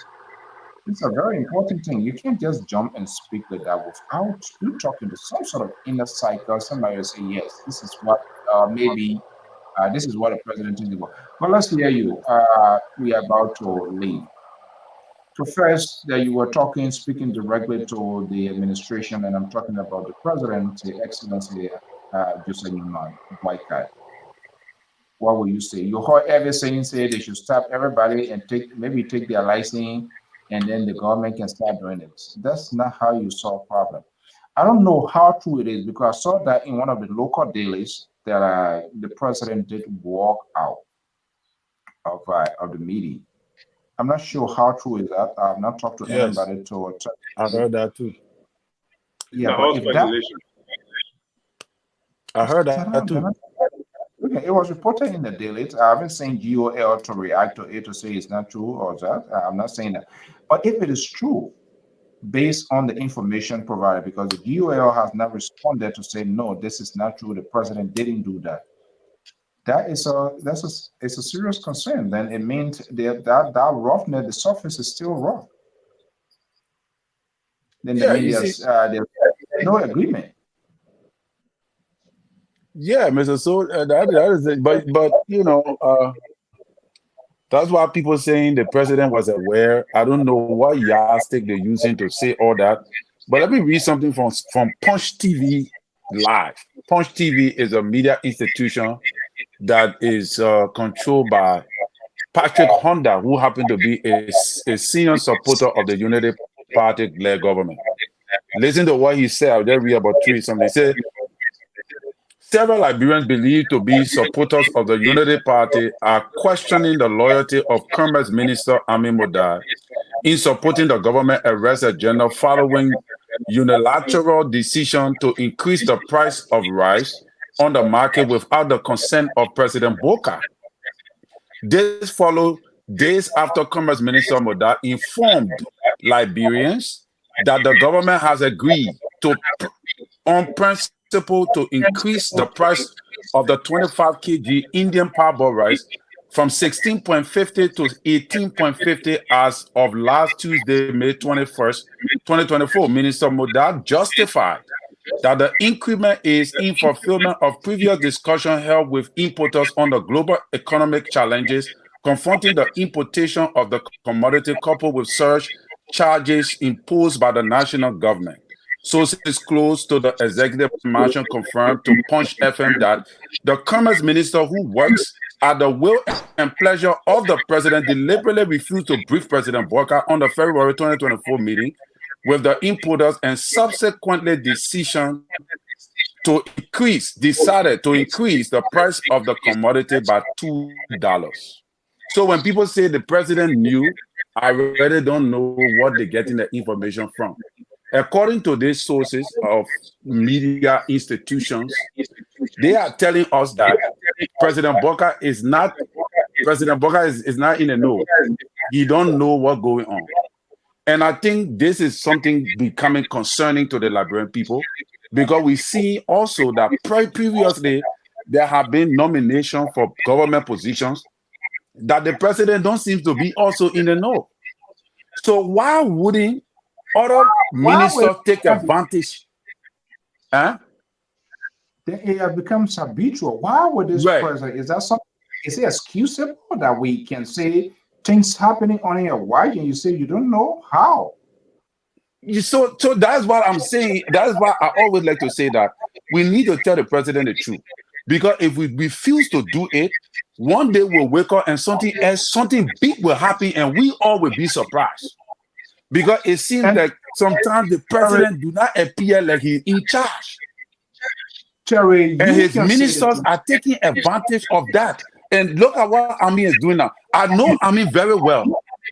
it's a very important thing. You can't just jump and speak like that without you talking to some sort of inner cycle. Somebody will say, yes, this is what maybe this is what the president thinks about. But let's hear you. We are about to leave. So first, that you were speaking directly to the administration, and I'm talking about the president, the Excellency Joseph Boycott. What will you say? You heard everything say they should stop everybody and take their license, and then the government can start doing it. That's not how you solve problem. I don't know how true it is because I saw that in one of the local dailies that the president did walk out of the meeting. I'm not sure how true is that. I've not talked to anybody to. I heard that too. Yeah, but if that, I heard that too. Okay, it was reported in the daily. I haven't seen GOL to react to it to say it's not true or that. I'm not saying that. But if it is true, based on the information provided, because the GOL has not responded to say no, this is not true. The president didn't do that. It's a serious concern. Then it means that roughness, the surface is still rough. Then there's no agreement. Yeah, Mr. So that is it. But that's why people saying the president was aware. I don't know what yardstick they're using to say all that. But let me read something from Punch TV Live. Punch TV is a media institution that is controlled by Patrick Honda, who happened to be a senior supporter of the Unity Party-led government. Listen to what he said. I'll just read about three something. He said, several Liberians believed to be supporters of the Unity Party are questioning the loyalty of Commerce Minister Amin Modai in supporting the government arrest agenda following unilateral decision to increase the price of rice on the market without the consent of President Boka. This followed days after Commerce Minister Modai informed Liberians that the government has agreed to, on principle, to increase the price of the 25 kg Indian parboiled rice from 16.50 to 18.50 as of last Tuesday, May 21st, 2024. Minister Modai justified that the increment is in fulfillment of previous discussion held with importers on the global economic challenges confronting the importation of the commodity, coupled with surge charges imposed by the national government. Sources close to the executive mansion confirmed to Punch FM that the commerce minister, who works at the will and pleasure of the president, deliberately refused to brief President Boka on the February 2024 meeting with the importers and subsequently decided to increase the price of the commodity by $2. So when people say the president knew, I really don't know what they're getting the information from. According to these sources of media institutions, they are telling us that President Boka is not in the know. He don't know what's going on. And I think this is something becoming concerning to the Liberian people, because we see also that previously there have been nominations for government positions that the president don't seem to be also in the know. So why wouldn't other ministers take advantage? Then it becomes habitual. Why would this president? Is that something? Is it excusable that we can say things happening on your watch and you say you don't know how? So that's what I'm saying. That's why I always like to say that we need to tell the president the truth. Because if we refuse to do it, one day we'll wake up and something big will happen and we all will be surprised. Because it seems like sometimes the president do not appear like he's in charge. Terry, and his ministers are taking advantage of that. And look at what Amin is doing now. I know Amin very well.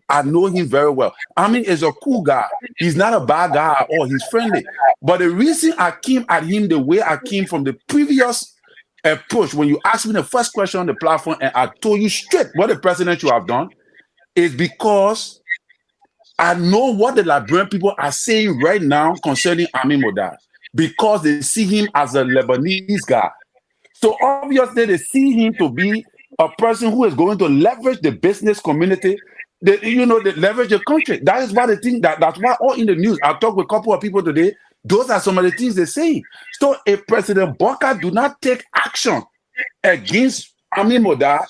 I know him very well. Amin is a cool guy. He's not a bad guy at all. He's friendly. But the reason I came at him the way I came from the previous approach, when you asked me the first question on the platform and I told you straight what the president should have done, is because I know what the Liberian people are saying right now concerning Amin Modad, because they see him as a Lebanese guy. So obviously they see him to be a person who is going to leverage the business community, they leverage the country. That is why they think that's why all in the news. I've talked with a couple of people today. Those are some of the things they say. So if President Bokar do not take action against Amin Modad,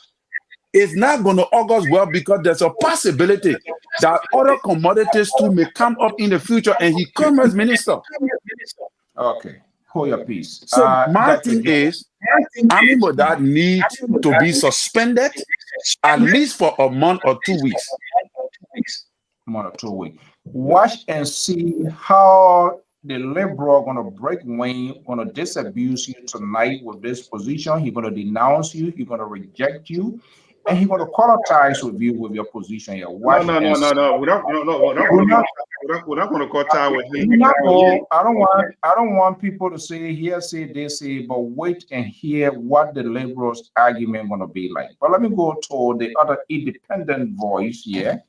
it's not going to august well, because there's a possibility that other commodities too may come up in the future and he comes as minister. Okay, hold your peace. So my thing is, Amin Modad needs to be suspended at least for a month or 2 weeks. Watch and see how the liberal going to break wing, going to disabuse you tonight with this position. He's going to denounce you. He's going to reject you. And he's going to qualitize with you with your position here. No. We're not going to cut ties with him. I don't want people to say here, say they say, but wait and hear what the liberals' argument going to be like. But let me go to the other independent voice here,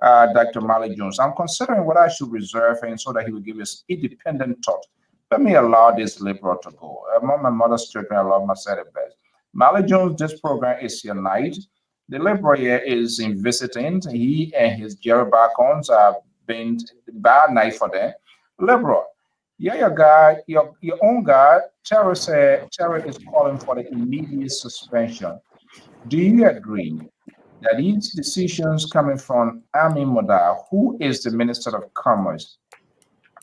Dr. Malik Jones. I'm considering what I should reserve him so that he will give us independent thought. Let me allow this liberal to go. Among my mother's children, I love myself the best. Malik Jones, this program is your night. The liberal here is in visiting. He and his Jerry Bacons have been bad night for them. Liberal, your guy, your own guy, Terry said Terry is calling for the immediate suspension. Do you agree that these decisions coming from Amin Modad, who is the Minister of Commerce,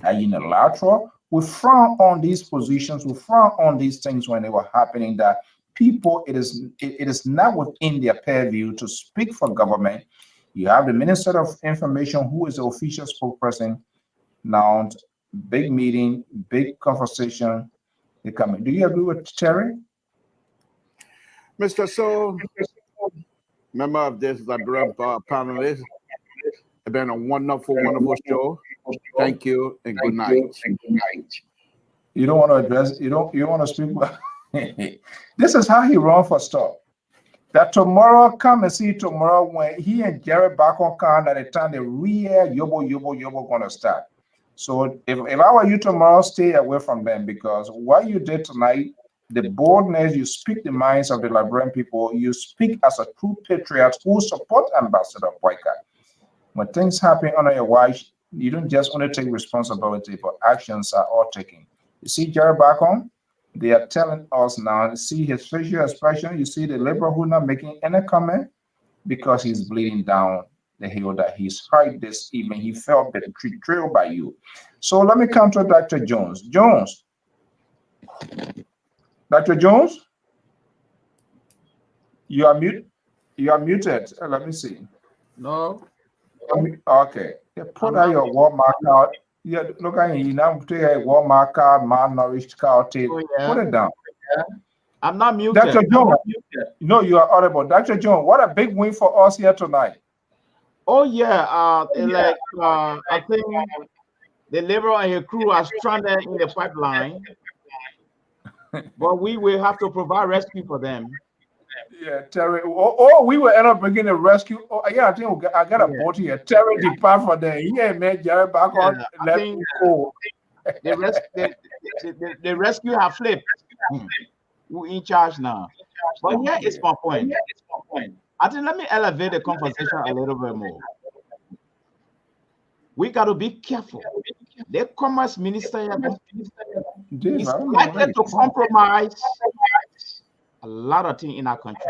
are unilateral? We frown on these positions, we frown on these things when they were happening, that people, it is not within their purview to speak for government. You have the Minister of Information, who is the official spokesperson. Now, big meeting, big conversation. They coming. Do you agree with Terry? Mr. So, member of this Liberian panelist, it's been a wonderful show. Thank you and good night. You don't want to address, you want to speak about this is how he run for stuff. That tomorrow, come and see tomorrow when he and Jerry Bacon come at the time the real yobo gonna start. So if I were you tomorrow, stay away from them, because what you did tonight, the boldness, you speak the minds of the Liberian people, you speak as a true patriot who support Ambassador Boyka. When things happen under your watch, you don't just only take responsibility, but actions are all taken. You see Jerry Bacon? They are telling us now, see his facial expression. You see the liberal who not making any comment because he's bleeding down the hill that he's hurt this evening. He felt betrayed by you. So let me come to Dr. Jones. Dr. Jones, you are mute. You are muted. Let me see. No. Okay. Yeah, put out your Walmart card. Yeah, look at you now. Take a Walmart card, malnourished card. Put it down. Yeah. I'm not muted. Dr. Jones, no, you are audible. Dr. Jones, what a big win for us here tonight. Oh yeah, I think the liberal and your crew are stranded in the pipeline, but we will have to provide rescue for them. Yeah, Terry. Oh, we will end up bringing a rescue. Oh, yeah, I think I got a boat here. Terry depart for them. He ain't made Jerry back on. Let him go. The rescue have flipped. We're in charge now. But here is my point. I think let me elevate the conversation a little bit more. We got to be careful. The commerce minister is likely to compromise a lot of things in our country.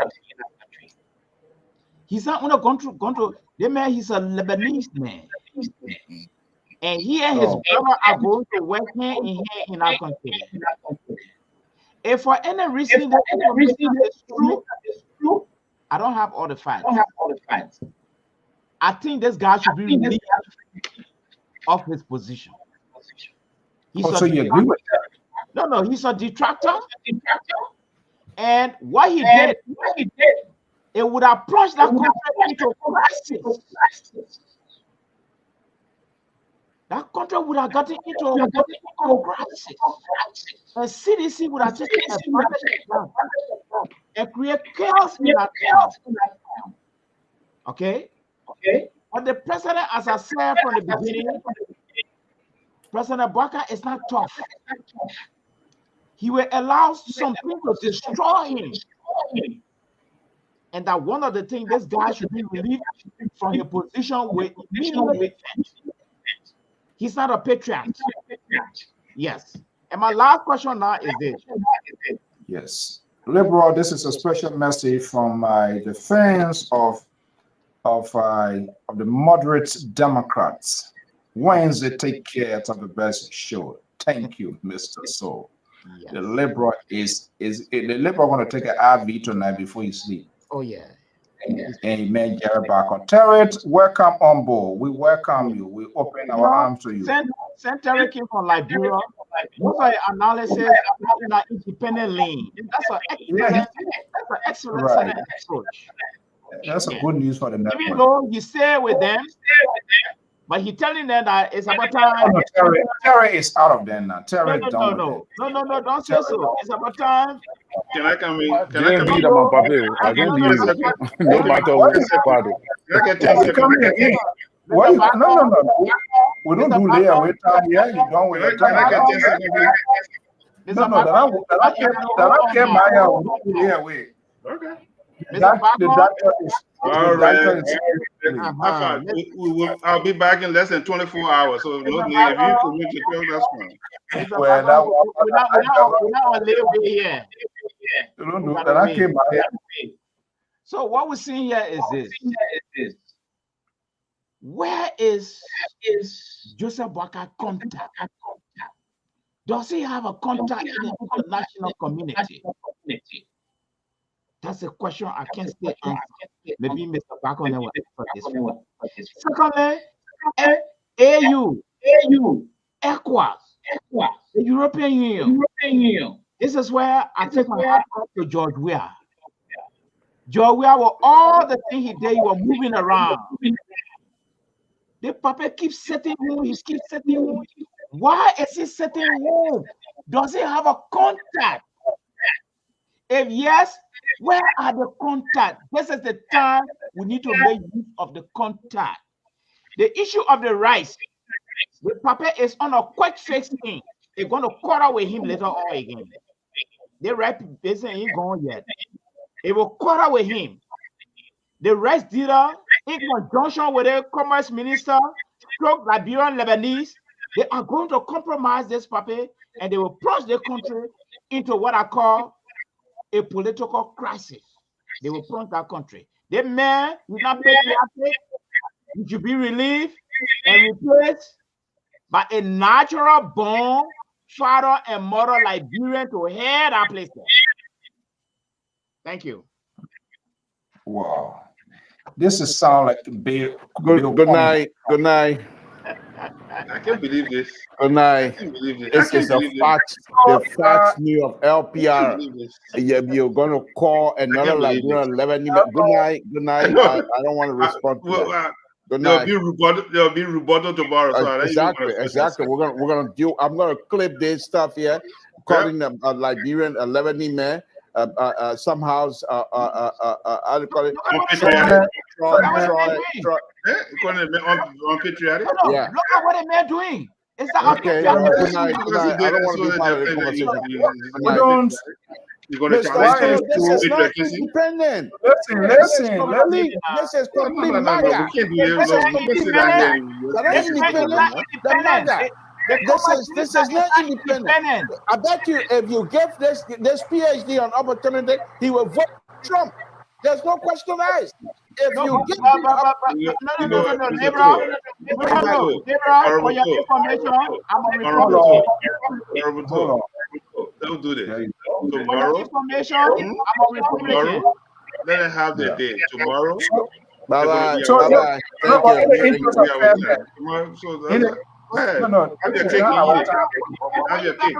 He's not going to the man, he's a Lebanese man. And he and his brother are going to work hand in hand in our country. If for any reason that information is true, I don't have all the facts. I think this guy should be relieved of his position. So you agree with that? No, he's a detractor. And what he did it would have plunged that country into crisis. That country would have gotten into a crisis. The CDC would have taken advantage of that and create chaos in that town. Okay? But the president, as I said from the beginning, President Baka is not tough. He will allow some people to destroy him. And that one of the things this guy should be relieved from his position with immediate effect. He's not a patriot. Yes. And my last question now is this. Yes. Liberal, this is a special message from the fans of the moderate Democrats. Wednesday, take care of the best show. Thank you, Mr. Soul. Yes. The liberal want to take an IV tonight before you sleep. Oh yeah. Amen. Jerry Barker. Terry, welcome on board. We welcome you. We open our arms to you. Send Terry came from Liberia. Most of the analysis in an independent lane. That's an excellent approach. That's a good news for the network. Even though he stay with them, but he telling them that it's about time. No, Terry is out of there now. Terry, no, don't say so. It's about time. Can I come in? I can I leave. No matter what about it. What? No. We don't do layaway time here. You don't wait time. No, that came my house. We don't do layaway. Okay. The doctor is. All right. I'll be back in less than 24 hours. So no need. If you commit to tell, that's fine. Well, we're not on layaway here. Don't do that. I came my house. So what we're seeing here is this. Where is Joseph Boakai contact? Does he have a contact in the international community? That's a question I can't stay answer. Maybe Mr. Bakone will answer this one. Secondly, AU, ECOWAS, the European Union. This is where I take my hat off to George Weah. George Weah, with all the things he did, he was moving around. The puppet keeps setting home. He keeps setting home. Why is he setting home? Does he have a contact? If yes, where are the contacts? This is the time we need to make use of the contact. The issue of the rice, the puppet is on a quick fix thing. They're going to quarrel with him later on again. The right person ain't gone yet. They will quarrel with him. The rice dealer, in conjunction with the commerce minister, stroke Liberian Lebanese, they are going to compromise this puppet and they will plunge the country into what I call a political crisis. They will plunge that country. The man will not pay patriotic. He should be relieved and replaced by a natural born father and mother Liberian to head our place. Thank you. Wow. This is sound like big. Good night. Good night. I can't believe this. Good night. This is a fact. The fact new of LPR. You're going to call another Liberian 11. Good night. Good night. I don't want to respond to that. Good night. There'll be rebuttal tomorrow. So exactly. We're gonna do. I'm gonna clip this stuff here, calling them a Liberian 11 man. Somehow, how do you call it? Unpatriotic? Yeah. Look at what the man doing. It's the okay. Good night. I don't want to be part of the conversation. You're going to try this is not independent. Listen. This is complete MAGA. This is not independent. I bet you if you give this PhD on opportunity, he will vote Trump. There's no question asked. If you give for your information, don't do this. Tomorrow, let it have the day. Tomorrow, bye-bye. Have your cake.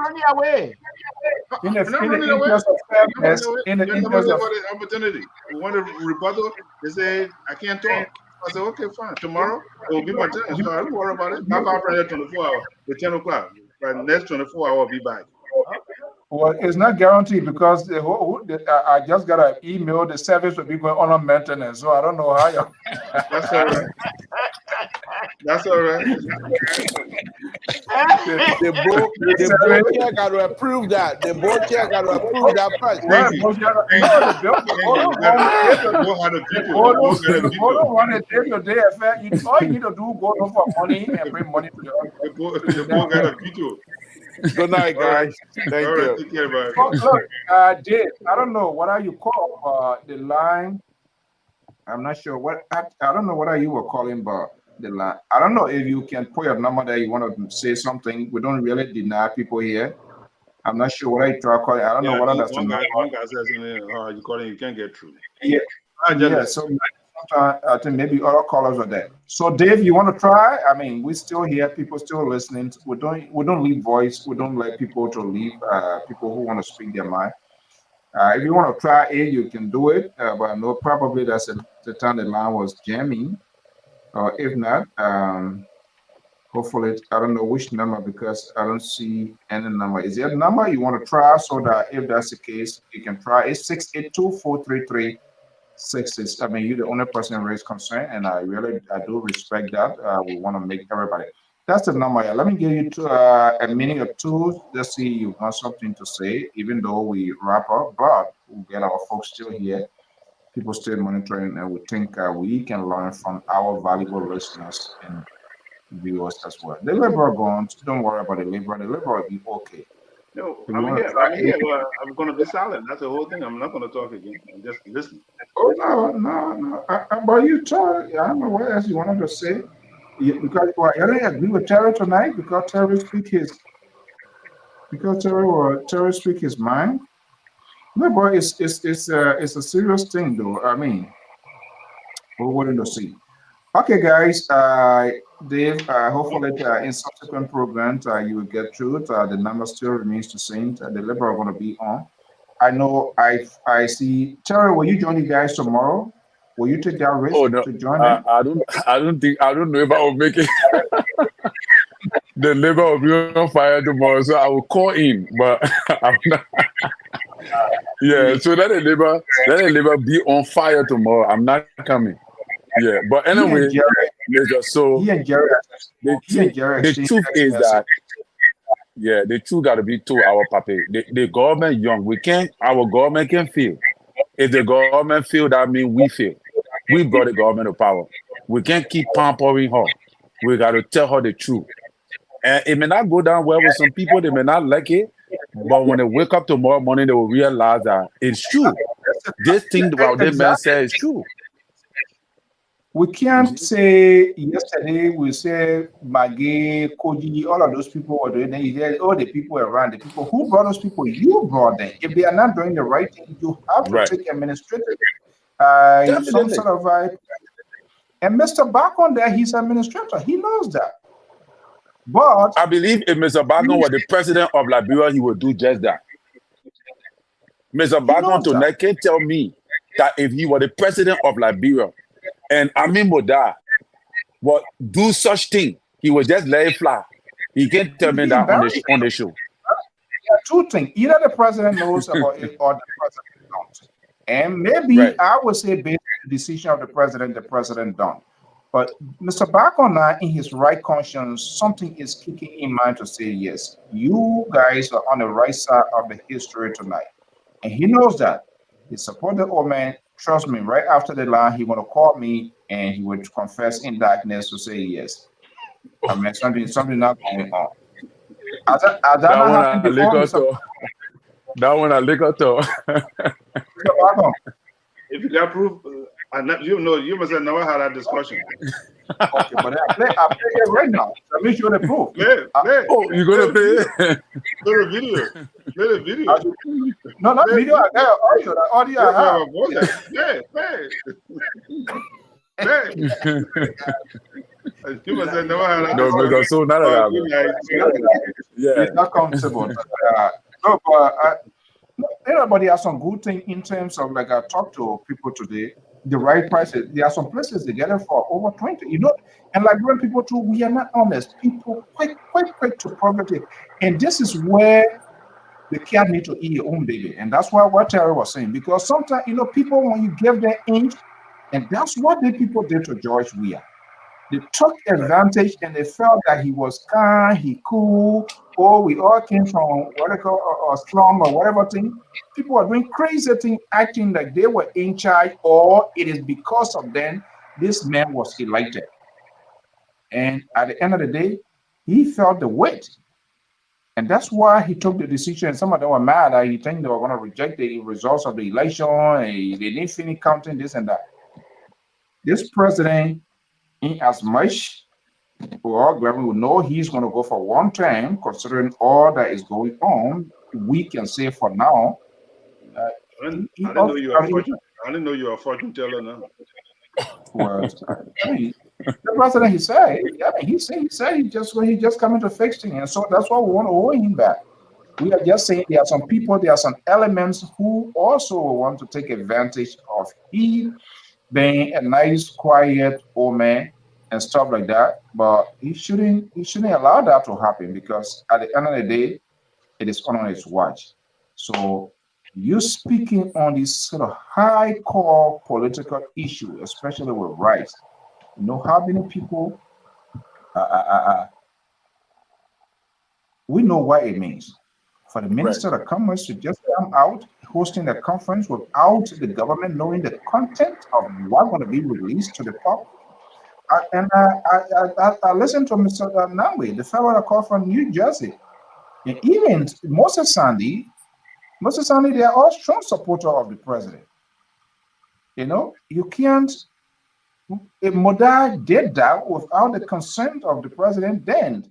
in the running away. interest of fairness, in the You're never interest late of for the opportunity. We want a rebuttal. They say I can't talk. I said, okay, fine. Tomorrow it will be my turn. So I don't worry about it. Back up here 24 hours, the 10 o'clock. But next 24 hours, I'll be back. Well, it's not guaranteed because I just got an email. The service will be going on maintenance, so I don't know how. That's all right. That's all right. The board chair got to approve that. The board chair got to approve that first. Thank you. The board don't want to take your day affair. All you need to do go look for money and bring money to the board got a veto. Good night, guys. Thank you. Take care, bye. Look, Dave, I don't know what are you call the line. I'm not sure what I don't know what are you were calling, but the line. I don't know if you can put your number there. You want to say something. We don't really deny people here. I'm not sure what I try calling. I don't know what that's the number. One guy says, you calling, you can't get through. Yeah. Yeah. So I think maybe other callers are there. So Dave, you want to try? I mean, we're still here. People still listening. We don't leave voice. We don't let people to leave. People who want to speak their mind. If you want to try it, you can do it. But I know probably that's the time the line was jamming. Or if not, hopefully, I don't know which number because I don't see any number. Is there a number you want to try so that if that's the case, you can try? It's 682-433-66. I mean, you're the only person raised concern, and I do respect that. We want to make everybody. That's the number. Let me give you a minute or two. Let's see you want something to say, even though we wrap up, but we'll get our folks still here. People still monitoring, and we think we can learn from our valuable listeners and viewers as well. The liberal gone. Don't worry about the liberal. The liberal will be okay. No, I'm here. Well, I'm going to be silent. That's the whole thing. I'm not going to talk again. I'm just listening. Oh no. But you talk. I don't know what else you wanted to say. Because I don't agree with Terry tonight because Terry speak his mind. No, but it's a serious thing though. I mean, we're waiting to see. Okay, guys. Dave, hopefully in subsequent programs you will get through it. The number still remains the same. The Liberal are going to be on. I know. I see. Terry, will you join you guys tomorrow? Will you take that risk to join them? I don't know if I will make it. The Labour will be on fire tomorrow, so I will call in, but I'm not. Yeah, so let the Labour be on fire tomorrow. I'm not coming. Yeah, but anyway, the truth is that the truth got to be told. Our papi, the government young. Our government can fail. If the government fail, that means we fail. We brought the government to power. We can't keep pampering her. We got to tell her the truth. And it may not go down well with some people. They may not like it. But when they wake up tomorrow morning, they will realize that it's true. This thing about this man said is true. We can't say yesterday, we say Maggie, Koji, all of those people were doing it. All the people around, the people who brought those people, you brought them. If they are not doing the right thing, you have to take administrative. Some sort of and Mr. Bacon there, he's administrator. He knows that. But I believe if Mr. Bacon were the president of Liberia, he would do just that. Mr. Bacon tonight can tell me that if he were the president of Liberia and Amin Moda would do such thing, he would just let it fly. He can't tell me that on the show. There are two things. Either the president knows about it or the president don't. And maybe I would say based on the decision of the president don't. But Mr. Bacon, in his right conscience, something is kicking in mind to say, yes, you guys are on the right side of the history tonight. And he knows that. He supported the old man. Trust me, right after the line, he want to call me and he would confess in darkness to say yes. I mean, something not going on. That one I lick up to. If you got proof, you must have never had that discussion. Okay, but I play it right now. So make sure the proof. Oh, you're gonna play it? Play the video. Play the video. No, not video. I got audio. The audio I have. You must have never had that. No, but so none of that. It's not comfortable. No, but everybody has some good thing in terms of like I talked to people today. The right prices. There are some places they get it for over 20. You know, and like when people too, we are not honest. People quick to poverty, and this is where the cat need to eat your own baby, and that's why what Terry was saying. Because sometimes you know people when you give their inch, and that's what the people did to George Weah. They took advantage and they felt that he was kind, he cool, or we all came from what they call a slum or whatever thing. People are doing crazy thing, acting like they were in charge, or it is because of them this man was elected. And at the end of the day, he felt the weight. And that's why he took the decision. Some of them were mad that he think they were going to reject the results of the election. And they didn't finish counting this and that. This president, in as much well, Grammy will know he's going to go for one term, considering all that is going on. We can say for now, I didn't know you were a fortune. I didn't know you were a fortune teller now. Well, the president, he said, yeah, he said he just coming to fix things, and so that's why we want to hold him back. We are just saying there are some people, there are some elements who also want to take advantage of he being a nice, quiet old man and stuff like that. But he shouldn't allow that to happen because at the end of the day, it is on his watch. So you speaking on this sort of high core political issue, especially with rights. You know how many people we know what it means for the Minister of Commerce to just come out hosting a conference without the government knowing the content of what's going to be released to the public. I listened to Mr. Nawi, the fellow that called from New Jersey. And even Moses Sandy, they are all strong supporters of the president. You know, you can't, if Modai did that without the consent of the president, then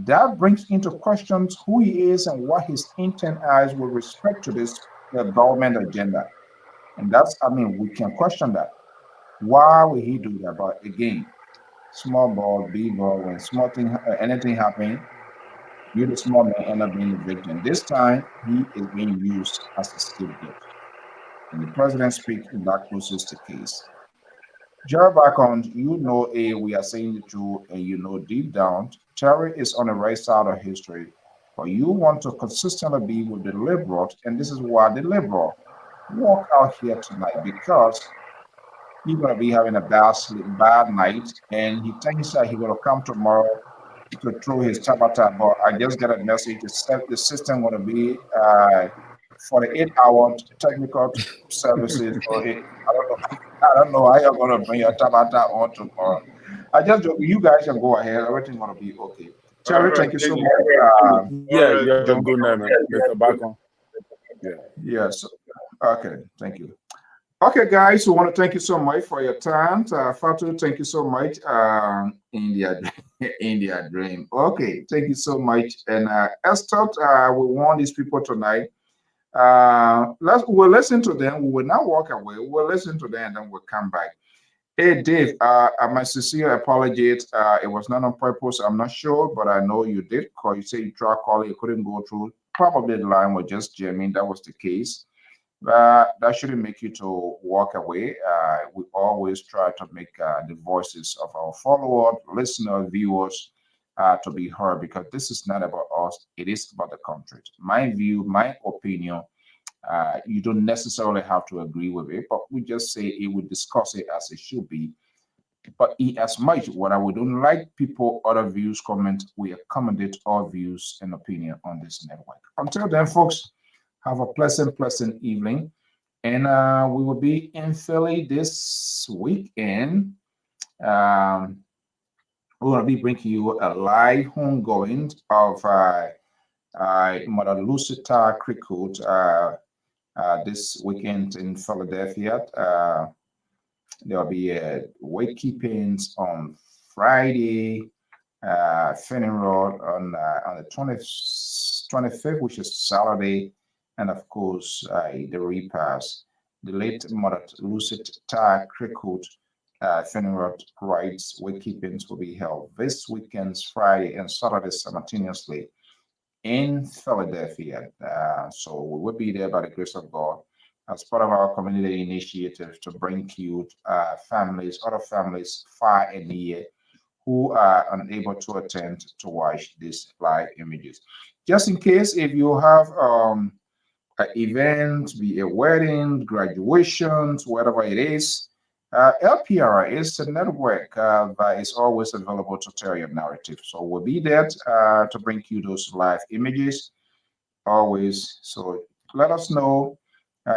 that brings into questions who he is and what his intent is with respect to this government agenda. And that's, I mean, we can question that. Why would he do that? But again, small ball, big ball, when small thing, anything happen, you the small man end up being the victim. This time, he is being used as a scapegoat. And the president speaks, that closes the case. Jared Bacon, you know, we are saying the truth, and you know deep down, Terry is on the right side of history. But you want to consistently be with the liberal, and this is why the liberal walk out here tonight because he's gonna be having a bad night, and he thinks that he's gonna come tomorrow to throw his tabata. But I just got a message. The system gonna be 48-hour technical services. For it. I don't know how you're gonna bring your tabata on tomorrow. I just you guys can go ahead. Everything's gonna be okay. Terry, thank you so much. You're a good man, Mr. Bacon. Yeah. Yes. Okay. Thank you. Okay, guys, we want to thank you so much for your time. Fatu, thank you so much. India Dream. Okay, thank you so much. And Esther, we want these people tonight. We'll listen to them. We will not walk away. We'll listen to them and then we'll come back. Hey, Dave, my sincere apologies. It was not on purpose. I'm not sure, but I know you did call. You said you tried calling, you couldn't go through. Probably the line was just jamming. That was the case. That shouldn't make you to walk away. We always try to make the voices of our followers, listeners, viewers to be heard because this is not about us. It is about the country. My view, my opinion, you don't necessarily have to agree with it, but we just say it, we discuss it as it should be. But as much what we don't like people, other views, comment, we accommodate all views and opinion on this network. Until then, folks, have a pleasant evening. And we will be in Philly this weekend. We're going to be bringing you a live homegoing of Mother Lucita Cricket this weekend in Philadelphia. There'll be wakekeepings on Friday, funeral on the 25th, which is Saturday, and of course the repast. The late Mother Lucita Cricket funeral rites wakekeepings will be held this weekend's Friday and Saturday simultaneously in Philadelphia. So we will be there by the grace of God as part of our community initiative to bring you families, other families far and near who are unable to attend to watch these live images. Just in case, if you have an event, be a wedding, graduations, whatever it is, LPR is a network that is always available to tell your narrative. So we'll be there to bring you those live images always. So let us know.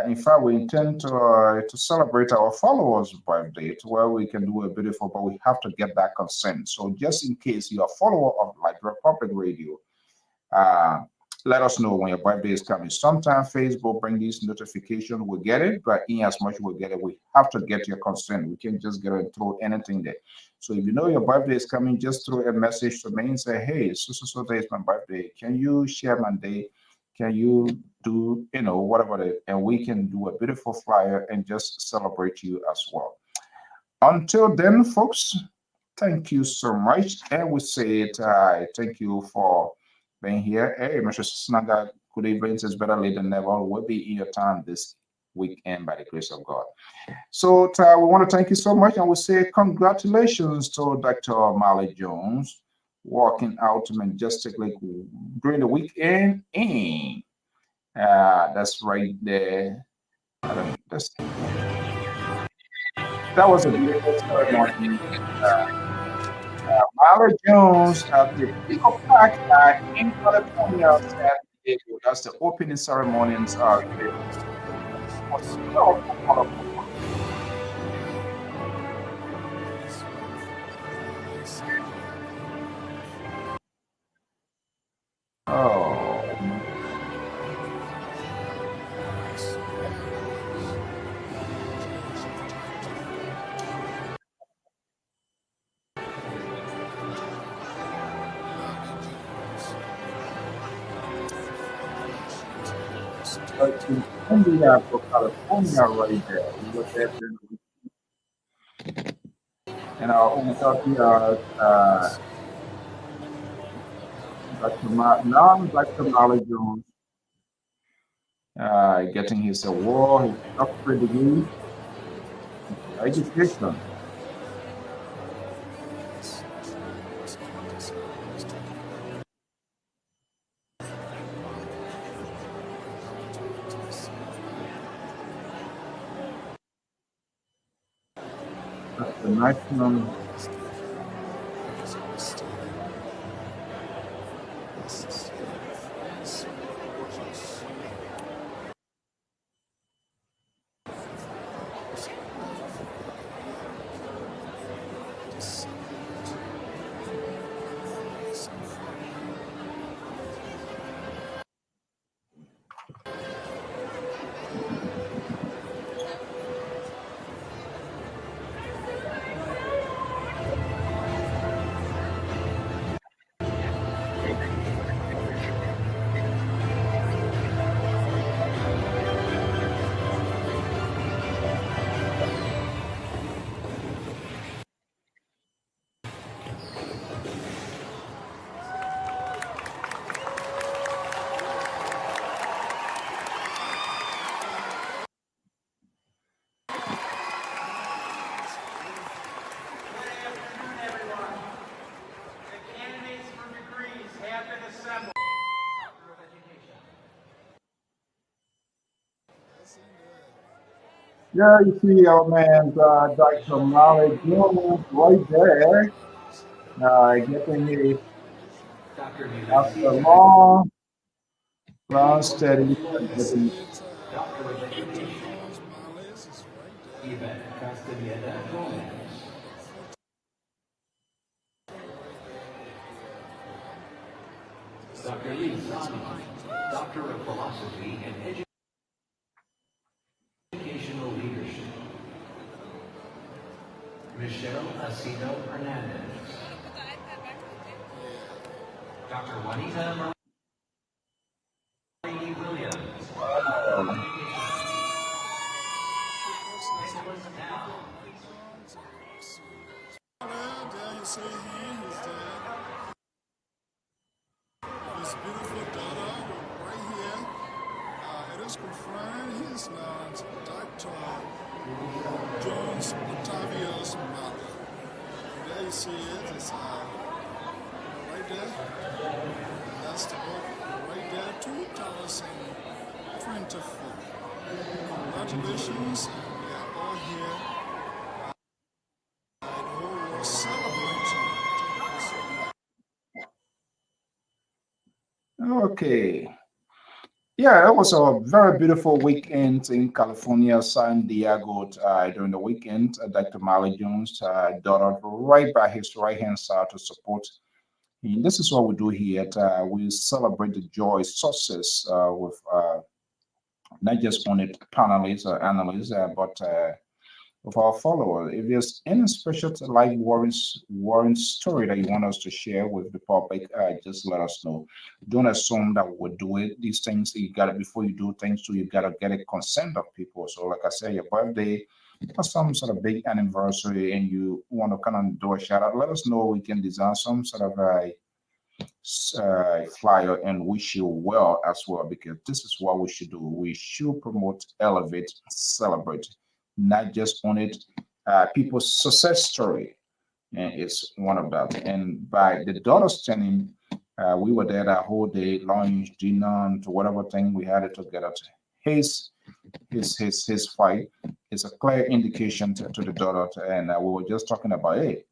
In fact, we intend to celebrate our followers' birthday to where we can do a beautiful, but we have to get that consent. So just in case you're a follower of Liberia Public Radio, uh, let us know when your birthday is coming. Sometimes Facebook bring these notifications, we'll get it, but in as much we'll get it, we have to get your consent. We can't just get it and throw anything there. So if you know your birthday is coming, just throw a message to me and say, hey, so day is my birthday. Can you share my day? Can you do, whatever it is? And we can do a beautiful flyer and just celebrate you as well. Until then, folks, thank you so much. And we say it, thank you for being here. Hey, Mr. Snaga, good evening. It's better late than never. We'll be in your time this weekend by the grace of God. So we want to thank you so much. And we say congratulations to Dr. Marley Jones walking out majestically during the weekend. And that's right there. That was a beautiful ceremony. Marley Jones at the Pico Park in California, San Diego. That's the opening ceremonies. Oh. In India, for California, right there. We were there during the week. And our own Dr. Marley Jones, getting his award, his doctorate degree, education. That's the national. Yeah, you see our man, Dr. Marley Jones, right there, getting his, after a long study, getting Dr. Lee Sani, Doctor of Philosophy and Educational Leadership. Michelle Asino Hernandez. Dr. Juanita Marie Williams. Nicholas Dow. his beautiful daughter right here. It is confirmed he is not Dr. Jones Octavius mother. There you see it. It's right there. And that's the book right there, 2024. Congratulations, and we are all here. The whole world celebrating. Thank you so much. Okay. Yeah, it was a very beautiful weekend in California, San Diego. During the weekend, Dr. Marley Jones' daughter, right by his right-hand side to support. And this is what we do here. We celebrate the joy, success with not just only panelists or analysts, but of our followers. If there's any special life warring story that you want us to share with the public, just let us know. Don't assume that we'll do it. These things you gotta before you do things too, you gotta get a consent of people. So like I said, your birthday or some sort of big anniversary and you want to kind of do a shout out, let us know. We can design some sort of flyer and wish you well as well, because this is what we should do. We should promote, elevate, celebrate, not just on it people's success story, and it's one of that. And by the daughter's turning, we were there that whole day, lunch, dinner, and whatever thing we had it together. His fight is a clear indication to the daughter, and we were just talking about, hey,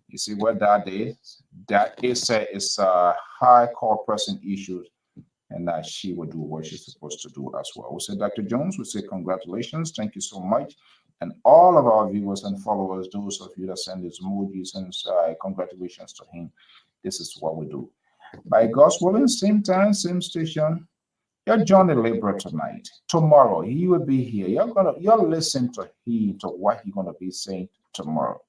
you see what that is? That is a high core person issue, and that she will do what she's supposed to do as well. We say, Dr. Jones, we say congratulations, thank you so much. And all of our viewers and followers, those of you that send these emojis and congratulations to him. This is what we do. By God's willing, same time, same station. You're John the Laborer tonight. Tomorrow, he will be here. You'll listen to him, to what he's gonna be saying tomorrow.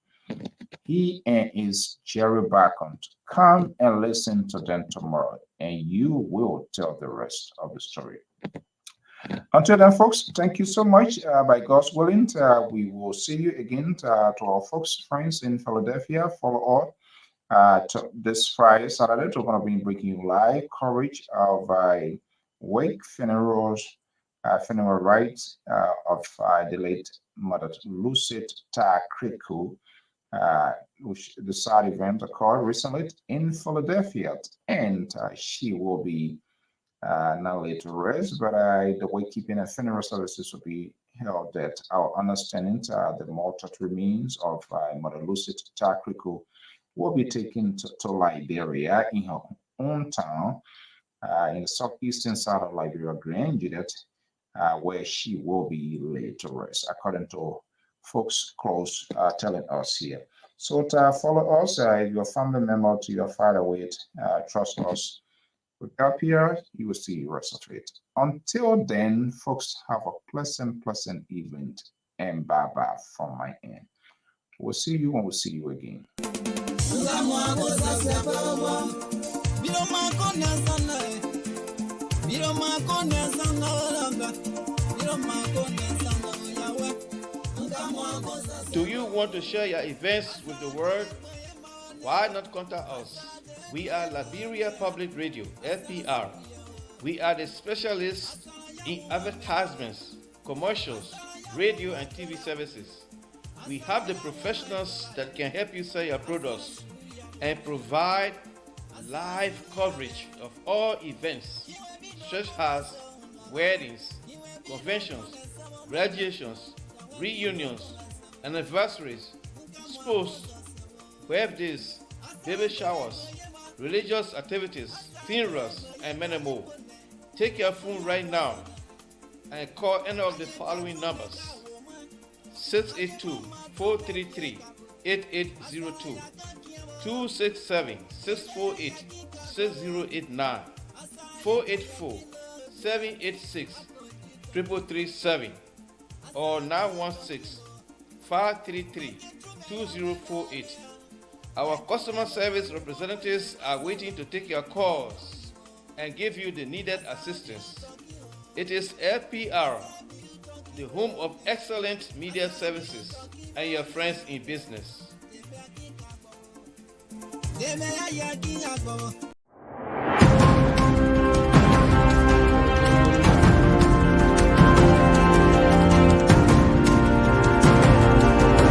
He and his Jerry Bacon. Come and listen to them tomorrow, and you will tell the rest of the story. Until then, folks, thank you so much. By God's willing, we will see you again. To our folks, friends in Philadelphia, follow all. This Friday, Saturday, we're going to be bringing live coverage of wake funeral rites of the late Mother Lucid Takriku, which the sad event occurred recently in Philadelphia, and she will be not laid to rest, but the wakekeeping and funeral services will be held at our understanding. The mortal remains of Mother Lucid Takriku will be taken to Liberia in her own town, in the southeastern side of Liberia, Grand Juliet, where she will be laid to rest, according to folks close telling us here. So to follow us, if you're a family member to your father with, trust us. With LPR, you will see the rest of it. Until then, folks, have a pleasant evening, and bye-bye from my end. We'll see you when we see you again. Do you want to share your events with the world? Why not contact us? We are Liberia Public Radio, LPR. We are the specialists in advertisements, commercials, radio and TV services. We have the professionals that can help you sell your products and provide live coverage of all events, such as weddings, conventions, graduations, reunions, anniversaries, sports, birthdays, baby showers, religious activities, funerals, and many more. Take your phone right now and call any of the following numbers: 682-433-8802, 267-648-6089, 484-786-3337, or 916-533-2048. Our customer service representatives are waiting to take your calls and give you the needed assistance. It is LPR, the home of excellent media services, and your friends in business.